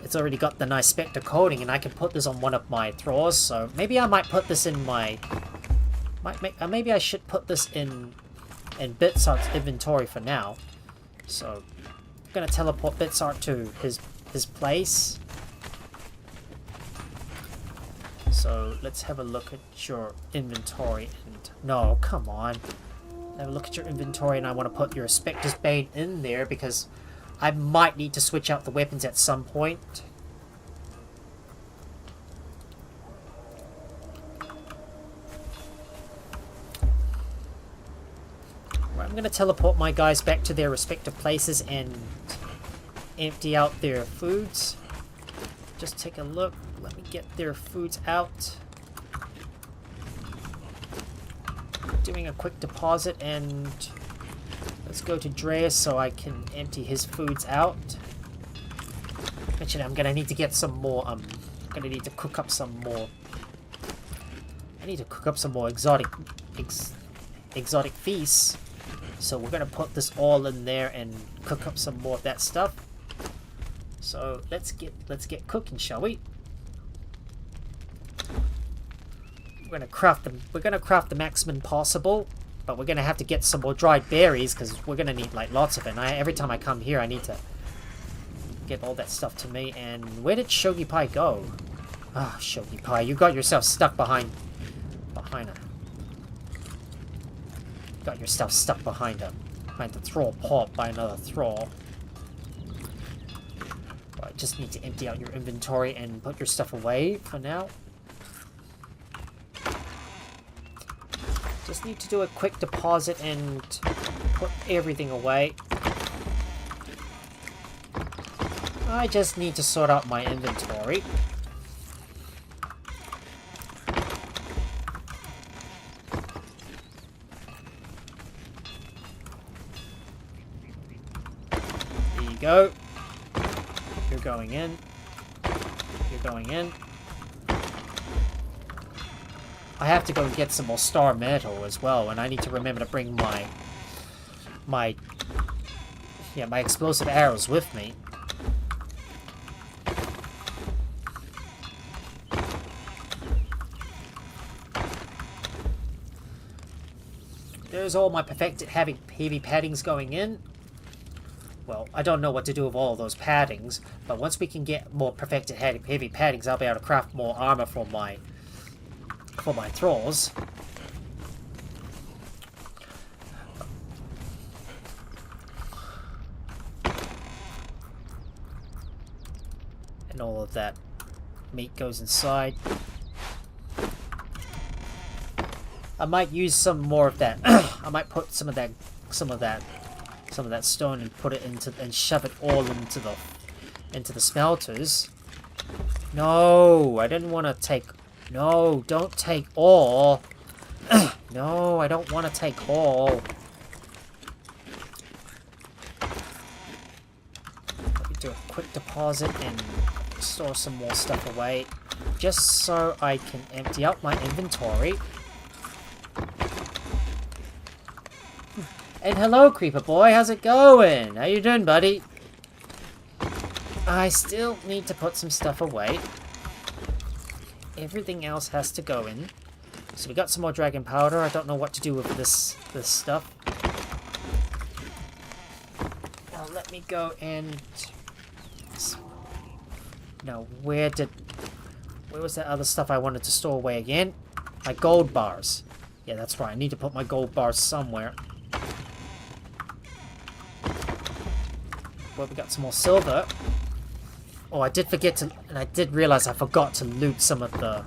It's already got the nice Spectre coating, and I can put this on one of my Thralls, so maybe I might put this in my... maybe I should put this in Bitsart's inventory for now. So I'm gonna teleport Bitsart to his place. So let's have a look at your inventory. And no, come on. Have a look at your inventory, and I want to put your Spectre's Bane in there because I might need to switch out the weapons at some point. Right, I'm going to teleport my guys back to their respective places and empty out their foods. Just take a look. Let me get their foods out. Doing a quick deposit, and let's go to Dreas so I can empty his foods out. Actually, I'm gonna need to get some more. I'm gonna need to cook up some more. I need to cook up some more exotic feasts. So we're gonna put this all in there and cook up some more of that stuff. So let's get cooking, shall we? We're gonna craft the maximum possible, but we're gonna have to get some more dried berries because we're gonna need like lots of it. And every time I come here, I need to get all that stuff to me. And where did Shogi Pie go? Ah, Shogi Pie, you got yourself stuck behind a. Got yourself stuck behind the Thrall pop by another Thrall. I just need to empty out your inventory and put your stuff away for now. Just need to do a quick deposit and put everything away. I just need to sort out my inventory. There you go. You're going in. You're going in. I have to go and get some more star metal as well, and I need to remember to bring my explosive arrows with me. There's all my perfected heavy paddings going in. Well, I don't know what to do with all of those paddings, but once we can get more perfected heavy paddings, I'll be able to craft more armor for my Thralls. And all of that meat goes inside. I might use some more of that. I might put some of that stone and put it into and shove it all into the smelters. No, I didn't want to take. No, don't take all. No, I don't want to take all. Let me do a quick deposit and store some more stuff away, just so I can empty out my inventory. And hello, Creeper Boy, how's it going? How you doing, buddy? I still need to put some stuff away. Everything else has to go in. So we got some more dragon powder. I don't know what to do with this stuff. Now let me go and... No, where was that other stuff I wanted to store away again? My gold bars. Yeah, that's right. I need to put my gold bars somewhere. Well, we got some more silver. Oh, I did forget to... And I did realize I forgot to loot some of the...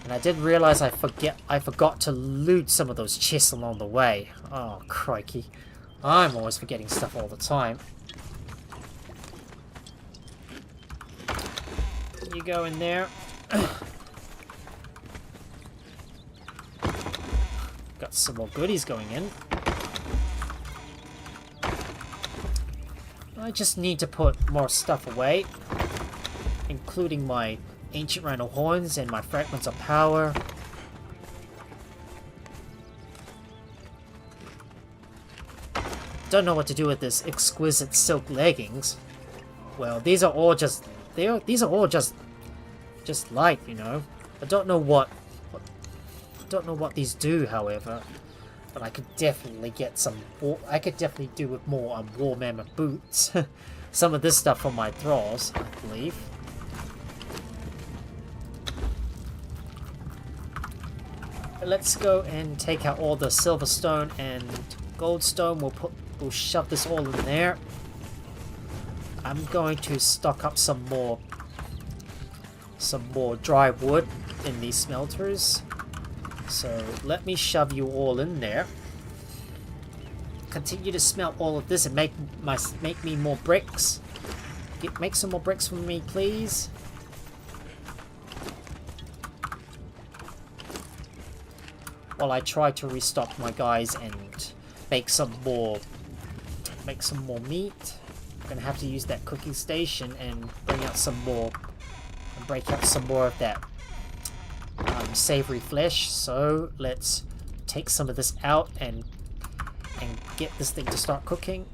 And I did realize I forgot to loot some of those chests along the way. Oh, crikey. I'm always forgetting stuff all the time. You go in there. Got some more goodies going in. I just need to put more stuff away, including my ancient rhino horns and my fragments of power. Don't know what to do with this exquisite silk leggings. Well, these are all just just light, you know. I don't know what these do, however. But I could definitely get some. I could definitely do with more war mammoth boots. Some of this stuff from my thralls, I believe. Let's go and take out all the silver stone and gold stone. We'll shove this all in there. I'm going to stock up some more dry wood in these smelters. So let me shove you all in there. Continue to smelt all of this and make me more bricks. Make some more bricks for me, please. While I try to restock my guys and make some more meat. I'm gonna have to use that cooking station and break out some more of that savory flesh. So let's take some of this out and get this thing to start cooking.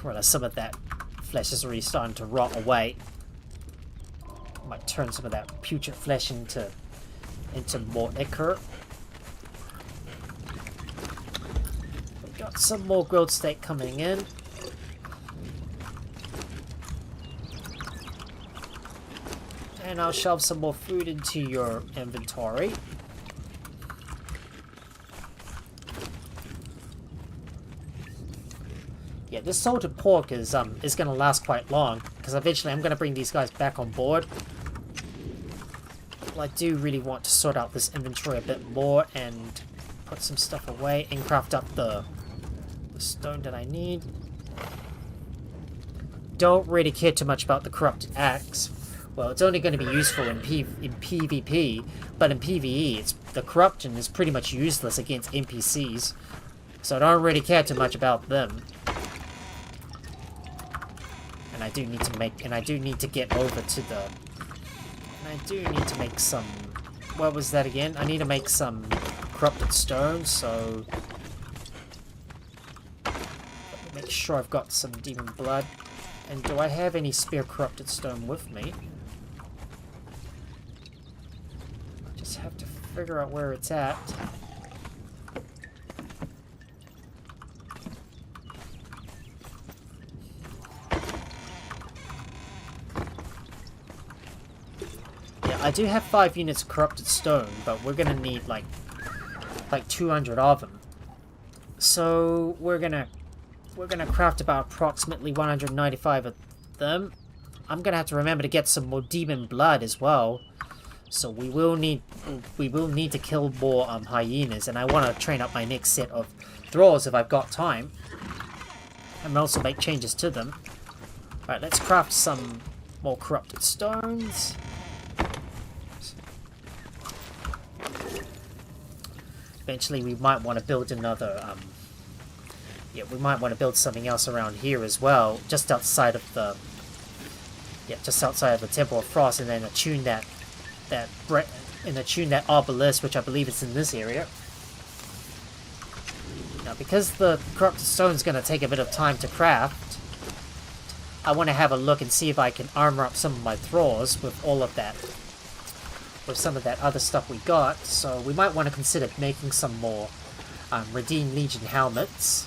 Well, some of that flesh is already starting to rot away. Might turn some of that putrid flesh into more ichor. We've got some more grilled steak coming in. And I'll shove some more food into your inventory. Yeah, this salted pork is gonna last quite long, because eventually I'm gonna bring these guys back on board. Well, I do really want to sort out this inventory a bit more and put some stuff away and craft up the stone that I need. Don't really care too much about the corrupted axe. Well, it's only going to be useful in PvP, but in PvE, the corruption is pretty much useless against NPCs, so I don't really care too much about them. And I do need to get over to the. And I do need to make some. What was that again? I need to make some corrupted stone. So let me make sure I've got some demon blood. And do I have any spare corrupted stone with me? I just have to figure out where it's at. Yeah, I do have 5 units of corrupted stone, but we're gonna need like 200 of them. So we're gonna craft about approximately 195 of them. I'm gonna have to remember to get some more demon blood as well. So we will need to kill more hyenas, and I want to train up my next set of thralls if I've got time, and also make changes to them. All right, let's craft some more corrupted stones. Eventually, we might want to build another. Yeah, we might want to build something else around here as well, just outside of the. Yeah, just outside of the Temple of Frost, and then attune that obelisk, which I believe is in this area. Now, because the corrupted stone is going to take a bit of time to craft, I want to have a look and see if I can armor up some of my thralls with all of that, with some of that other stuff we got. So we might want to consider making some more Redeemed Legion helmets,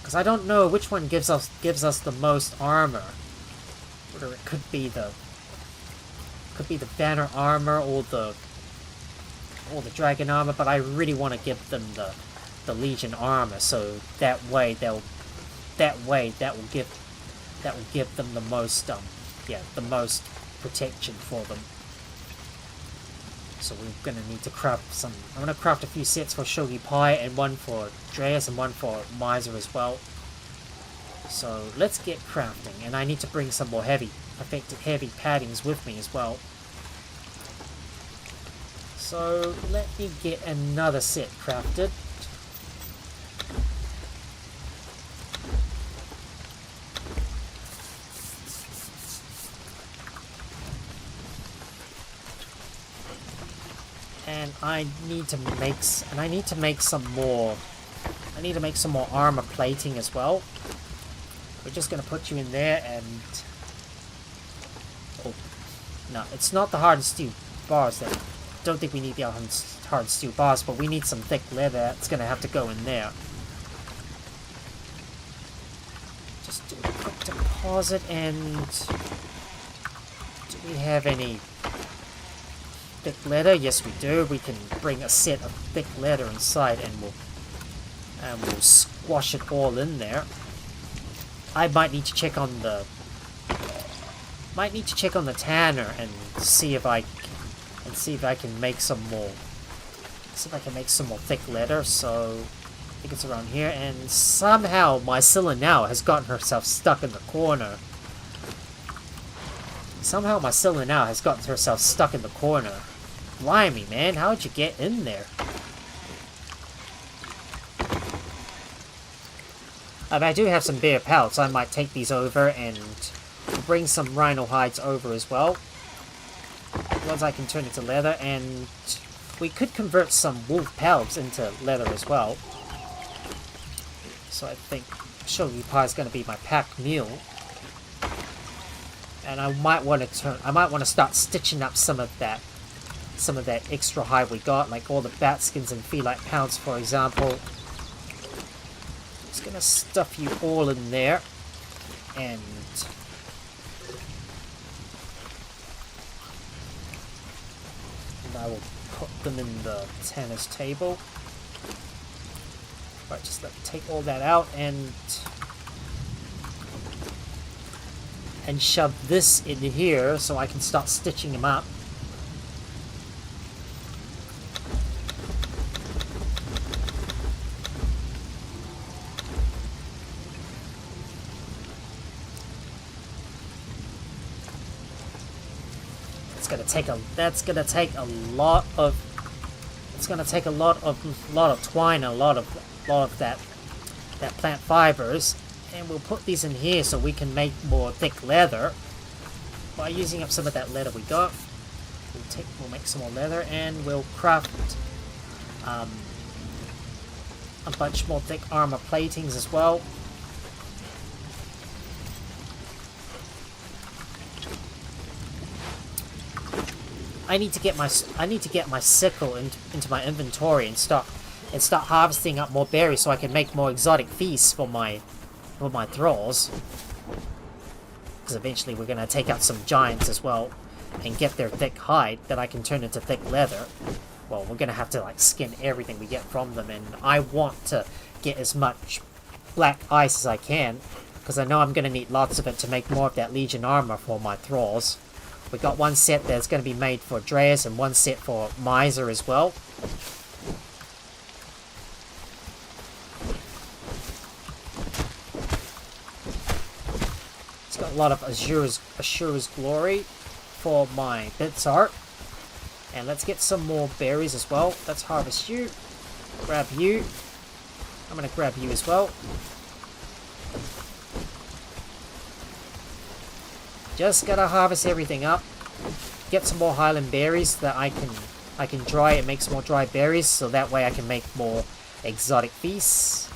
because I don't know which one gives us the most armor. Whether it could be the banner armor or the dragon armor, but I really want to give them the the Legion armor, so that will give them the most the most protection for them. So we're gonna need to craft some. I'm gonna craft a few sets for Shogi Pi, and one for Dreas and one for Miser as well. So let's get crafting, and I need to bring some more heavy paddings with me as well. So let me get another set crafted. And I need to make some more. I need to make some more armor plating as well. We're just gonna put you in there, and oh no, it's not the hardened steel bars. That don't think we need the hardened steel bars, but we need some thick leather. It's gonna have to go in there. Just do a quick deposit, and do we have any thick leather? Yes, we do. We can bring a set of thick leather inside, and we'll squash it all in there. I might need to check on the tanner and see if I can make some more. See if I can make some more thick leather. So I think it's around here, and somehow my Scylla now has gotten herself stuck in the corner. Blimey, man, how'd you get in there? I do have some bear pelts. I might take these over and bring some rhino hides over as well. Once I can turn into leather, and we could convert some wolf pelts into leather as well. So I think Shogi Pi is going to be my pack mule. And I might want to start stitching up some of that extra hide we got, like all the bat skins and feline pounds, for example. Just gonna stuff you all in there, and I will put them in the tanner's table. Right, just take all that out and shove this in here so I can start stitching them up. That's gonna take a lot of twine, a lot of that plant fibers, and we'll put these in here so we can make more thick leather by using up some of that leather we got. We'll make some more leather, and we'll craft a bunch more thick armor platings as well. I need to get my sickle into my inventory and start harvesting up more berries so I can make more exotic feasts for my thralls. Because eventually we're gonna take out some giants as well and get their thick hide that I can turn into thick leather. Well, we're gonna have to like skin everything we get from them, and I want to get as much black ice as I can because I know I'm gonna need lots of it to make more of that Legion armor for my thralls. We got one set that's going to be made for Dreas and one set for Miser as well. It's got a lot of Ashura's Glory for my bits art. And let's get some more berries as well. Let's harvest you. Grab you. I'm going to grab you as well. Just gotta harvest everything up. Get some more Highland berries that I can dry and make some more dry berries, so that way I can make more exotic feasts.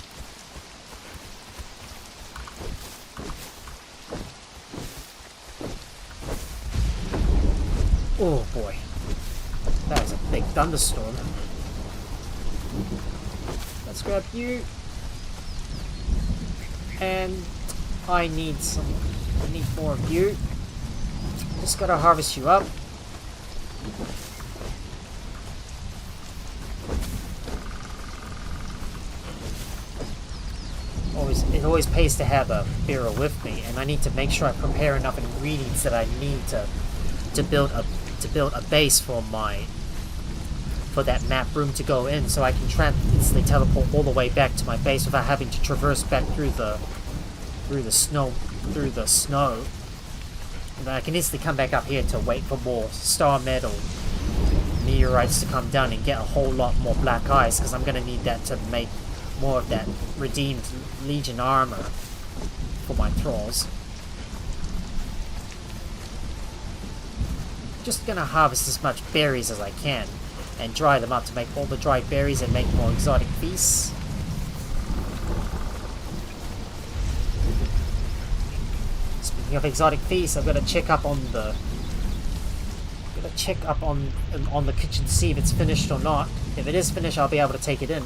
Oh boy, that was a big thunderstorm. Let's grab you, and I need more of you. Just gotta harvest you up. always pays to have a barrel with me, and I need to make sure I prepare enough ingredients that I need to build a base for that map room to go in, so I can instantly teleport all the way back to my base without having to traverse back through the snow. And then I can instantly come back up here to wait for more star metal meteorites to come down and get a whole lot more black ice, because I'm gonna need that to make more of that redeemed Legion armor for my Thralls. Just gonna harvest as much berries as I can and dry them up to make all the dried berries and make more exotic feasts. Speaking of exotic feasts, I've got to check up on the kitchen to see if it's finished or not. If it is finished, I'll be able to take it in.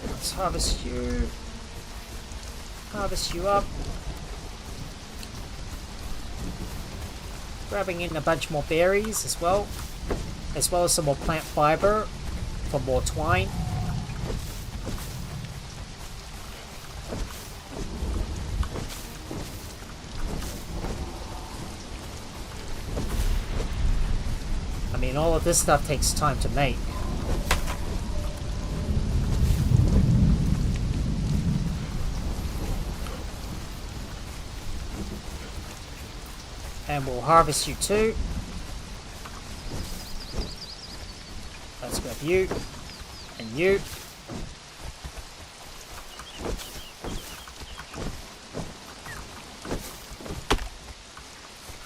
Let's harvest you. Harvest you up. Grabbing in a bunch more berries as well as some more plant fiber for more twine. I mean, all of this stuff takes time to make. And we'll harvest you too. Let's grab you and you.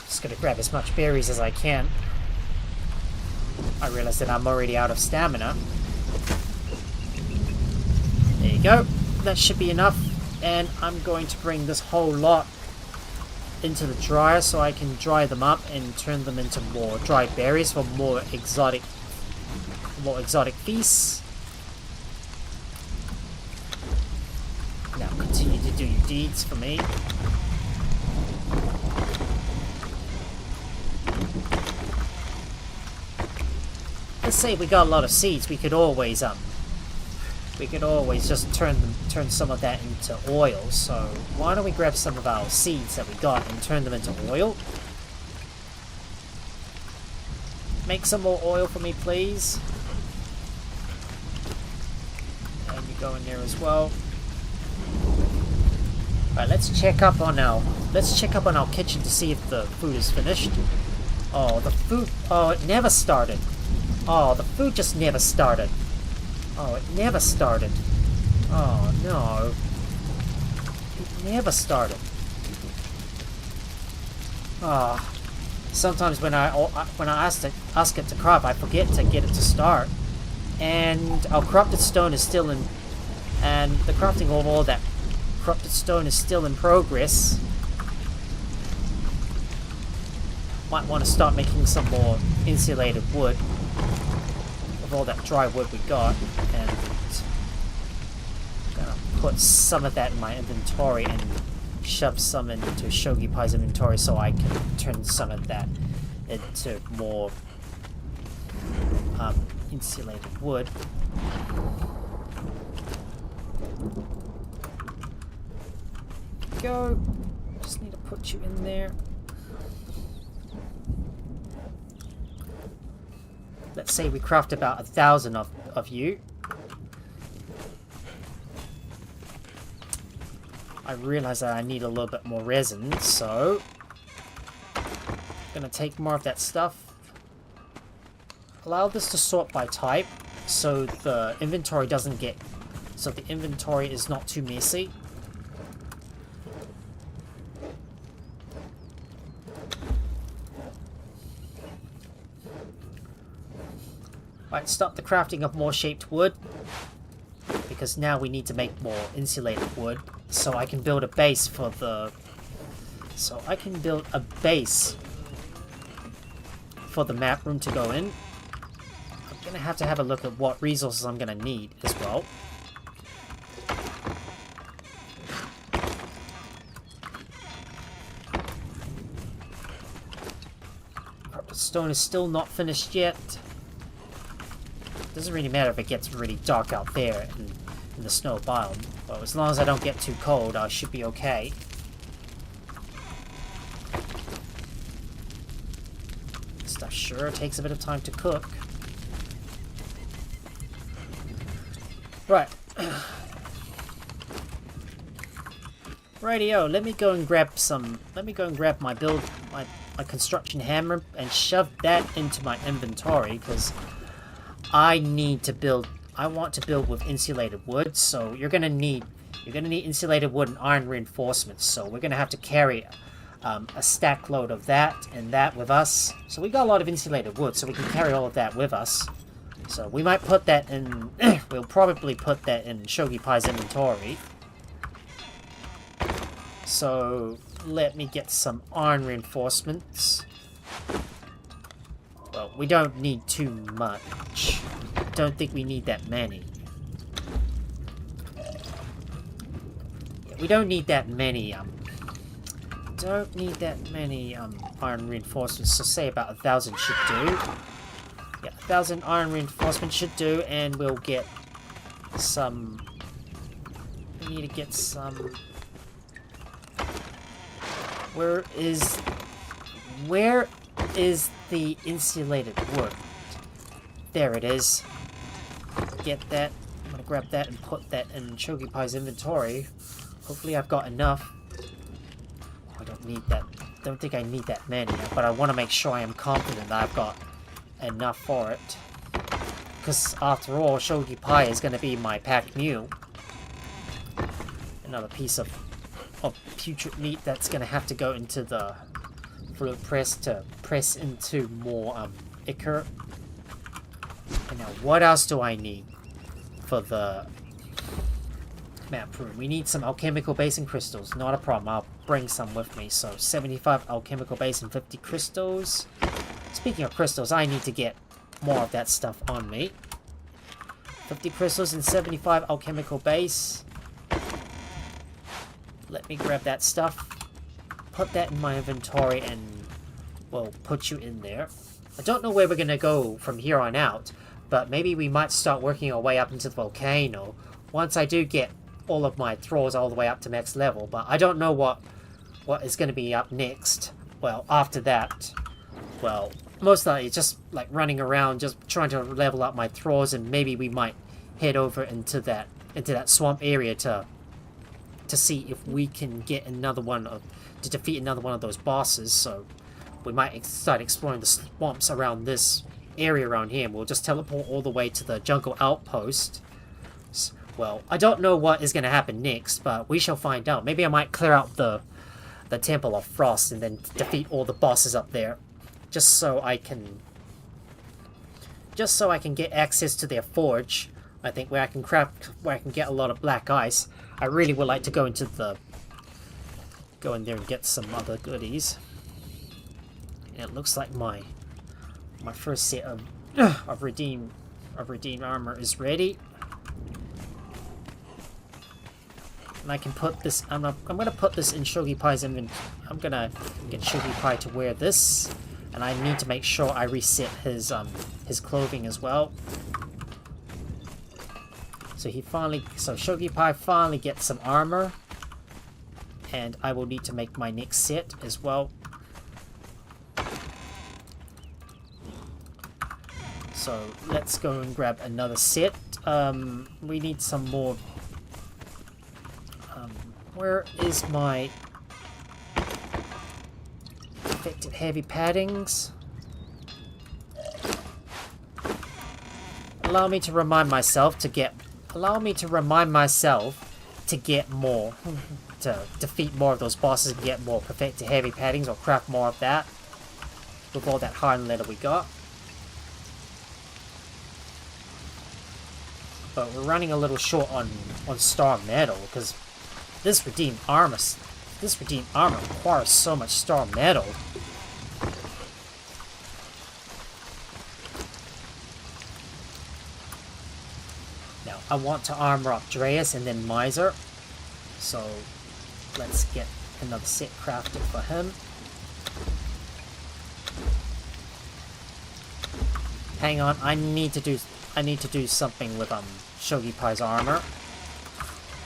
Just gonna grab as much berries as I can. I realize that I'm already out of stamina. There you go. That should be enough. And I'm going to bring this whole lot into the dryer so I can dry them up and turn them into more dried berries for more exotic feasts. Now continue to do your deeds for me. Let's say we got a lot of seeds, we could always just turn some of that into oil. So why don't we grab some of our seeds that we got and turn them into oil? Make some more oil for me, please. And you go in there as well. Alright, let's check up on our kitchen to see if the food is finished. Oh, the food, oh, it never started. Oh, the food just never started. Oh, it never started. Oh, no. It never started. Ah. Sometimes when I ask it to craft, I forget to get it to start. And our corrupted stone is still in... And the crafting of all that corrupted stone is still in progress. Might want to start making some more insulated wood of all that dry wood we got, and I'm gonna put some of that in my inventory and shove some into Shogi Pai's inventory so I can turn some of that into more insulated wood. Go. Just need to put you in there. Let's say we craft about 1,000 of you. I realize that I need a little bit more resin, so I'm gonna take more of that stuff. Allow this to sort by type, so the inventory is not too messy. Right, stop the crafting of more shaped wood, because now we need to make more insulated wood, so I can build a base for the... So I can build a base for the map room to go in. I'm gonna have to have a look at what resources I'm gonna need as well. The stone is still not finished yet. Doesn't really matter if it gets really dark out there and in the snow biome. Well, as long as I don't get too cold, I should be okay. Stuff sure takes a bit of time to cook. Right. Rightio, let me go and grab my my construction hammer and shove that into my inventory, because I want to build with insulated wood, so you're gonna need insulated wood and iron reinforcements, so we're gonna have to carry a stack load of that and that with us. So we got a lot of insulated wood, so we can carry all of that with us. So we might put that in, we'll probably put that in Shogi Pai's inventory. So let me get some iron reinforcements. Well, we don't need too much. Don't think we need that many. Yeah, we don't need that many, iron reinforcements, so say about 1,000 should do. Yeah, 1,000 iron reinforcements should do, and we'll get some... We need to get some... Where is the insulated wood? There it is. Get that. I'm gonna grab that and put that in Shogi Pai's inventory. Hopefully I've got enough. I don't need that. Don't think I need that many, but I want to make sure I am confident that I've got enough for it. Because after all, Shogi Pai is going to be my packed mule. Another piece of putrid meat that's going to have to go into the fruit press to press into more ichor. And now what else do I need for the map room? We need some alchemical base and crystals. Not a problem. I'll bring some with me. So 75 alchemical base and 50 crystals. Speaking of crystals, I need to get more of that stuff on me. 50 crystals and 75 alchemical base. Let me grab that stuff. Put that in my inventory and we'll put you in there. I don't know where we're going to go from here on out, but maybe we might start working our way up into the volcano once I do get all of my Thralls all the way up to max level, but I don't know what is going to be up next. Well, after that, well, most likely just like running around, just trying to level up my Thralls, and maybe we might head over into that swamp area to see if we can get to defeat another one of those bosses. So we might start exploring the swamps around this area around here, and we'll just teleport all the way to the jungle outpost. Well, I don't know what is going to happen next, but we shall find out. Maybe I might clear out the Temple of Frost and then defeat all the bosses up there, just so I can get access to their forge. I think where I can get a lot of black ice. I really would like to go in there and get some other goodies. And it looks like my first set of redeemed armor is ready. And I can put this. I'm gonna put this in Shogi Pai's inventory. I'm gonna get Shogi Pai to wear this, and I need to make sure I reset his clothing as well. So Shogi Pai finally gets some armor, and I will need to make my next set as well. So let's go and grab another set. We need some more. Where is my affected heavy paddings? Allow me to remind myself to get more, to defeat more of those bosses and get more perfected heavy paddings, or craft more of that with all that iron leather we got. But we're running a little short on star metal, because this redeemed armor requires so much star metal. Now, I want to armor up Dreas and then Miser. So, let's get another set crafted for him. Hang on, I need to do something with Shogi Pai's armor.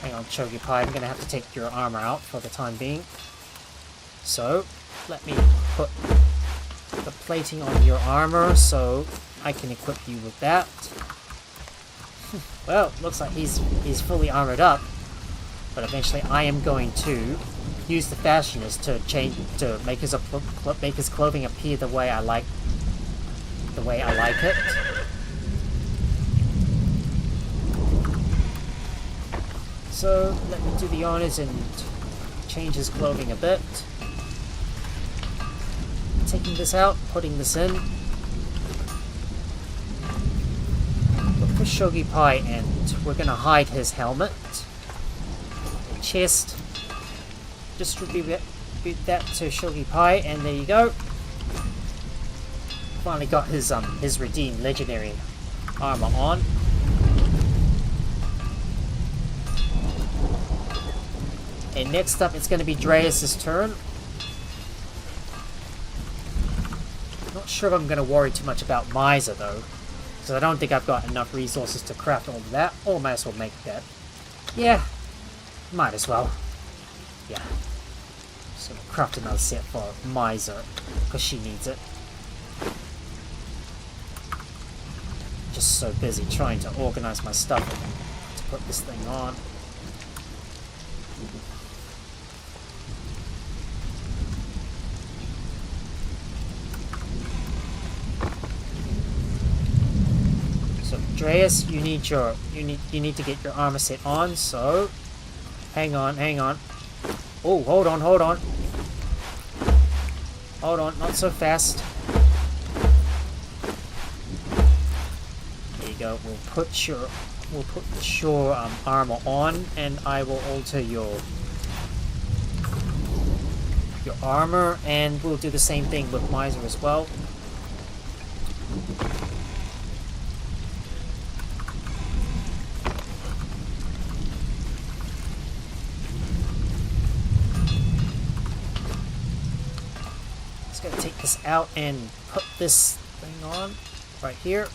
Hang on, Chogi Pie, I'm gonna have to take your armor out for the time being. So, let me put the plating on your armor so I can equip you with that. Well, looks like he's fully armored up, but eventually I am going to use the Fashionist to make his clothing appear the way I like it. So let me do the honors and change his clothing a bit. Taking this out, putting this in. Look for Shogi Pie, and we're gonna hide his helmet, chest. Distribute that to Shogi Pie, and there you go. Finally got his redeemed legendary armor on. And next up, it's going to be Dreas' turn. Not sure if I'm going to worry too much about Miser though, because I don't think I've got enough resources to craft all of that. Or might as well make that. Yeah, might as well. Yeah. So we'll craft another set for Miser, because she needs it. Just so busy trying to organize my stuff to put this thing on. So Dreas, you need to get your armor set on, so hang on. Oh, hold on. Hold on, not so fast. There you go. We'll put your armor on, and I will alter your armor, and we'll do the same thing with Miser as well. Just gotta take this out and put this thing on right here.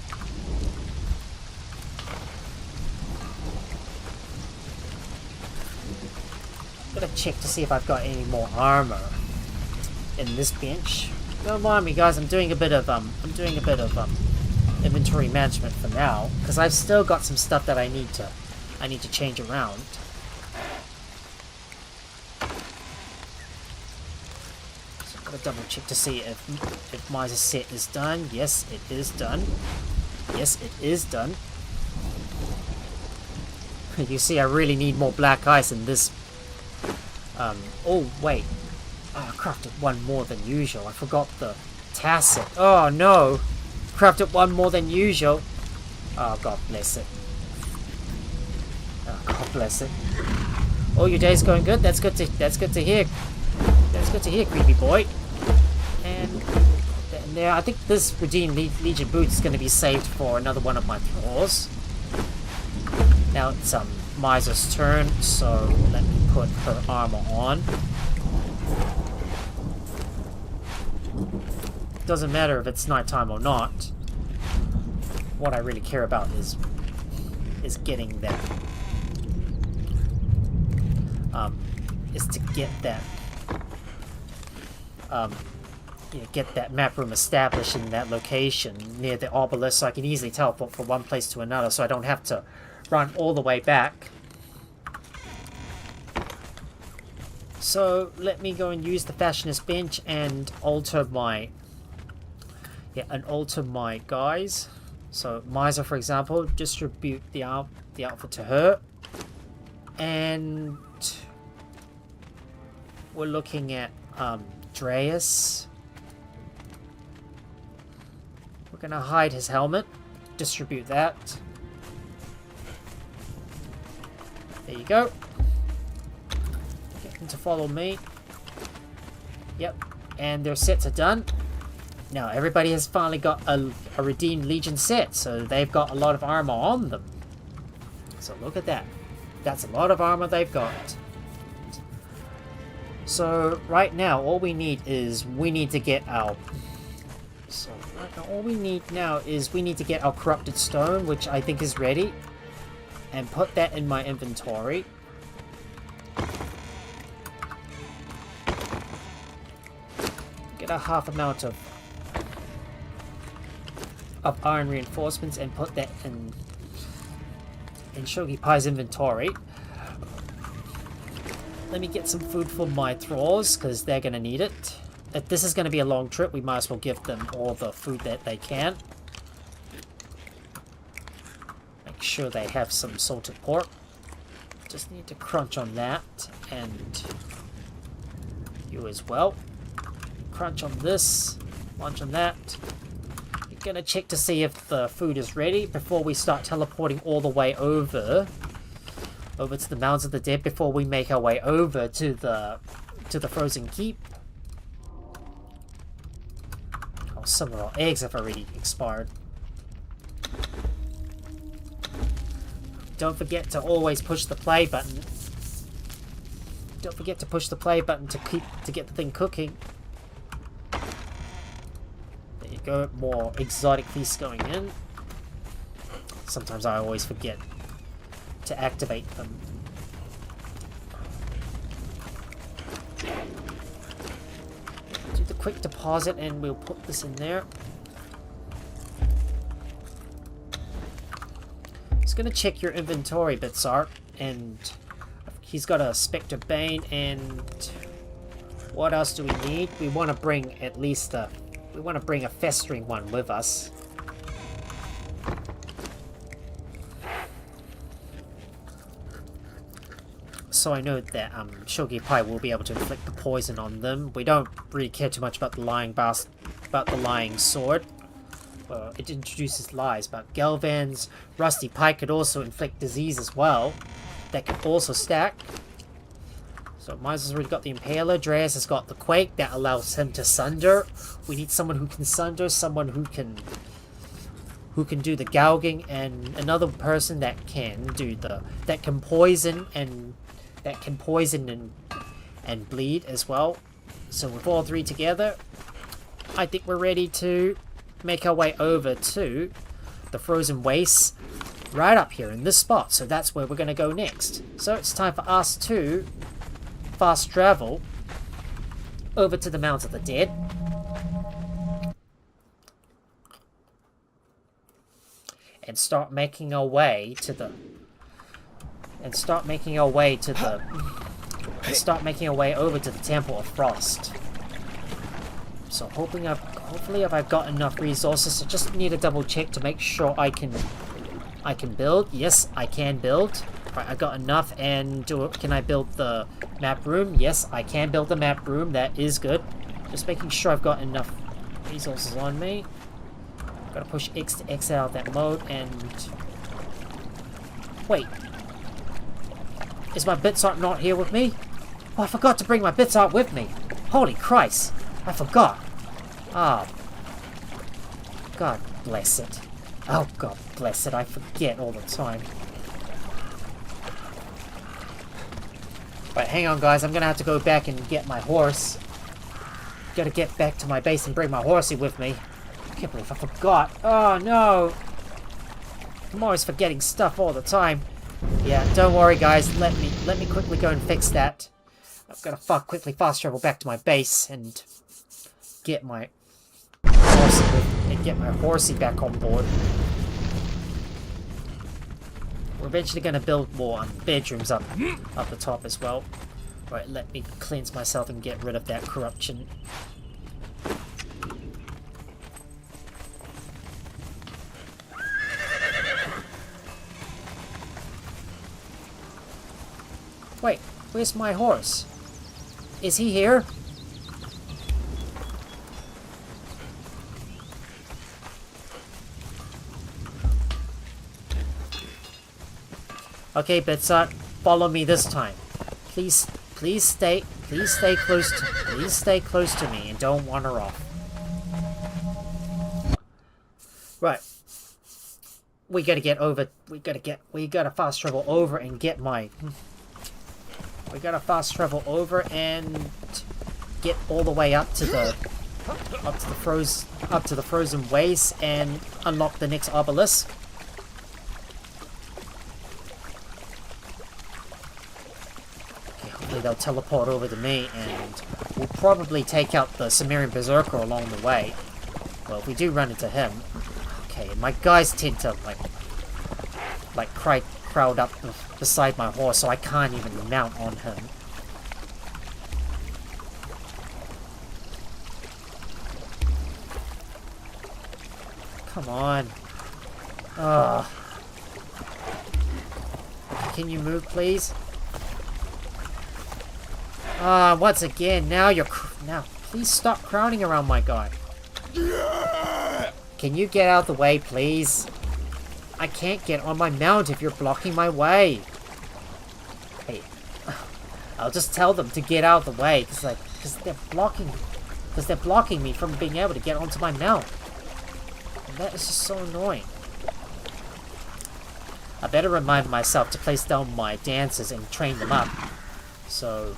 I'm gonna check to see if I've got any more armor in this bench. Don't mind me, guys. I'm doing a bit of inventory management for now, because I've still got some stuff that I need to change around. So I'm gonna double check to see if my set is done. Yes, it is done. Yes, it is done. You see, I really need more black ice in this. Oh wait. Oh, I crafted one more than usual. I forgot the tacit. Oh no! Crafted one more than usual. Oh, God bless it. Oh, God bless it. Oh, your day's going good? That's good to hear. That's good to hear, creepy boy. And there, I think this Redeemed Legion boot is going to be saved for another one of my Thralls. Now it's Miser's turn, so let me put her armor on. Doesn't matter if it's nighttime or not. What I really care about is getting that. Is to get that. Get that map room established in that location near the obelisk, so I can easily teleport from one place to another, so I don't have to run all the way back. So let me go and use the Fashionist bench and alter my guys. So Miser, for example, distribute the outfit to her, and we're looking at Dreas. We're gonna hide his helmet, distribute that. There you go. Get him to follow me. Yep, and their sets are done. Now everybody has finally got a Redeemed Legion set, so they've got a lot of armor on them. So look at that. That's a lot of armor they've got. So right now, all we need to get our... So right now, all we need now is we need to get our Corrupted Stone, which I think is ready, and put that in my inventory. Get a half amount of iron reinforcements and put that in Shogi Pai's inventory. Let me get some food for my Thralls, because they're going to need it. If this is going to be a long trip, we might as well give them all the food that they can. Make sure they have some salted pork. Just need to crunch on that, and you as well. Crunch on this, munch on that. You're going to check to see if the food is ready before we start teleporting all the way over to the Mounds of the Dead, before we make our way over to the Frozen Keep. Oh, some of our eggs have already expired. Don't forget to always push the play button. Don't forget to push the play button to get the thing cooking. There you go, more exotic feasts going in. Sometimes I always forget to activate them. Do the quick deposit and we'll put this in there. He's gonna check your inventory, Bitsart, and he's got a Spectre Bane, and what else do we need? We want to bring at least a festering one with us. So I know that Shogi Pai will be able to inflict the poison on them. We don't really care too much about the lying sword. It introduces lies, but Galvan's Rusty Pike could also inflict disease as well. That could also stack. So Miles has already got the Impaler. Dreas has got the Quake that allows him to sunder. We need someone who can sunder, someone who can do the gouging, and another person that can do that can poison and bleed as well. So with all three together, I think we're ready to make our way over to the Frozen Wastes right up here in this spot. So that's where we're going to go next. So it's time for us to fast travel over to the Mounds of the Dead. And start making our way to the over to the Temple of Frost. So hopefully I've got enough resources. I just need to double check to make sure I can build. Yes, I can build. Right, I got enough. And can I build the map room? Yes, I can build the map room. That is good. Just making sure I've got enough resources on me. Gotta push X to X out of that mode. And wait, is my Bitsart not here with me? Oh, I forgot to bring my Bitsart with me. Holy Christ, I forgot. Ah, God bless it. Oh, God bless it, I forget all the time. Right, hang on guys, I'm gonna have to go back and get my horse. Gotta get back to my base and bring my horsey with me. I can't believe I forgot. Oh no! I'm always forgetting stuff all the time. Yeah, don't worry guys, let me quickly go and fix that. I've gotta quickly fast travel back to my base and get my horsey back on board. We're eventually gonna build more bedrooms up the top as well. Right, let me cleanse myself and get rid of that corruption. Wait, where's my horse? Is he here? Okay, Bitsart, follow me this time. Please stay close to me and don't wander off. Right. We gotta fast travel over and get my We gotta fast travel over and get all the way up to the Frozen Wastes and unlock the next obelisk. Okay, hopefully they'll teleport over to me and we'll probably take out the Sumerian Berserker along the way. Well, if we do run into him... Okay, my guys tend to, crowd up beside my horse, so I can't even mount on him. Come on. Ugh. Can you move, please? Once again, now please stop crowding around my guy. Can you get out of the way, please? I can't get on my mount if you're blocking my way. Hey, I'll just tell them to get out of the way, because they're blocking me from being able to get onto my mount. And that is just so annoying. I better remind myself to place down my dancers and train them up. So,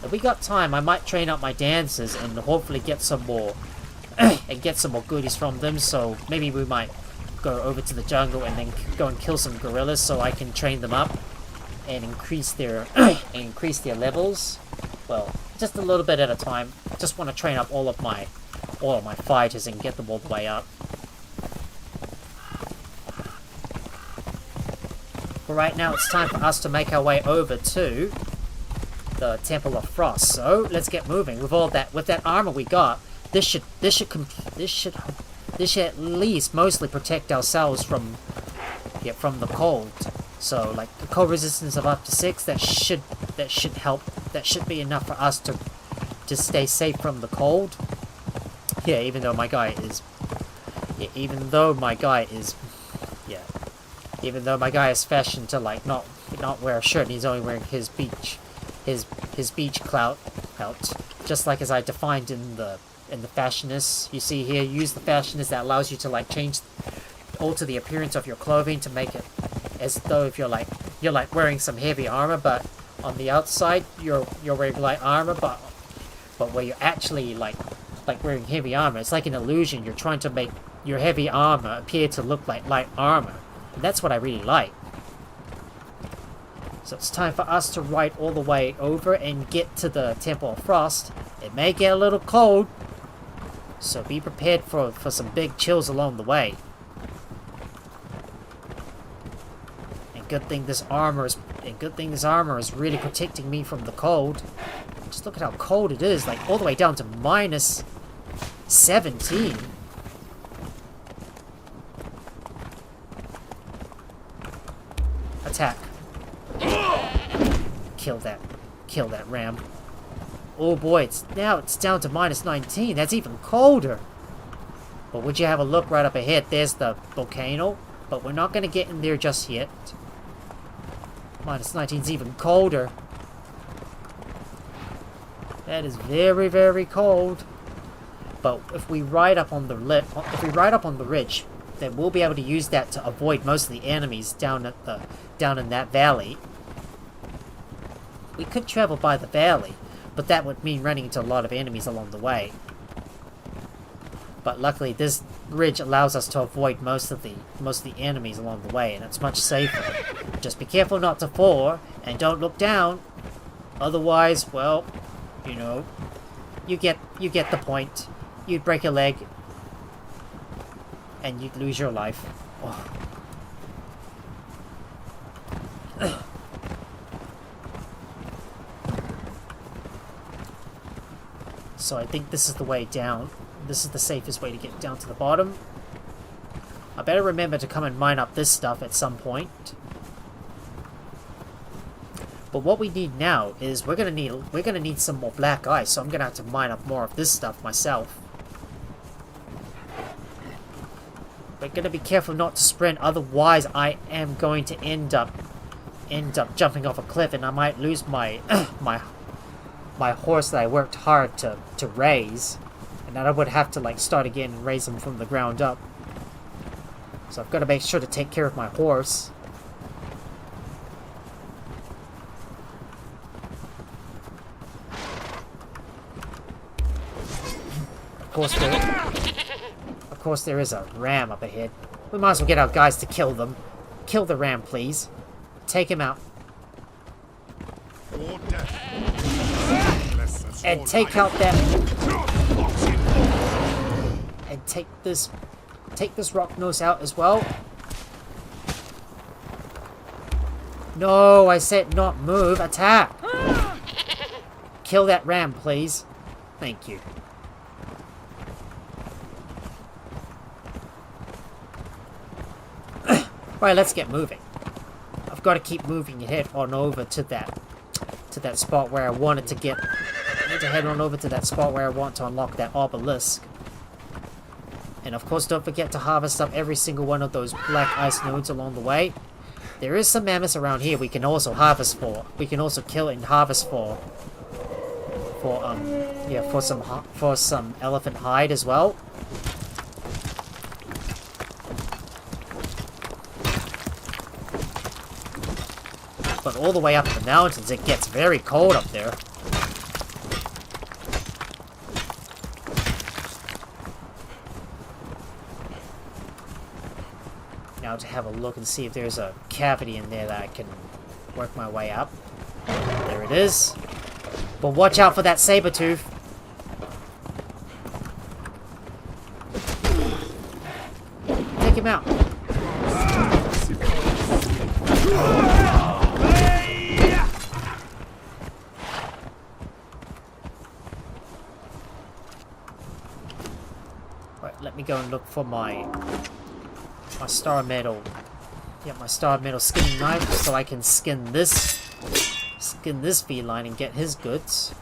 if we got time, I might train up my dancers and hopefully get some more goodies from them. So maybe we might go over to the jungle and then go and kill some gorillas so I can train them up and increase their levels. Well, just a little bit at a time. Just want to train up all of my fighters and get them all the way up. But right now it's time for us to make our way over to the Temple of Frost. So let's get moving. With that armor we got, this should at least mostly protect ourselves from the cold. So like the cold resistance of up to 6, that should help. That should be enough for us to stay safe from the cold. Yeah, even though my guy is fashioned to like not wear a shirt, and he's only wearing his beach clout, just like as I defined in the Fashionist. You see here, use the Fashionist, that allows you to like alter the appearance of your clothing to make it as though if you're wearing some heavy armor, but on the outside you're wearing light armor, but where you're actually like wearing heavy armor. It's like an illusion. You're trying to make your heavy armor appear to look like light armor. And that's what I really like. So it's time for us to ride all the way over and get to the Temple of Frost. It may get a little cold, so be prepared for some big chills along the way. And good thing this armor is really protecting me from the cold. Just look at how cold it is, like all the way down to minus 17. Attack. Kill that ram. Oh boy, it's down to minus 19. That's even colder. But would you have a look right up ahead? There's the volcano, but we're not going to get in there just yet. Minus 19 is even colder. That is very, very cold. But if we ride up on the ridge, then we'll be able to use that to avoid most of the enemies down in that valley. We could travel by the valley, but that would mean running into a lot of enemies along the way. But luckily, this ridge allows us to avoid most of the enemies along the way, and it's much safer. Just be careful not to fall, and don't look down. Otherwise, well, you know, you get the point. You'd break a leg, and you'd lose your life. Oh. So I think this is the way down. This is the safest way to get down to the bottom. I better remember to come and mine up this stuff at some point. But what we need now is we're gonna need some more black ice, so I'm gonna have to mine up more of this stuff myself. We're gonna be careful not to sprint, otherwise I am going to end up jumping off a cliff, and I might lose my my horse that I worked hard to raise, and then I would have to like start again and raise him from the ground up. So I've got to make sure to take care of my horse. Of course there is a ram up ahead. We might as well get our guys to kill them. Kill the ram, please. Take him out. And take out that... And take this rock nose out as well. No, I said not move, attack! Kill that ram, please. Thank you. Right, let's get moving. I've got to keep moving ahead on over to that spot where I wanted to get. I need to head on over to that spot where I want to unlock that obelisk. And of course, don't forget to harvest up every single one of those black ice nodes along the way. There is some mammoths around here we can also harvest for. We can also kill and harvest for some elephant hide as well. But all the way up in the mountains, it gets very cold up there. Now to have a look and see if there's a cavity in there that I can work my way up. There it is. But watch out for that saber tooth. Take him out. Right, let me go and look for my star metal. Yeah, my star metal skinning knife, so I can skin this feline and get his goods.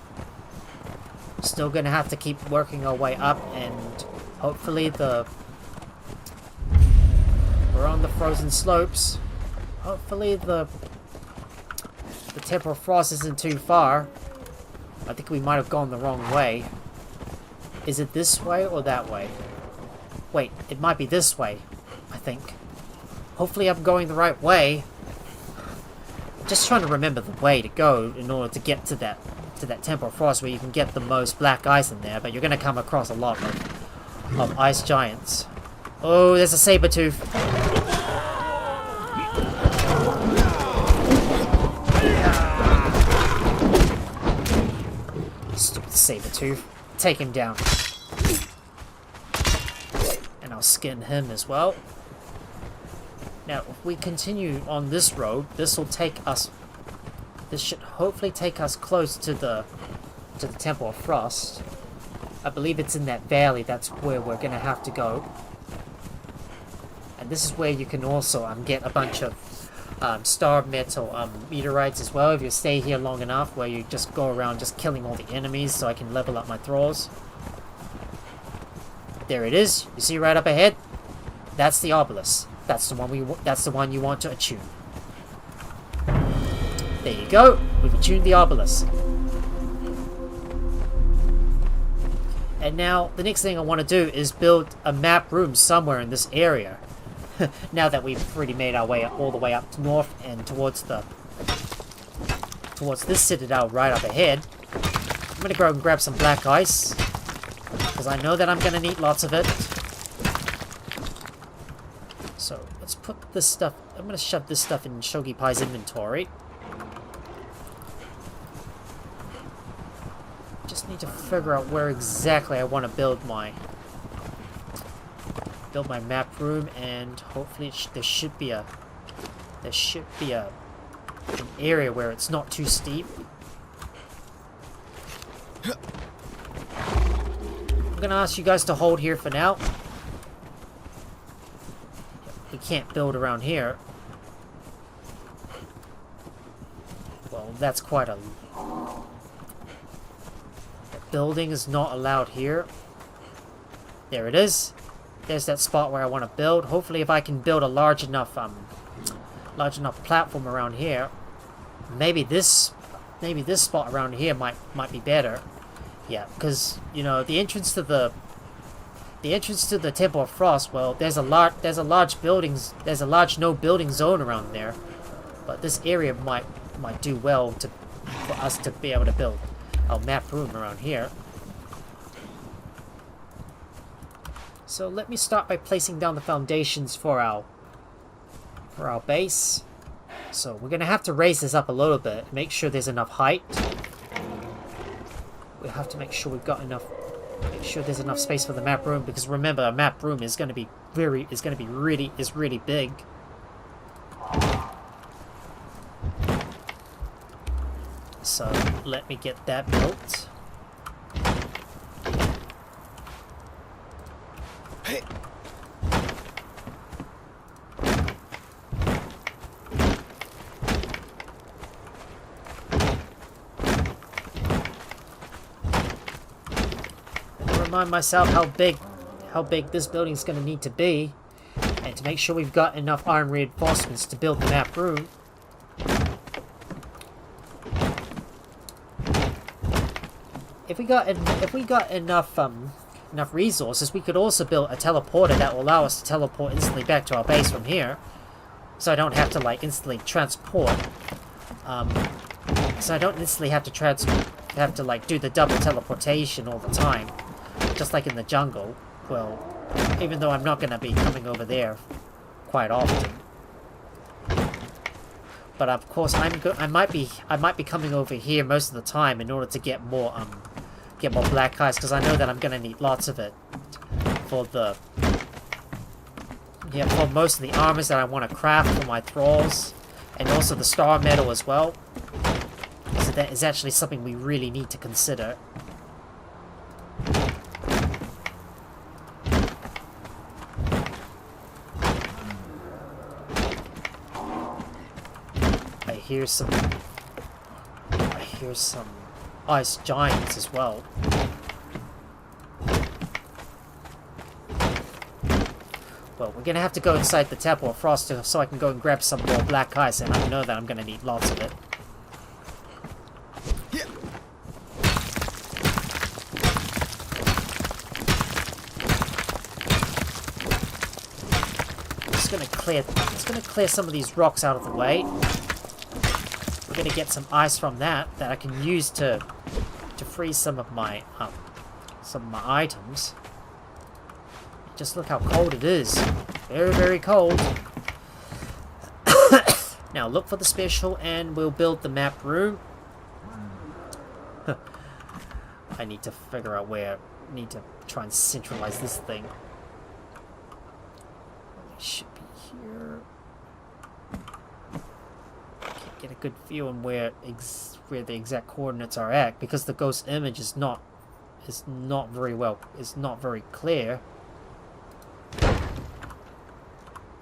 Still gonna have to keep working our way up, and hopefully we're on the frozen slopes. Hopefully the Temple of Frost isn't too far. I think we might have gone the wrong way. Is it this way or that way? Wait, it might be this way, I think. Hopefully I'm going the right way. Just trying to remember the way to go in order to get to that Temple of Frost where you can get the most black ice in there, but you're going to come across a lot of ice giants. Oh, there's a saber tooth. Stupid saber tooth. Take him down. And I'll skin him as well. Now, if we continue on this road, this should hopefully take us close to the Temple of Frost. I believe it's in that valley. That's where we're gonna have to go. And this is where you can also get a bunch of star metal meteorites as well if you stay here long enough, where you just go around just killing all the enemies so I can level up my Thralls. There it is. You see right up ahead? That's the obelisk. That's the one you want to attune. There you go. We've attuned the obelisk. And now the next thing I want to do is build a map room somewhere in this area. Now that we've already made our way all the way up to north and towards this citadel right up ahead. I'm gonna go and grab some black ice because I know that I'm gonna need lots of it. So let's put this stuff. I'm gonna shove this stuff in Shogi Pai's inventory. Just need to figure out where exactly I want to build my map room, and hopefully there should be an area where it's not too steep. I'm gonna ask you guys to hold here for now. We can't build around here. Well, that's quite a... Building is not allowed here. There it is. There's that spot where I want to build. Hopefully if I can build a large enough platform around here, maybe this spot around here might be better. Yeah, because you know the entrance to the Temple of Frost, well, there's a large no building zone around there, but this area might do well for us to be able to build our map room around here. So let me start by placing down the foundations for our base. So we're gonna have to raise this up a little bit, make sure there's enough height. we have to make sure we've got enough. Make sure there's enough space for the map room, because remember, a map room is going to be really big. So let me get that built. Remind myself how big this building is going to need to be, and to make sure we've got enough iron reinforcements to build the map room. If we got enough resources, we could also build a teleporter that will allow us to teleport instantly back to our base from here, so I don't have to like instantly transport. So I don't instantly have to like do the double teleportation all the time. Just like in the jungle. Well, even though I'm not going to be coming over there quite often. But of course, I might be coming over here most of the time in order to get more black ice, because I know that I'm going to need lots of it for most of the armors that I want to craft for my thralls, and also the star metal as well. So that is actually something we really need to consider. I hear some ice giants as well. Well, we're gonna have to go inside the Temple of Frost so I can go and grab some more black ice, and I know that I'm gonna need lots of it. It's gonna clear some of these rocks out of the way. We're gonna get some ice from that I can use to freeze some of my items. Just look how cold it is. Very, very cold. Now look for the special and we'll build the map room. I need to figure out where. I need to try and centralize this thing. It should be here. Can't get a good view on where the exact coordinates are at, because the ghost image is not very clear.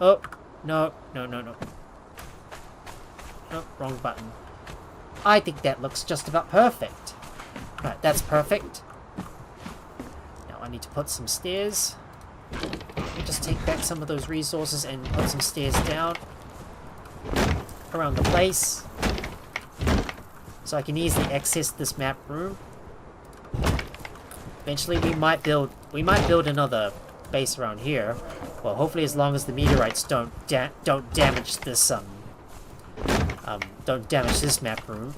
Oh, no. Nope, wrong button. I think that looks just about perfect. Right, that's perfect. Now I need to put some stairs. Let me just take back some of those resources and put some stairs down around the place, so I can easily access this map room. Eventually we might build another base around here. Well, hopefully as long as the meteorites don't damage this map room.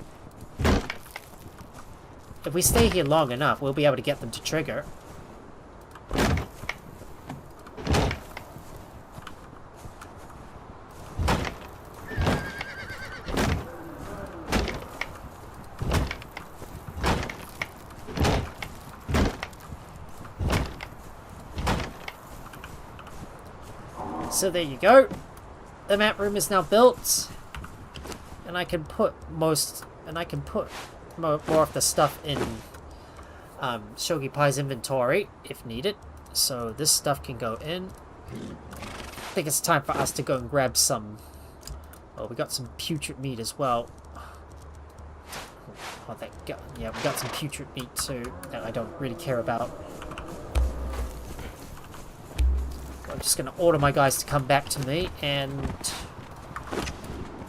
If we stay here long enough, we'll be able to get them to trigger. So there you go. The map room is now built, and I can put more of the stuff in Shogi Pai's inventory if needed. So this stuff can go in. I think it's time for us to go and grab some. Oh, we got some putrid meat as well. Oh, yeah, we got some putrid meat too that I don't really care about. I'm just going to order my guys to come back to me, and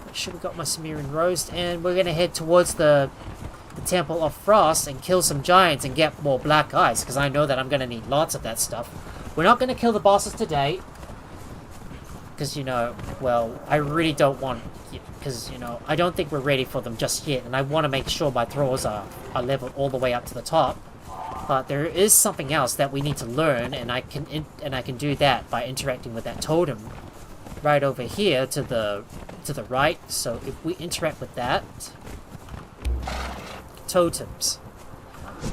make sure we got my Cimmerian roast, and we're going to head towards the Temple of Frost and kill some giants and get more black ice, because I know that I'm going to need lots of that stuff. We're not going to kill the bosses today, because, you know, well, I really don't want, because, you know, I don't think we're ready for them just yet, and I want to make sure my Thralls are leveled all the way up to the top. But there is something else that we need to learn, and I can do that by interacting with that totem right over here to the right. So if we interact with that, totems.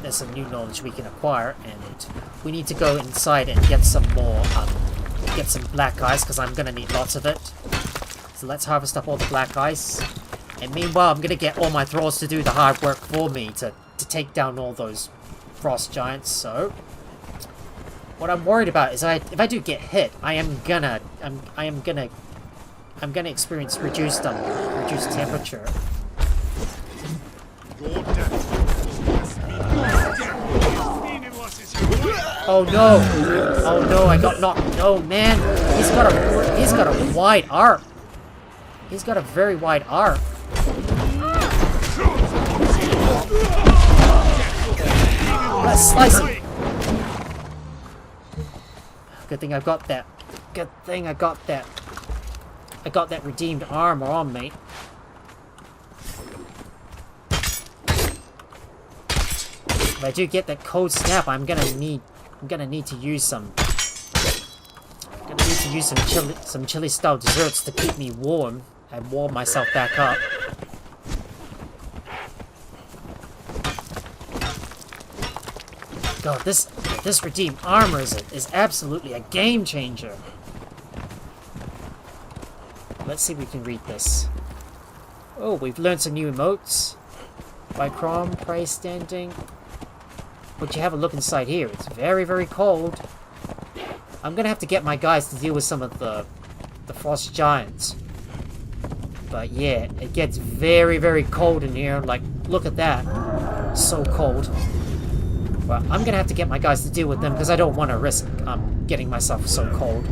there's some new knowledge we can acquire, and we need to go inside and get some more, get some black ice, because I'm gonna need lots of it. So let's harvest up all the black ice, and meanwhile I'm gonna get all my thralls to do the hard work for me to take down all those frost giants. So what I'm worried about is if I do get hit, I'm gonna experience reduced temperature. Oh no! Oh no! I got knocked. No, man! He's got a wide arc. He's got a very wide arc. Let's slice him. Good thing I got that. Good thing I got that. I got that redeemed armor on me. If I do get that cold snap, I'm gonna need to use some. I'm gonna need to use some chili style desserts to keep me warm and warm myself back up. God, this redeemed armor is absolutely a game changer. Let's see if we can read this. Oh, we've learned some new emotes. By Crom, Prey Standing. But you have a look inside here. It's very, very cold. I'm gonna have to get my guys to deal with some of the frost giants. But yeah, it gets very, very cold in here. Like, look at that. So cold. Well, I'm gonna have to get my guys to deal with them because I don't want to risk getting myself so cold.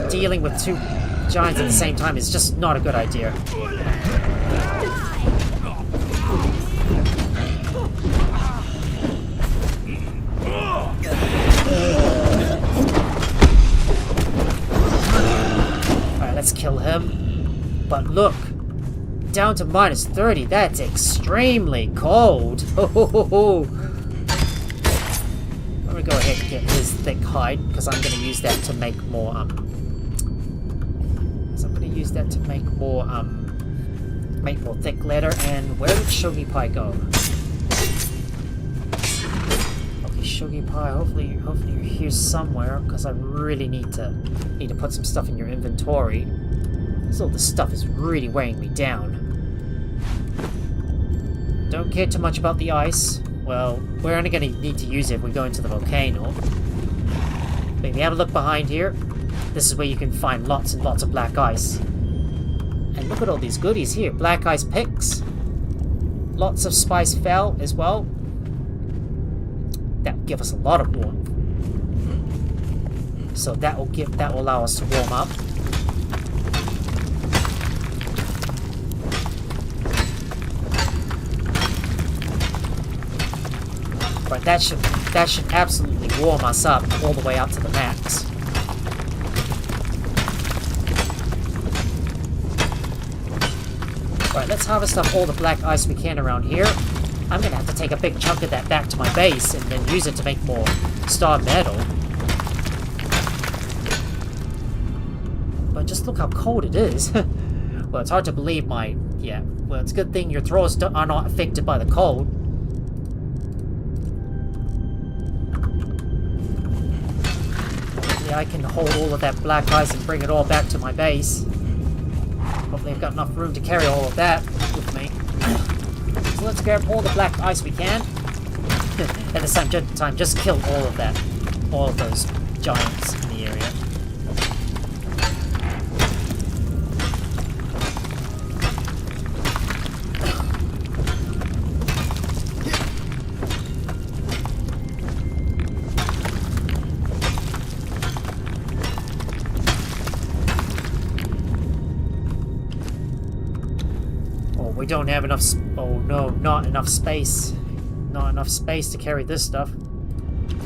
Dealing with two giants at the same time is just not a good idea. Alright, let's kill him. But look, down to minus 30, that's extremely cold. I'm gonna go ahead and get his thick hide, because I'm gonna use that to make more, make more thick leather. And where did Shogi Pie go? Okay, Shogi Pie, hopefully you're here somewhere, because I really need to put some stuff in your inventory. So this stuff is really weighing me down. Don't care too much about the ice. Well, we're only going to need to use it if we go into the volcano. But if you have a look behind here, this is where you can find lots and lots of black ice. And look at all these goodies here. Black ice picks. Lots of spice fell as well. That will give us a lot of warmth. So that will allow us to warm up. Right, that should absolutely warm us up all the way up to the max. Right, let's harvest up all the black ice we can around here. I'm gonna have to take a big chunk of that back to my base and then use it to make more star metal. But just look how cold it is. Well, it's hard to believe well, it's a good thing your thralls are not affected by the cold. I can hold all of that black ice and bring it all back to my base. Hopefully I've got enough room to carry all of that with me. So let's grab all the black ice we can. At the same time, just kill all of those giants in the area. We don't have enough. Oh no, not enough space. Not enough space to carry this stuff.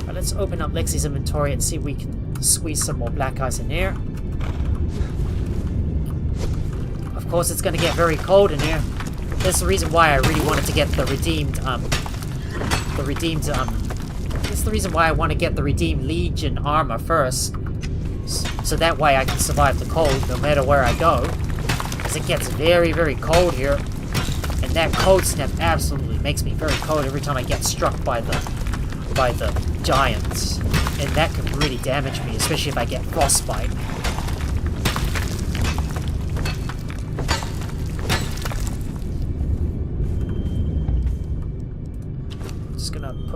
Right, let's open up Lexi's inventory and see if we can squeeze some more black ice in here. Of course, it's going to get very cold in here. That's the reason why I really wanted to get the redeemed. That's the reason why I want to get the redeemed Legion armor first, so that way I can survive the cold no matter where I go. Because it gets very, very cold here. And And that cold snap absolutely makes me very cold every time I get struck by the giants. And that can really damage me, especially if I get frostbite.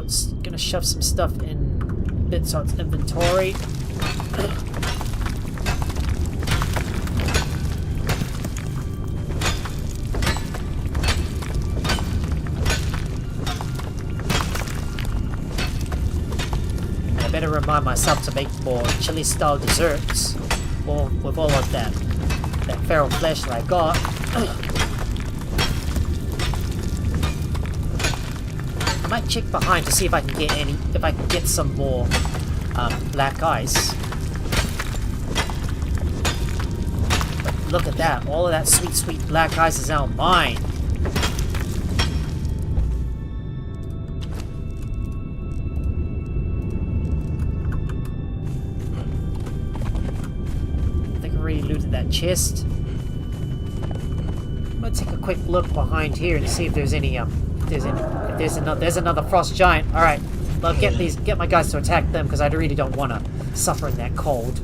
Just gonna shove some stuff in Bitsart's inventory. Better remind myself to make more chili style desserts with all of that feral flesh that I got. I might check behind to see if I can get some more black ice. But look at that, all of that sweet black ice is now mine. Looted that chest. I'm gonna take a quick look behind here to see if there's any there's another frost giant. All right, well, get my guys to attack them because I really don't want to suffer in that cold.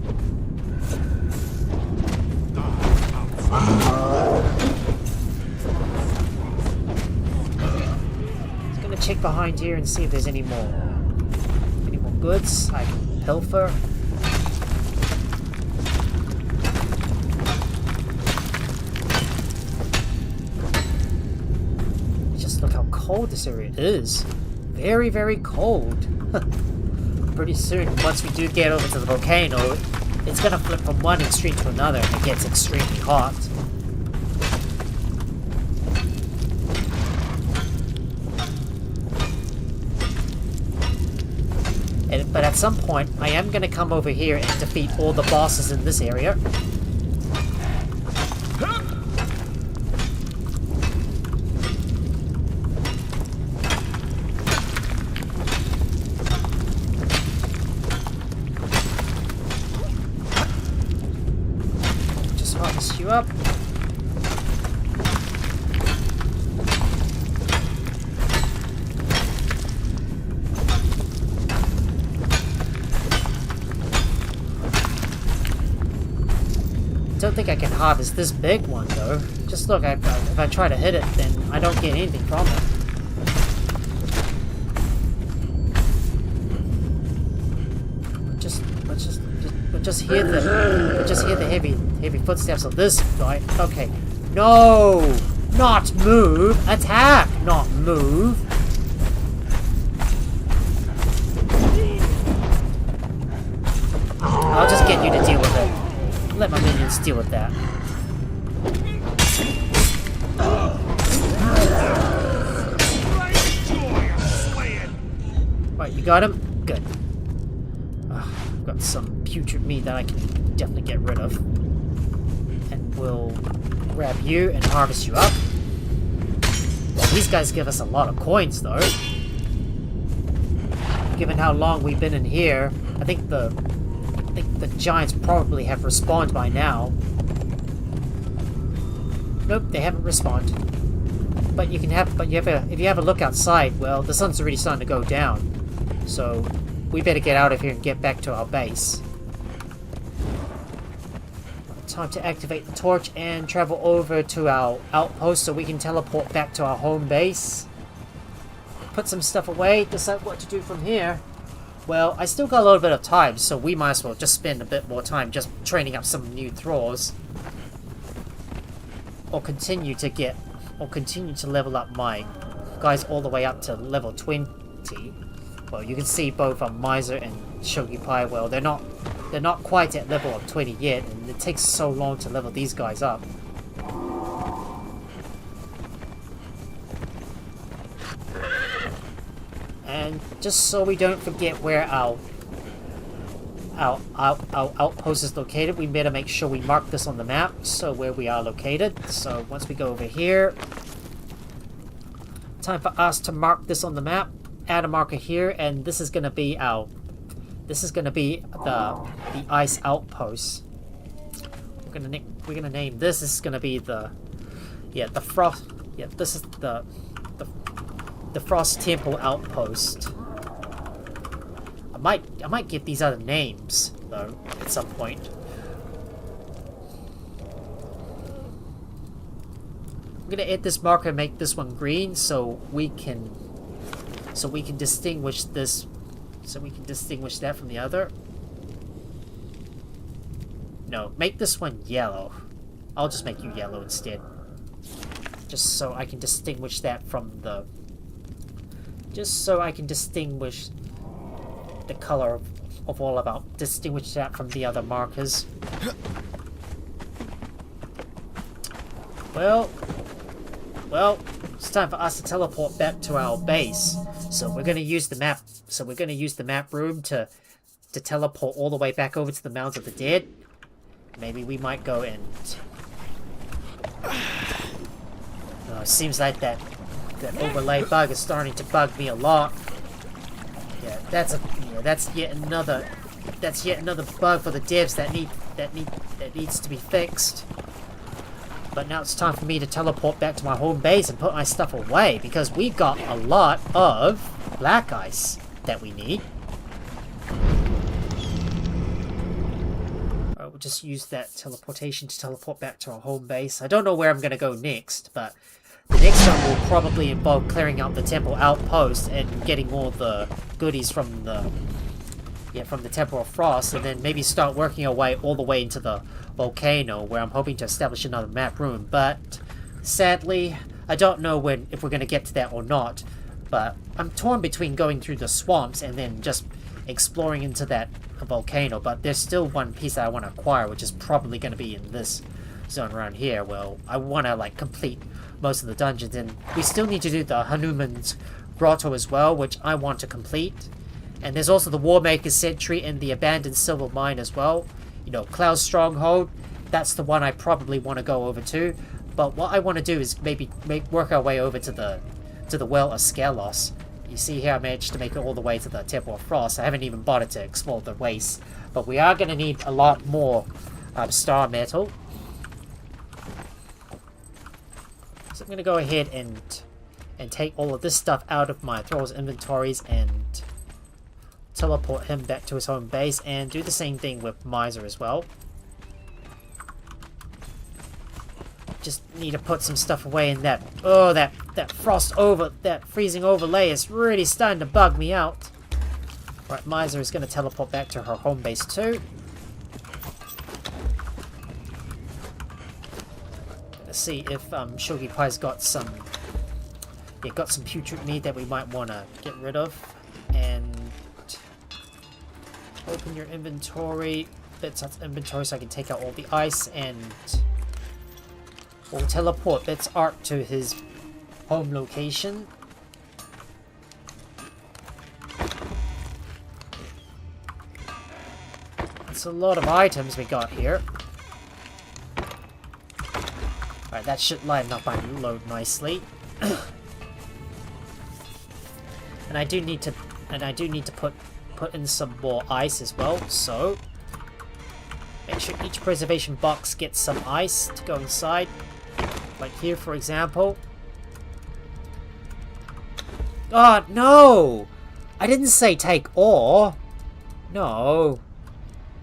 Just gonna check behind here and see if there's any more goods I can pilfer. Cold this area is. Very, very cold. Pretty soon, once we do get over to the volcano, it's gonna flip from one extreme to another and it gets extremely hot. But at some point, I am gonna come over here and defeat all the bosses in this area. You up. Don't think I can harvest this big one though. Just look, if I try to hit it, then I don't get anything from it. Just hear the heavy footsteps of this guy. Okay, no, not move, attack, not move. I'll just get you to deal with it. Let my minions deal with that. Right, you got him? Good. I've got some putrid meat that I can definitely get rid of. And we'll grab you and harvest you up. Well, these guys give us a lot of coins, though. Given how long we've been in here, I think the giants probably have respawned by now. Nope, they haven't respawned. But if you have a look outside, well, the sun's already starting to go down. So we better get out of here and get back to our base. Time to activate the torch and travel over to our outpost so we can teleport back to our home base. Put some stuff away, decide what to do from here. Well, I still got a little bit of time, so we might as well just spend a bit more time just training up some new Thralls. Or continue to level up my guys all the way up to level 20. Well, you can see both Miser and Shogi Pai. Well, they're not quite at level of 20 yet, and it takes so long to level these guys up. And just so we don't forget where our outpost is located, we better make sure we mark this on the map, so where we are located. So once we go over here, time for us to mark this on the map. Add a marker here, and this is gonna be the ice outpost. We're gonna name this. This is gonna be the Yeah, this is the Frost Temple outpost. I might give these other names though at some point. I'm gonna add this marker and make this one green so we can distinguish this. So we can distinguish that from the other. No, make this one yellow. I'll just make you yellow instead. Just so I can distinguish that from the... Just so I can distinguish the color of all about. Distinguish that from the other markers. Well, it's time for us to teleport back to our base. So we're gonna use the map. So we're gonna use the map room to teleport all the way back over to the Mounds of the Dead. Maybe we might go and... seems like that overlay bug is starting to bug me a lot. Yeah, that's yet another bug for the devs that needs to be fixed. But now it's time for me to teleport back to my home base and put my stuff away because we've got a lot of black ice that we need. We'll just use that teleportation to teleport back to our home base. I don't know where I'm going to go next, but the next one will probably involve clearing out the temple outpost and getting all the goodies from the Temple of Frost, and then maybe start working our way all the way into the volcano, where I'm hoping to establish another map room. But sadly, I don't know if we're going to get to that or not. But I'm torn between going through the swamps and then just exploring into that volcano. But there's still one piece that I want to acquire, which is probably going to be in this zone around here. Well, I want to complete most of the dungeons, and we still need to do the Hanuman's Grotto as well, which I want to complete. And there's also the Warmaker's Sentry and the Abandoned Silver Mine as well. You know, Cloud's Stronghold, that's the one I probably want to go over to. But what I want to do is maybe work our way over to the Well of Skelos. You see here I managed to make it all the way to the Temple of Frost. I haven't even bothered to explore the waste. But we are going to need a lot more star metal. So I'm going to go ahead and take all of this stuff out of my Thralls inventories and teleport him back to his home base, and do the same thing with Miser as well. Just need to put some stuff away in that. Oh, that freezing overlay is really starting to bug me out. Right, Miser is going to teleport back to her home base too. Let's see if Shogi Pie's got some putrid meat that we might want to get rid of. And open your inventory, bits of inventory, so I can take out all the ice, and we'll teleport Bits Art to his home location. It's a lot of items we got here. Alright, that should line up and load nicely. And I do need to put in some more ice as well, so make sure each preservation box gets some ice to go inside, like here for example. Oh no! I didn't say take ore. No,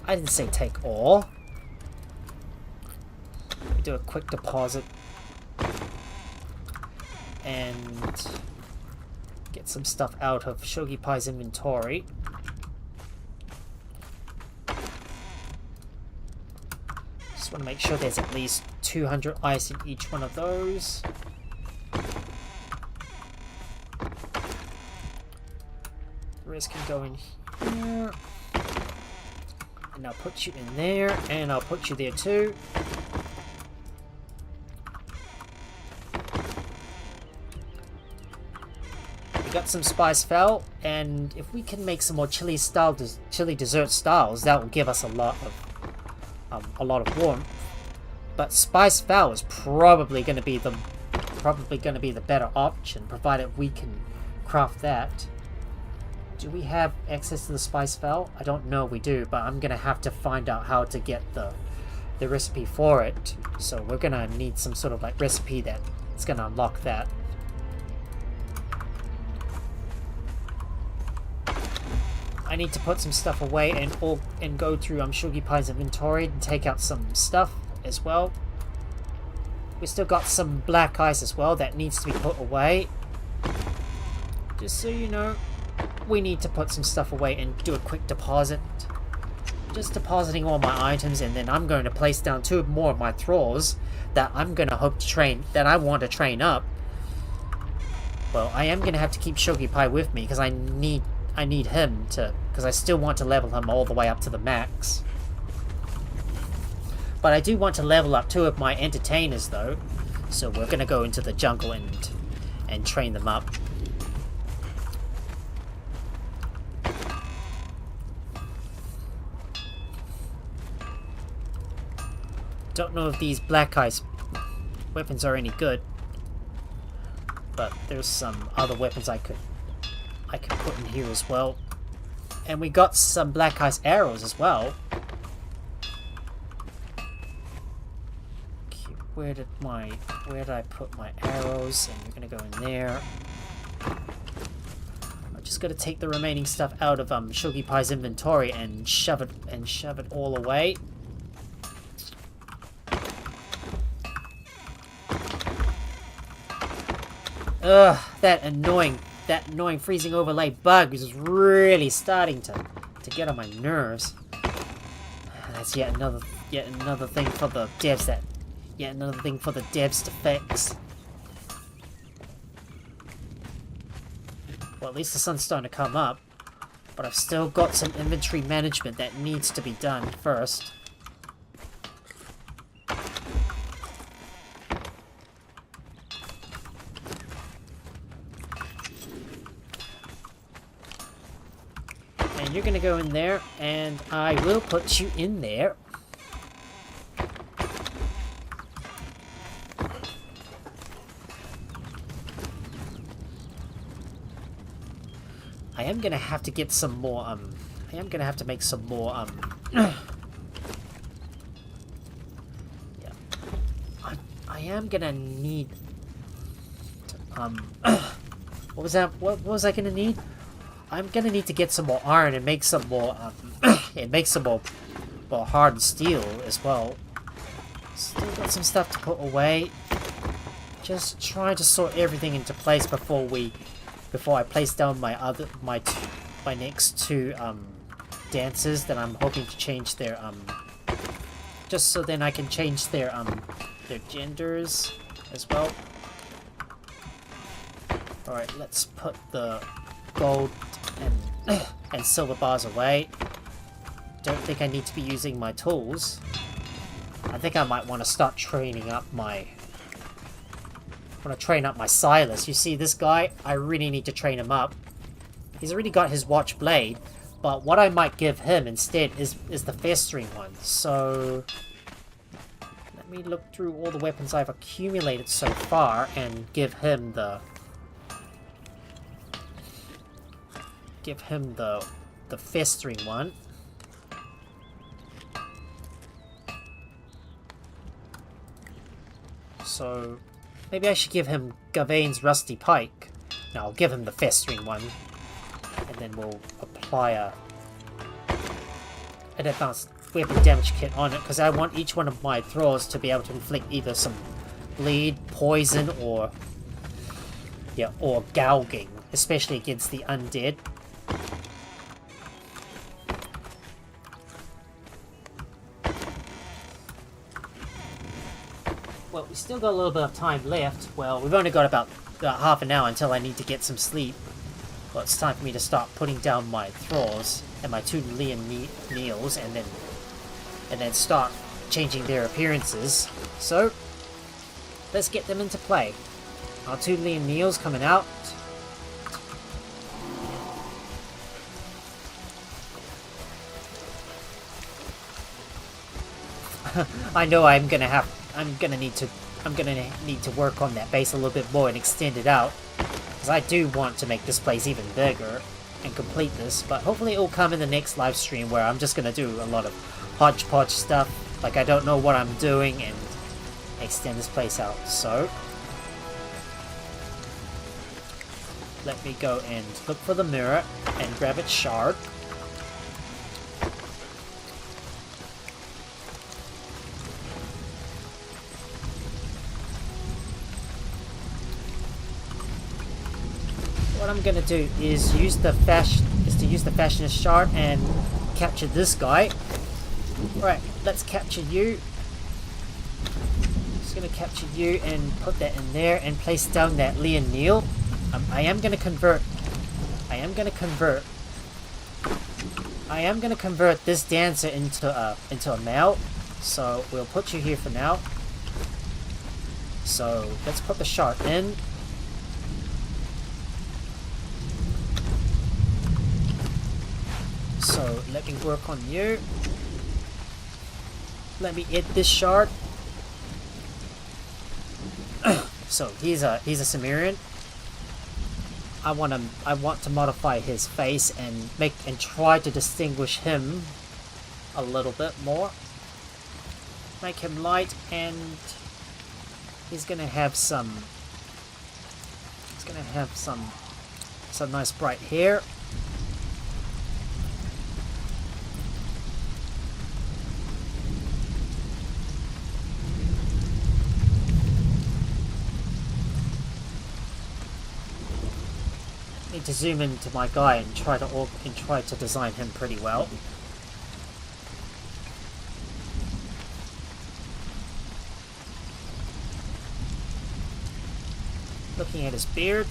I didn't say take ore. Let me do a quick deposit and get some stuff out of Shogi Pie's inventory. Just want to make sure there's at least 200 ice in each one of those. The rest can go in here. And I'll put you in there, and I'll put you there too. We got some spice fowl, and if we can make some more chili dessert styles, that will give us a lot of warmth. But spice fowl is probably going to be the better option, provided we can craft that. Do we have access to the spice fowl? I don't know if we do, but I'm going to have to find out how to get the recipe for it. So we're going to need some sort of recipe that It's gonna unlock that. I need to put some stuff away and go through Shuggy Pie's inventory and take out some stuff as well. We still got some black ice as well that needs to be put away. Just so you know, we need to put some stuff away and do a quick deposit. Just depositing all my items, and then I'm going to place down 2 more of my Thralls that I'm going to hope to train, that I want to train up. Well, I am going to have to keep Shuggy Pie with me because I need him to, because I still want to level him all the way up to the max. But I do want to level up 2 of my entertainers though, so we're going to go into the jungle and train them up. Don't know if these black ice weapons are any good, but there's some other weapons I could put in here as well. And we got some black ice arrows as well. Okay, where did I put my arrows? And we're gonna go in there. I'm just gonna take the remaining stuff out of Shuggy Pie's inventory and shove it all away. Ugh, that annoying freezing overlay bug is really starting to get on my nerves. That's yet another thing for the devs to fix. Well, at least the sun's starting to come up, but I've still got some inventory management that needs to be done first. And you're gonna go in there, and I will put you in there. I am gonna have to get some more, I am gonna have to make some more, yeah. I am gonna need, what was that? What was I gonna need? I'm gonna need to get some more iron and make some more, and make some more hardened steel as well. Still got some stuff to put away. Just trying to sort everything into place before I place down my next 2 dancers that I'm hoping to change their just so then I can change their genders as well. All right, let's put the gold and silver bars away. Don't think I need to be using my tools. I think I might want to start training up my Silas. You see, this guy, I really need to train him up. He's already got his watch blade, but what I might give him instead is the festering one. So let me look through all the weapons I've accumulated so far and give him the festering one. So maybe I should give him Gavain's rusty pike. No, I'll give him the festering one, and then we'll apply an advanced weapon damage kit on it, because I want each one of my Thralls to be able to inflict either some bleed, poison, or gouging, especially against the undead. Well, we still got a little bit of time left. Well, we've only got about half an hour until I need to get some sleep. Well, it's time for me to start putting down my Thralls and my 2 Leon Neils, and then start changing their appearances. So let's get them into play. Our 2 Leon Neils coming out. I know I'm gonna need to work on that base a little bit more and extend it out, because I do want to make this place even bigger and complete this. But hopefully it will come in the next live stream, where I'm just gonna do a lot of hodgepodge stuff, like I don't know what I'm doing, and extend this place out. So let me go and look for the mirror and grab its shard. What I'm gonna do is use the Fashionist shard and capture this guy. Right, let's capture you. Just gonna capture you and put that in there and place down that Leon Neal. I am gonna convert this dancer into a male. So we'll put you here for now. So let's put the shard in. So let me work on you. Let me hit this shard. So he's a Cimmerian. I want to modify his face and try to distinguish him a little bit more. Make him light, and he's gonna have some nice bright hair. Need to zoom into my guy and try to design him pretty well. Looking at his beard.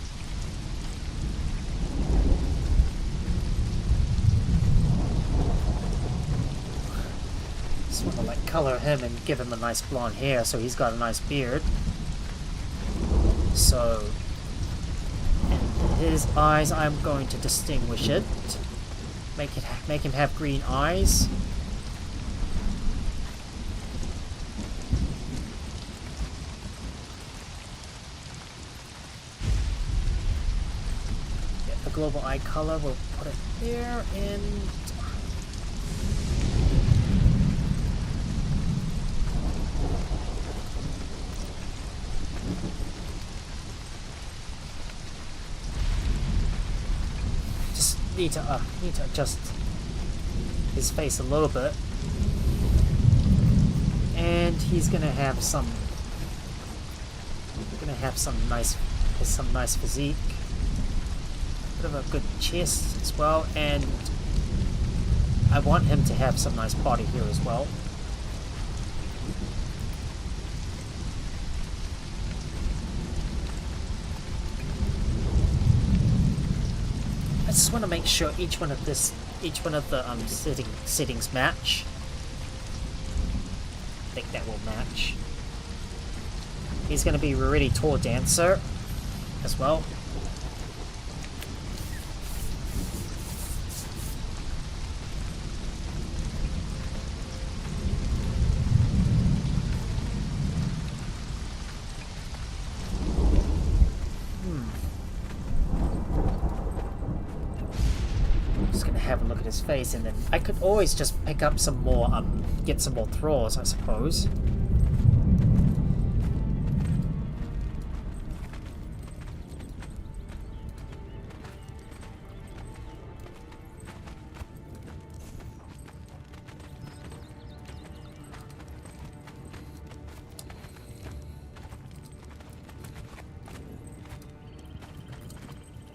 Just want to like color him and give him a nice blonde hair so he's got a nice beard. So his eyes, I'm going to distinguish it. Make him have green eyes. Get the global eye color. We'll put it there, and need to adjust his face a little bit, and he's gonna have some nice physique, bit of a good chest as well, and I want him to have some nice body here as well. I just want to make sure each one of the settings match. I think that will match. He's going to be a really tall dancer as well. Have a look at his face, and then I could always just pick up some more, get some more Thralls, I suppose.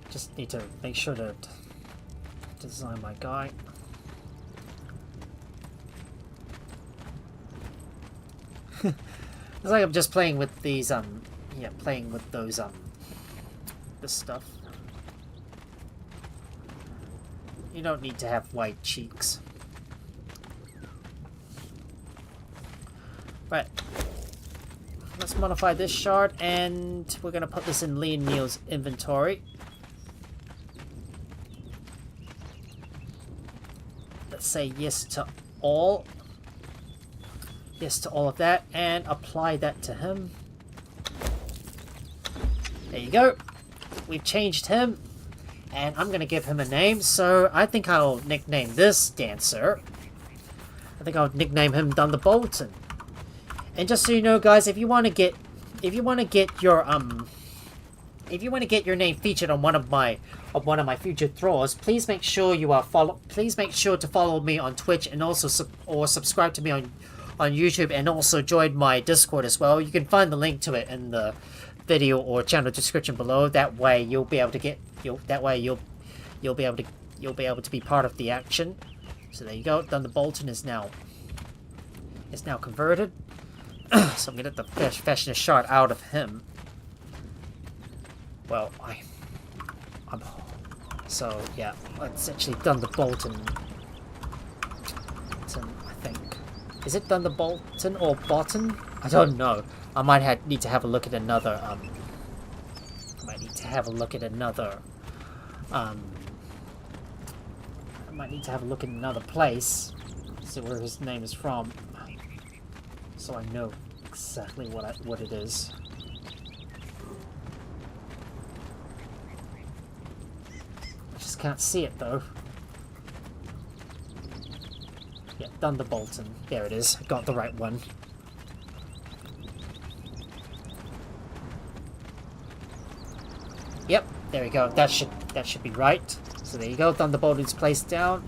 Just need to make sure to design my guy. It's like I'm just playing with these playing with those this stuff. You don't need to have white cheeks. Right. Let's modify this shard, and we're gonna put this in Leon Neal's inventory. Say yes to all. Yes to all of that, and apply that to him. There you go. We've changed him, and I'm gonna give him a name. So I think I'll nickname this dancer. I think I'll nickname him Thunderbolton. And just so you know, guys, if you want to get your if you want to get your name featured on one of my future Thralls, please make sure you are Please make sure to follow me on Twitch and also subscribe to me on YouTube, and also join my Discord as well. You can find the link to it in the video or channel description below. That way you'll be able to get you'll be able to be part of the action. So there you go. Thunder Bolton is now converted. So I'm gonna get the Fashionist shard out of him. Well, so yeah, it's actually Thunder Bolton. I think. Is it Thunder Bolton or Bolton? I don't know. I might need to have a look at another. I might need to have a look at another. I might need to have a look at another place. See where his name is from, so I know exactly what it is. I just can't see it though. Yeah, Thunder Bolton. There it is. I got the right one. Yep, there we go. That should be right. So there you go. Thunder Bolton's placed down.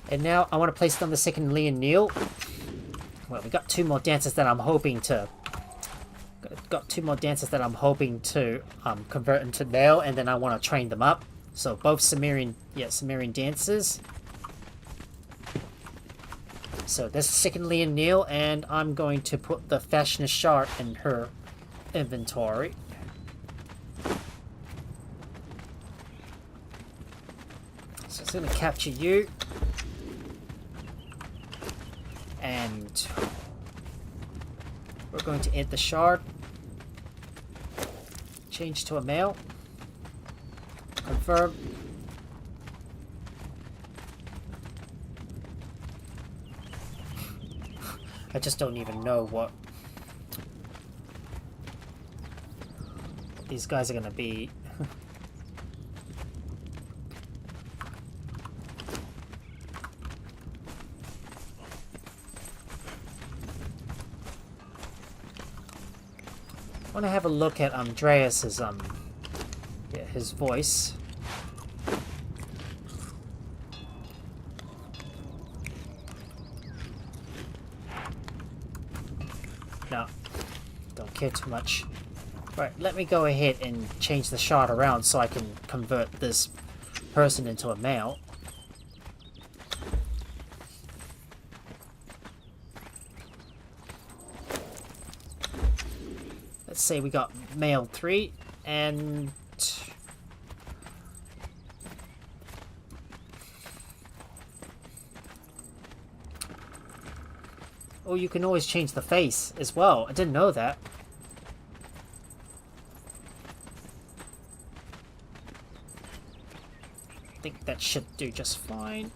And now I want to place down the second Leon Neil. Well, we got two more dancers that I'm hoping to. Got two more dancers that I'm hoping to convert into male, and then I want to train them up. So both Sumerian dancers. So this is second Leon Neil, and I'm going to put the Fashionist shard in her inventory. So it's going to capture you. And we're going to add the shard. Change to a male. Confirm. I just don't even know what these guys are going to be. I want to have a look at Andreas's his voice. No, don't care too much. Right, let me go ahead and change the shard around so I can convert this person into a male. Let's say we got male 3 and oh, you can always change the face as well. I didn't know that. I think that should do just fine.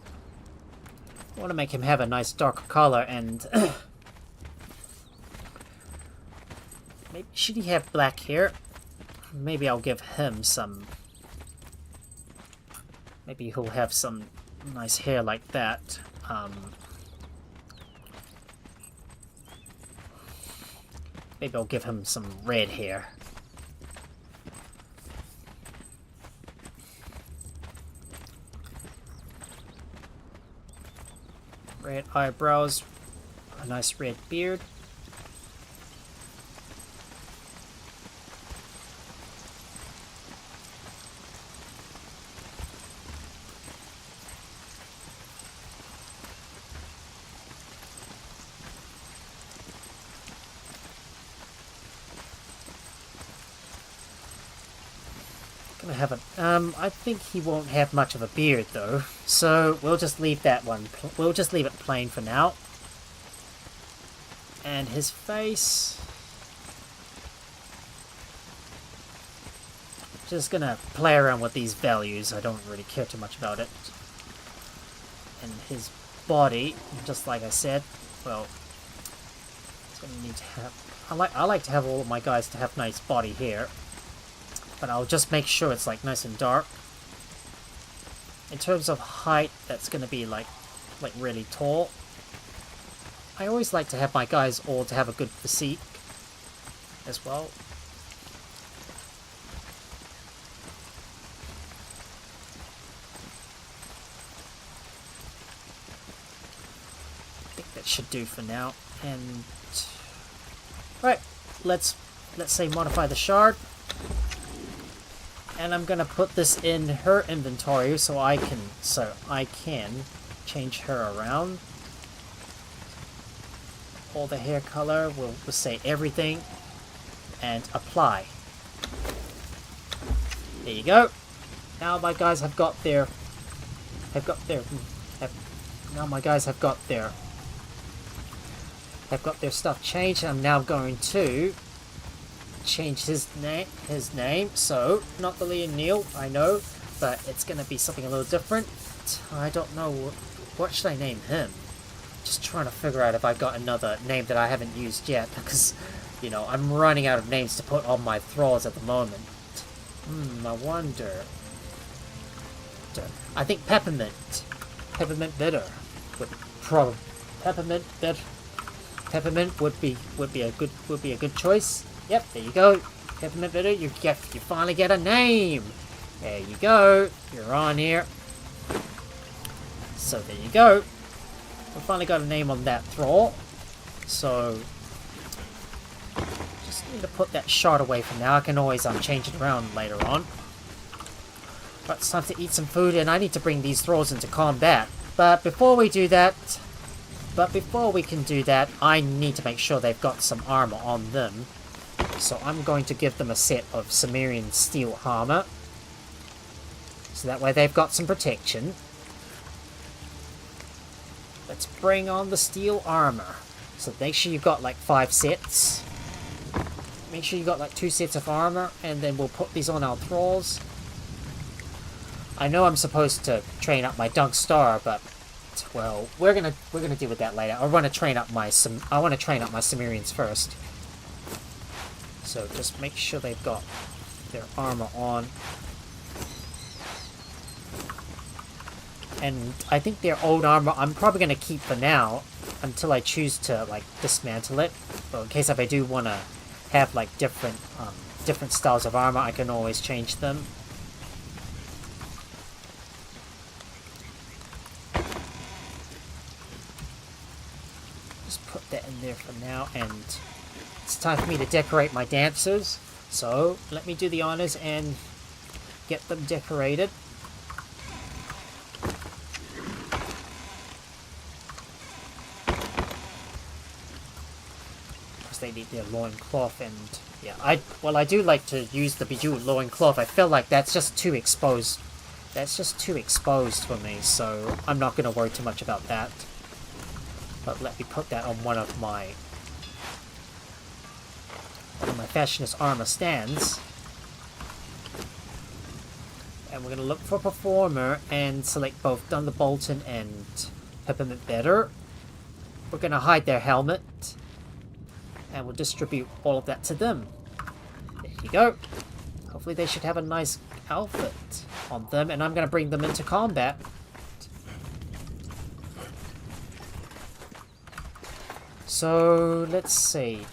I want to make him have a nice dark color, and maybe should he have black hair? Maybe I'll give him some. Maybe he'll have some nice hair like that. Maybe I'll give him some red hair. Red eyebrows, a nice red beard. Gonna have a I think he won't have much of a beard though, so we'll just leave that one. We'll just leave it plain for now. And his face, just gonna play around with these values. I don't really care too much about it. And his body, just like I said, well, it's gonna need to have. I like to have all of my guys to have nice body hair. But I'll just make sure it's like nice and dark. in terms of height, that's going to be like really tall. I always like to have my guys all to have a good physique as well. I think that should do for now. And right, let's say modify the shard. And I'm gonna put this in her inventory so I can change her around. All the hair color, we'll say everything, and apply. There you go. Now my guys have got their stuff changed. I'm now going to change his name. So not the Leon Neil, I know, but it's gonna be something a little different. I don't know what should I name him. Just trying to figure out if I've got another name that I haven't used yet, because, you know, I'm running out of names to put on my Thralls at the moment. I wonder. I think Peppermint Bitter would probably Peppermint would be a good choice. Yep, there you go. Peppermint Bitter, you finally get a name. There you go. You're on here. So there you go. We finally got a name on that Thrall. So just need to put that shard away for now. I can always change it around later on. But it's time to eat some food, and I need to bring these Thralls into combat. But before we can do that, I need to make sure they've got some armor on them. So I'm going to give them a set of Cimmerian steel armor. So that way they've got some protection. Let's bring on the steel armor. So make sure you've got like 5 sets. Make sure you've got like 2 sets of armor, and then we'll put these on our Thralls. I know I'm supposed to train up my Dunk Star, but well, we're gonna deal with that later. I want to train up my Cimmerians first. So just make sure they've got their armor on. And I think their old armor I'm probably going to keep for now until I choose to like dismantle it. But in case if I do want to have like different styles of armor, I can always change them. Just put that in there for now, and it's time for me to decorate my dancers. So let me do the honors and get them decorated. They need their loincloth, and yeah, I do like to use the bejeweled loincloth. I feel like that's just too exposed. That's just too exposed for me, so I'm not going to worry too much about that. But let me put that on one of my Fashionist armor stands. And we're going to look for Performer and select both Thunderbolton and Peppermint Bitter. We're going to hide their helmet. And we'll distribute all of that to them. There you go. Hopefully they should have a nice outfit on them. And I'm going to bring them into combat. So, let's see.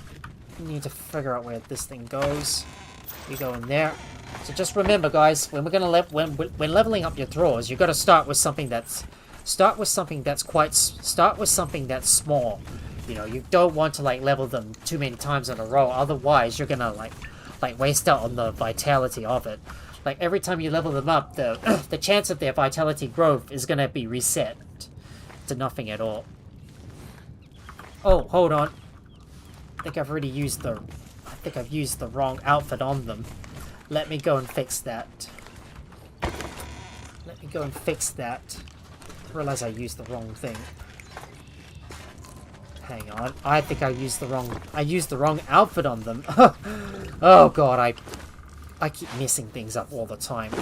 We need to figure out where this thing goes. We go in there. So just remember, guys, when we're gonna when leveling up your Thralls, you've got to start with something that's something that's small. You know, you don't want to like level them too many times in a row. Otherwise, you're gonna like waste out on the vitality of it. Like every time you level them up, the chance of their vitality growth is gonna be reset to nothing at all. Oh, hold on. I think I've used the wrong outfit on them. Let me go and fix that. I realize I used the wrong thing. Hang on. I think I used the wrong outfit on them. Oh god, I keep messing things up all the time.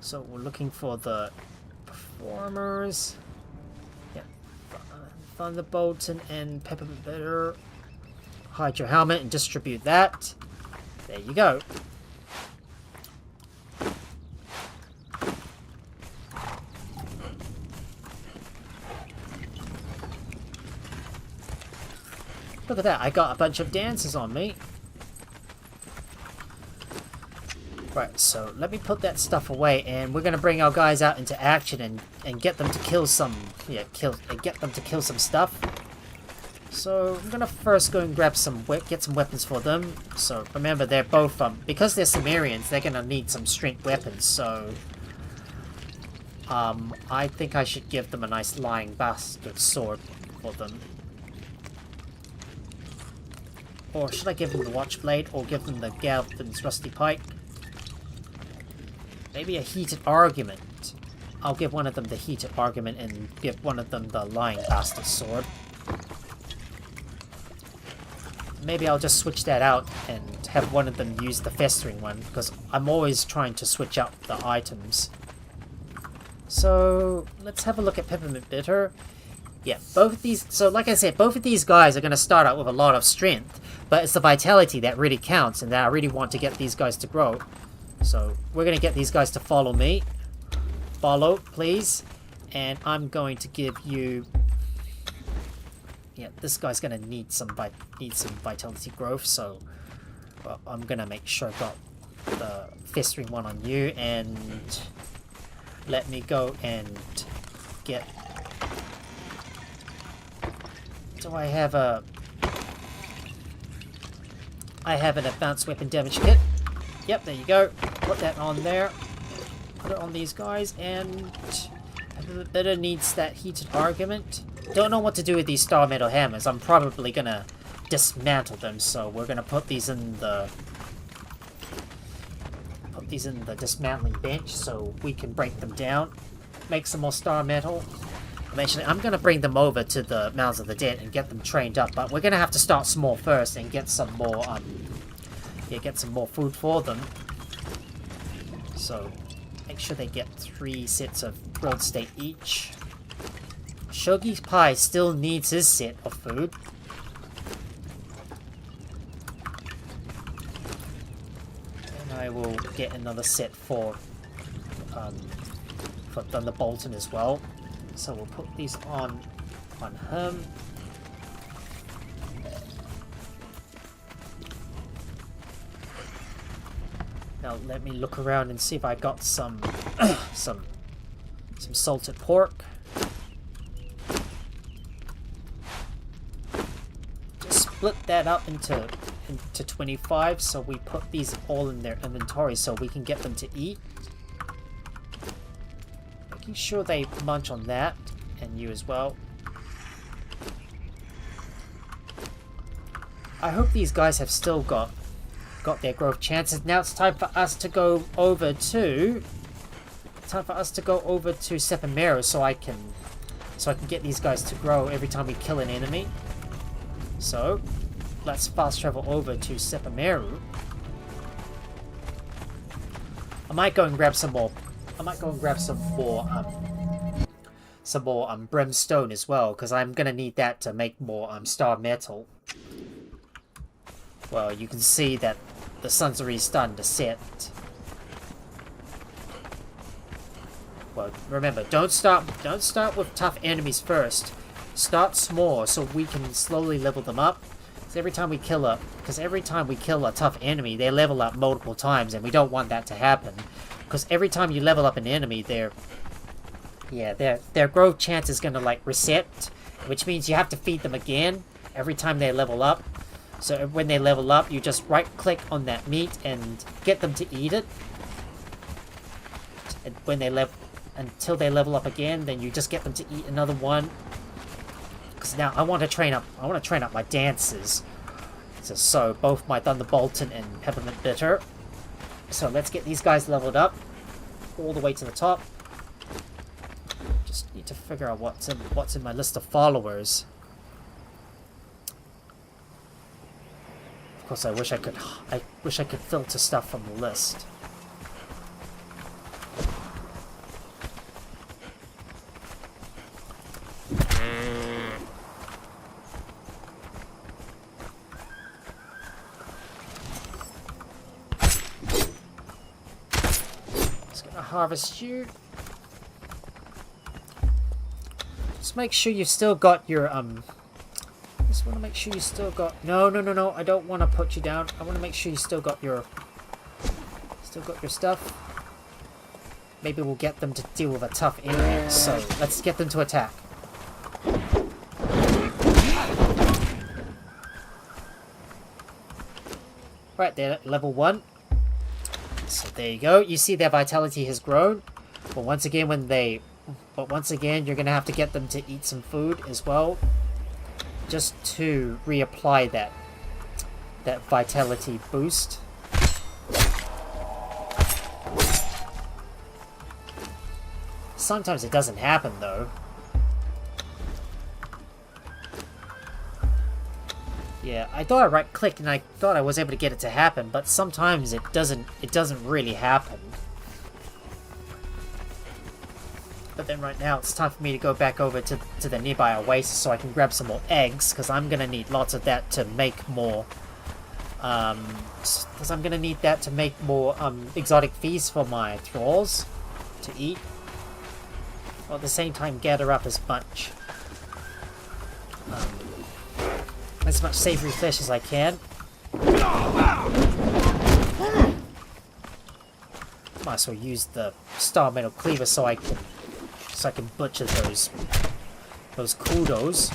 So we're looking for the Performers. Yeah. Thunderbolton and Peppermint Bitter. Hide your helmet and distribute that. There you go. Look at that, I got a bunch of dancers on me. Right, so let me put that stuff away, and we're gonna bring our guys out into action and get them to kill some, get them to kill some stuff. So I'm gonna first go and grab get some weapons for them. So remember, they're both because they're Sumerians, they're gonna need some strength weapons. So I think I should give them a nice lying bastard sword for them. Or should I give them the Watchblade, or give them the Galvin's Rusty Pike? Maybe a Heated Argument. I'll give one of them the Heated Argument and give one of them the Lying Bastard Sword. Maybe I'll just switch that out and have one of them use the Festering one, because I'm always trying to switch out the items. So, let's have a look at Peppermint Bitter. Yeah, both of these... So, like I said, both of these guys are going to start out with a lot of strength, but it's the vitality that really counts, and that I really want to get these guys to grow. So, we're going to get these guys to follow me. Follow, please. And I'm going to give you... Yeah, this guy's going to need some vitality growth, so... Well, I'm going to make sure I got the Festering one on you, and... Let me go and get... Do I have a... I have an advanced weapon damage kit. Yep, there you go. Put that on there. Put it on these guys, and... Bitter needs that Heated Argument. Don't know what to do with these Star Metal Hammers. I'm probably gonna dismantle them, so we're gonna put these in the... dismantling bench so we can break them down. Make some more Star Metal. Eventually, I'm going to bring them over to the Mounds of the Dead and get them trained up, but we're going to have to start small first and get some more, get some more food for them. So, make sure they get 3 sets of grilled steak each. Shogi Pie still needs his set of food. And I will get another set for Thunder Bolton as well. So we'll put these on him. Now let me look around and see if I got some some salted pork. Just split that up into 25, so we put these all in their inventory so we can get them to eat. Making sure they munch on that, and you as well. I hope these guys have still got their growth chances. Now it's time for us to go over to Sephimeru so I can get these guys to grow every time we kill an enemy. So let's fast travel over to Sephimeru. I might go and grab some more. Some more brimstone as well, because I'm gonna need that to make more star metal. Well, you can see that the sun's already starting to set. Well, remember, don't start with tough enemies first. Start small so we can slowly level them up. Because every time we kill a tough enemy, they level up multiple times, and we don't want that to happen. Because every time you level up an enemy, their growth chance is gonna like reset, which means you have to feed them again every time they level up. So when they level up, you just right click on that meat and get them to eat it. And when until they level up again, then you just get them to eat another one. Because now I want to train up my dancers. So both my Thunder Bolton and Peppermint Bitter. So let's get these guys leveled up all the way to the top. Just need to figure out what's in my list of followers. Of course, I wish I could filter stuff from the list. harvest you. Just make sure you've still got your, just want to make sure you still got, no, I don't want to put you down. I want to make sure you still got your stuff. Maybe we'll get them to deal with a tough area, so let's get them to attack. Right, they're at level 1. So there you go. You see their vitality has grown. But once again, you're gonna have to get them to eat some food as well, just to reapply that vitality boost. Sometimes it doesn't happen though. Yeah, I thought I right-clicked and I thought I was able to get it to happen, but sometimes it doesn't really happen. But then right now it's time for me to go back over to the nearby oasis so I can grab some more eggs, because I'm gonna need lots of that to make more exotic feasts for my thralls to eat. While at the same time gather up as much savory fish as I can. Might as well use the star metal cleaver so I can butcher those kudos.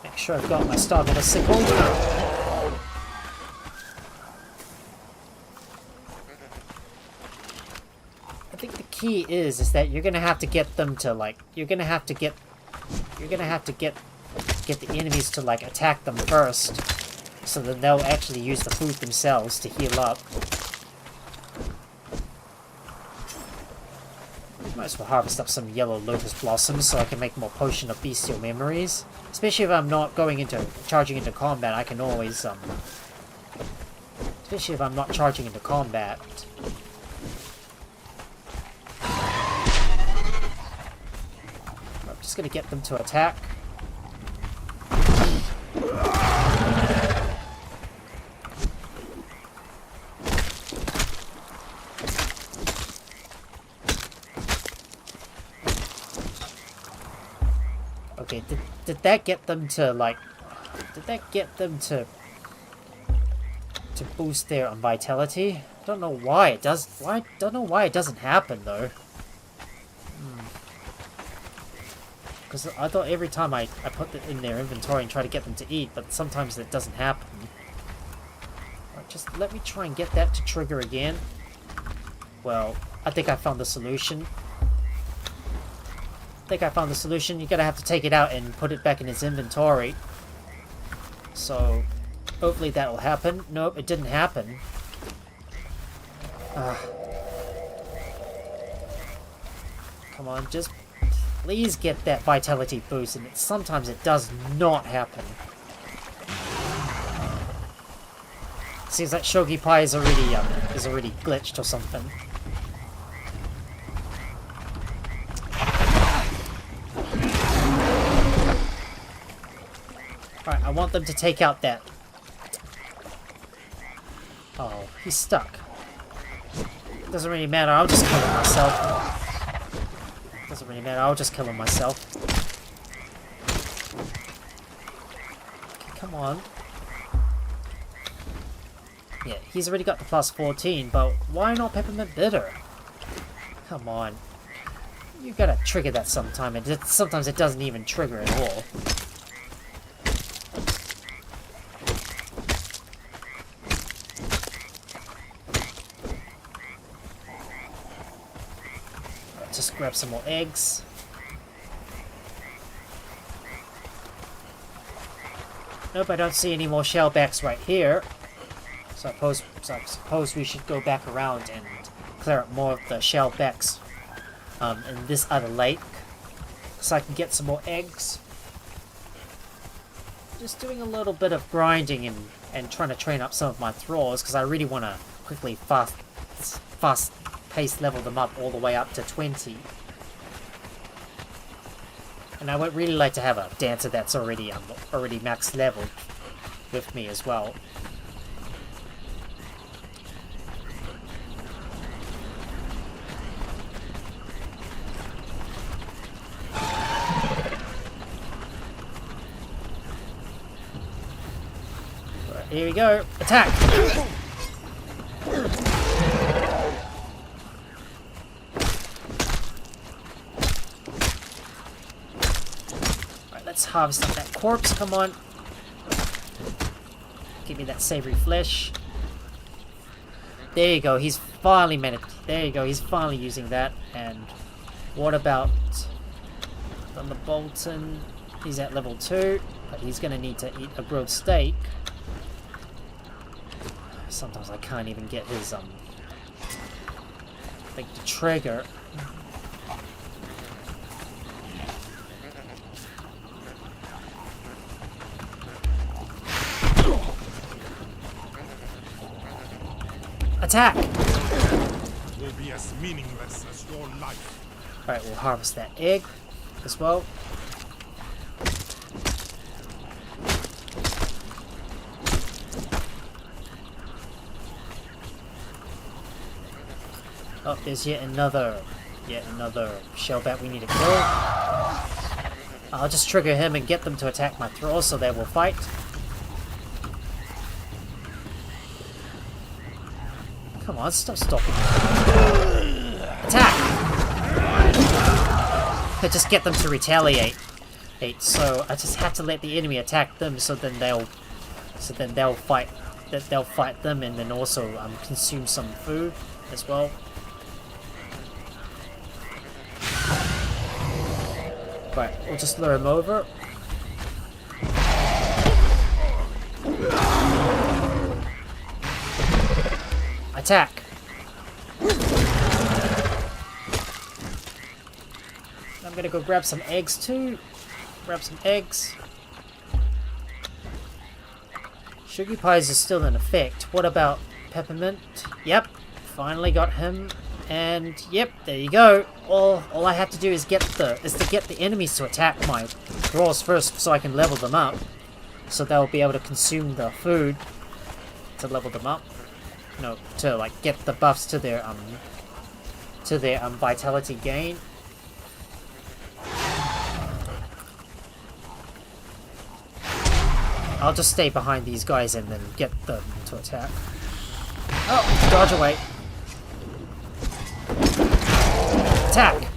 Make sure I've got my star metal sickle. I think the key is that you're gonna have to get them to get the enemies to attack them first, so that they'll actually use the food themselves to heal up. Might as well harvest up some yellow lotus blossoms so I can make more potion of bestial memories. Especially if I'm not charging into combat, I can always especially if I'm not charging into combat. I'm just gonna get them to attack. Okay, did that get them to to boost their vitality? I don't know why it does. I don't know why it doesn't happen though. Because I thought every time I put it in their inventory and try to get them to eat, but sometimes it doesn't happen. Right, just let me try and get that to trigger again. Well, I think I found the solution. You're gonna have to take it out and put it back in its inventory. So, hopefully that'll happen. Nope, it didn't happen. Come on, just please get that vitality boost, and sometimes it does not happen. Seems like Shogi Pie is already glitched or something. Alright, I want them to take out that... Oh, he's stuck. Doesn't really matter, I'll just kill him myself. Doesn't really matter, I'll just kill him myself. Okay, come on. Yeah, he's already got the plus 14, but why not Peppermint Bitter? Come on. You gotta trigger that sometime, and sometimes it doesn't even trigger at all. Just grab some more eggs. Nope, I don't see any more shellbacks right here. So I suppose we should go back around and clear up more of the shellbacks in this other lake, so I can get some more eggs. Just doing a little bit of grinding and trying to train up some of my thralls, because I really want to quickly fast pace level them up all the way up to 20. And I would really like to have a dancer that's already max level with me as well. Right, here we go. Attack! Let's harvest up that corpse, come on. Give me that savory flesh. There you go, he's finally there you go, he's finally using that. And what about Thunderbolton? He's at level 2, but he's gonna need to eat a grilled steak. Sometimes I can't even get his like the trigger. Attack! Will be as meaningless as your life. Alright, we'll harvest that egg as well. Oh, there's yet another shellbat we need to kill. I'll just trigger him and get them to attack my Thralls so they will fight. Come on, stop stopping. Attack! I just get them to retaliate. So I just have to let the enemy attack them, so then they'll fight. They'll fight them, and then also consume some food as well. Right, we'll just lure him over. Attack! I'm gonna go grab some eggs too. Grab some eggs. Sugar pies is still in effect. What about peppermint? Yep, finally got him. And yep, there you go. All I have to do is get the enemies to attack my Thralls first, so I can level them up. So they'll be able to consume the food to level them up. No, to like get the buffs to their vitality gain. I'll just stay behind these guys and then get them to attack. Oh, dodge away. Attack!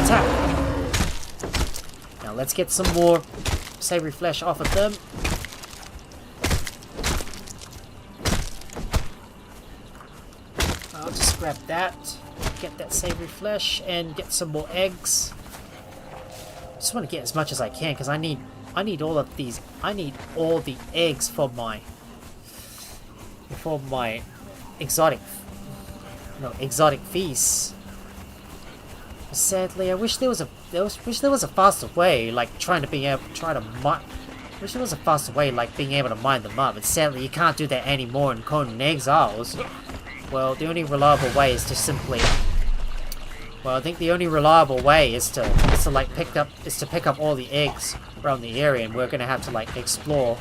Attack! Now let's get some more savory flesh off of them. I'll just grab that, get that savory flesh, and get some more eggs. Just want to get as much as I can because I need all of these. I need all the eggs for my exotic feasts. Sadly, I wish there was a faster way, like being able to mine them up. But sadly, you can't do that anymore in Conan Exiles. Well, the only reliable way is to simply. Well, I think the only reliable way is to pick up all the eggs around the area, and we're gonna have to like explore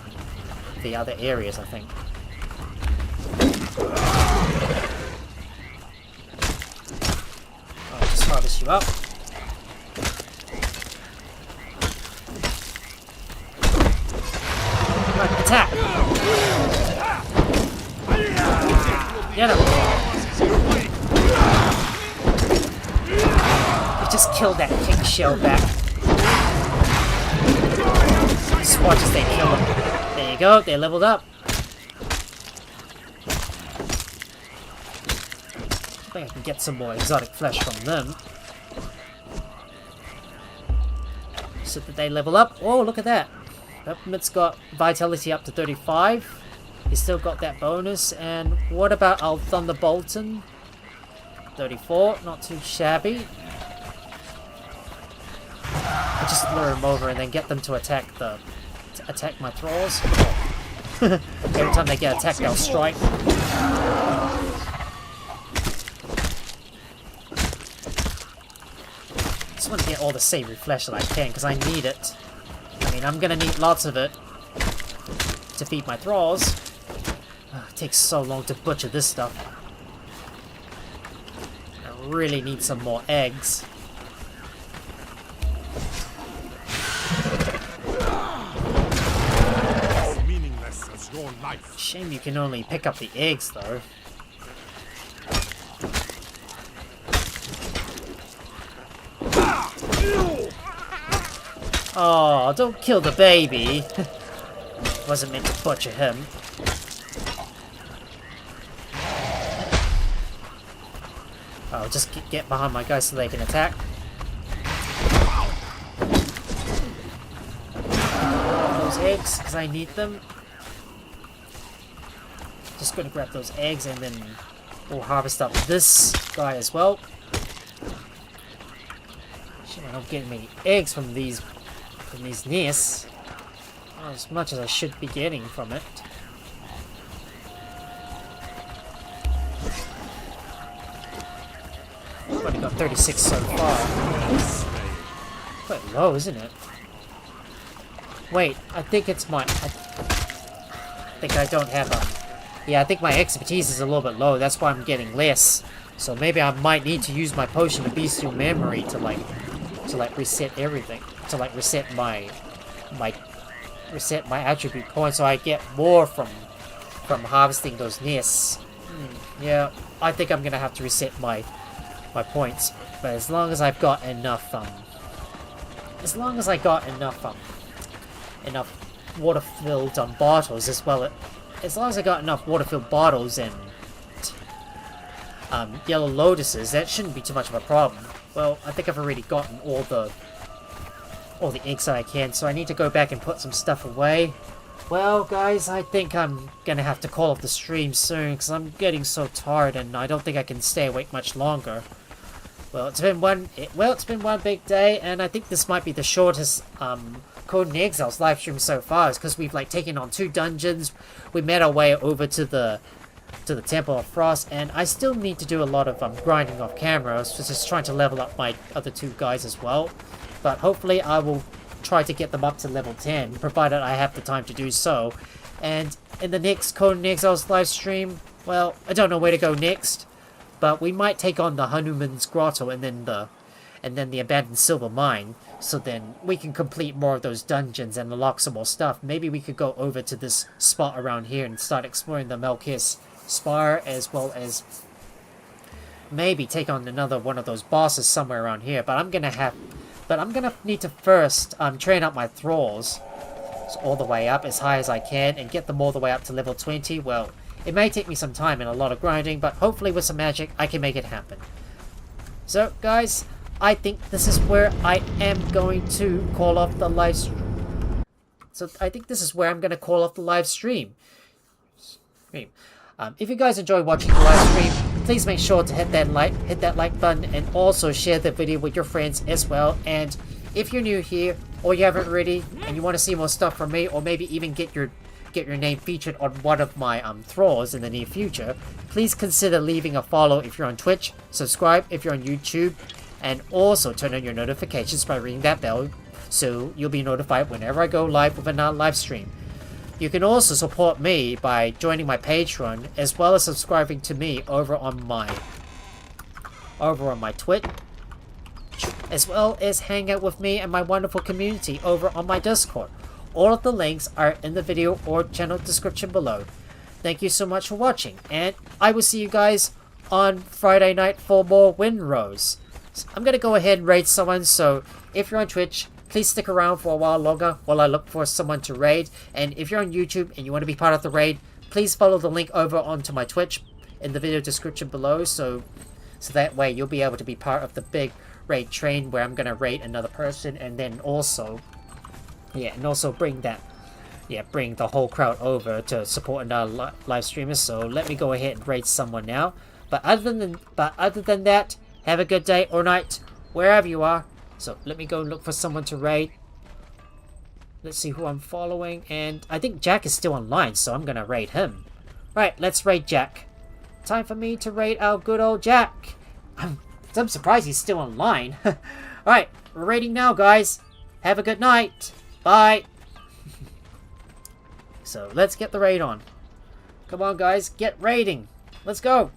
the other areas, I think. I'll just harvest you up. Right, attack! Get him! Just kill that king shellback. Just watch as they kill him. There you go, they leveled up. I think I can get some more exotic flesh from them. So that they level up. Oh, look at that. Peppermint's got vitality up to 35. He's still got that bonus. And what about our Thunderbolton? 34, not too shabby. I just lure him over and then get them to attack my Thralls. Every time they get attacked, they'll strike. Just want to get all the savory flesh that I can, because I need it. I mean, I'm gonna need lots of it to feed my thralls. It takes so long to butcher this stuff. I really need some more eggs. As meaningless as your life. Shame you can only pick up the eggs, though. Oh, don't kill the baby. Wasn't meant to butcher him. Oh, just get behind my guys so they can attack. Those eggs, because I need them. Just gonna grab those eggs and then we'll harvest up this guy as well. Shit, I don't get many eggs from these nests. Not as much as I should be getting from it. I've only got 36 so far. Quite low, isn't it? Wait, I think it's my... I think I don't have a... Yeah, I think my expertise is a little bit low. That's why I'm getting less. So maybe I might need to use my potion of bestial memory to like reset everything. To like reset my attribute points so I get more from harvesting those nests. Yeah, I think I'm gonna have to reset my points. But as long as I've got enough enough water-filled bottles as well as long as I got enough water-filled bottles and yellow lotuses, that shouldn't be too much of a problem. Well, I think I've already gotten all the eggs that I can, so I need to go back and put some stuff away. Well, guys, I think I'm gonna have to call off the stream soon because I'm getting so tired and I don't think I can stay awake much longer. Well, it's been one big day, and I think this might be the shortest Conan Exiles live stream so far, because we've like taken on 2 dungeons. We made our way over to the Temple of Frost, and I still need to do a lot of grinding off camera, so just trying to level up my other 2 guys as well. But hopefully I will try to get them up to level 10, provided I have the time to do so. And in the next Conan Exiles live stream, well, I don't know where to go next, but we might take on the Hanuman's Grotto and then the Abandoned Silver Mine, so then we can complete more of those dungeons and unlock some more stuff. Maybe we could go over to this spot around here and start exploring the Melkir's Spire, as well as maybe take on another one of those bosses somewhere around here. But I'm gonna need to first train up my Thralls all the way up as high as I can and get them all the way up to level 20. Well, it may take me some time and a lot of grinding, but hopefully with some magic I can make it happen. So guys, I think this is where I am going to call off the live stream. If you guys enjoy watching the live stream, please make sure to hit that like button, and also share the video with your friends as well. And if you're new here or you haven't already and you want to see more stuff from me, or maybe even get your name featured on one of my Thralls in the near future, please consider leaving a follow if you're on Twitch, subscribe if you're on YouTube, and also turn on your notifications by ringing that bell so you'll be notified whenever I go live with another live stream. You can also support me by joining my Patreon, as well as subscribing to me over on my Twitch, as well as hang out with me and my wonderful community over on my Discord. All of the links are in the video or channel description below. Thank you so much for watching, and I will see you guys on Friday night for more Windrose. I'm gonna go ahead and raid someone, so if you're on Twitch, please stick around for a while longer while I look for someone to raid. And if you're on YouTube and you want to be part of the raid, please follow the link over onto my Twitch in the video description below, so that way you'll be able to be part of the big raid train where I'm gonna raid another person, and then also bring the whole crowd over to support another live streamer. So let me go ahead and raid someone now. But other than that, have a good day or night wherever you are. So let me go look for someone to raid. Let's see who I'm following, and I think Jack is still online, so I'm gonna raid him. Right, let's raid Jack. Time for me to raid our good old Jack. I'm surprised he's still online. Alright, We're raiding now, guys. Have a good night. Bye. So, let's get the raid on. Come on, guys. Get raiding. Let's go.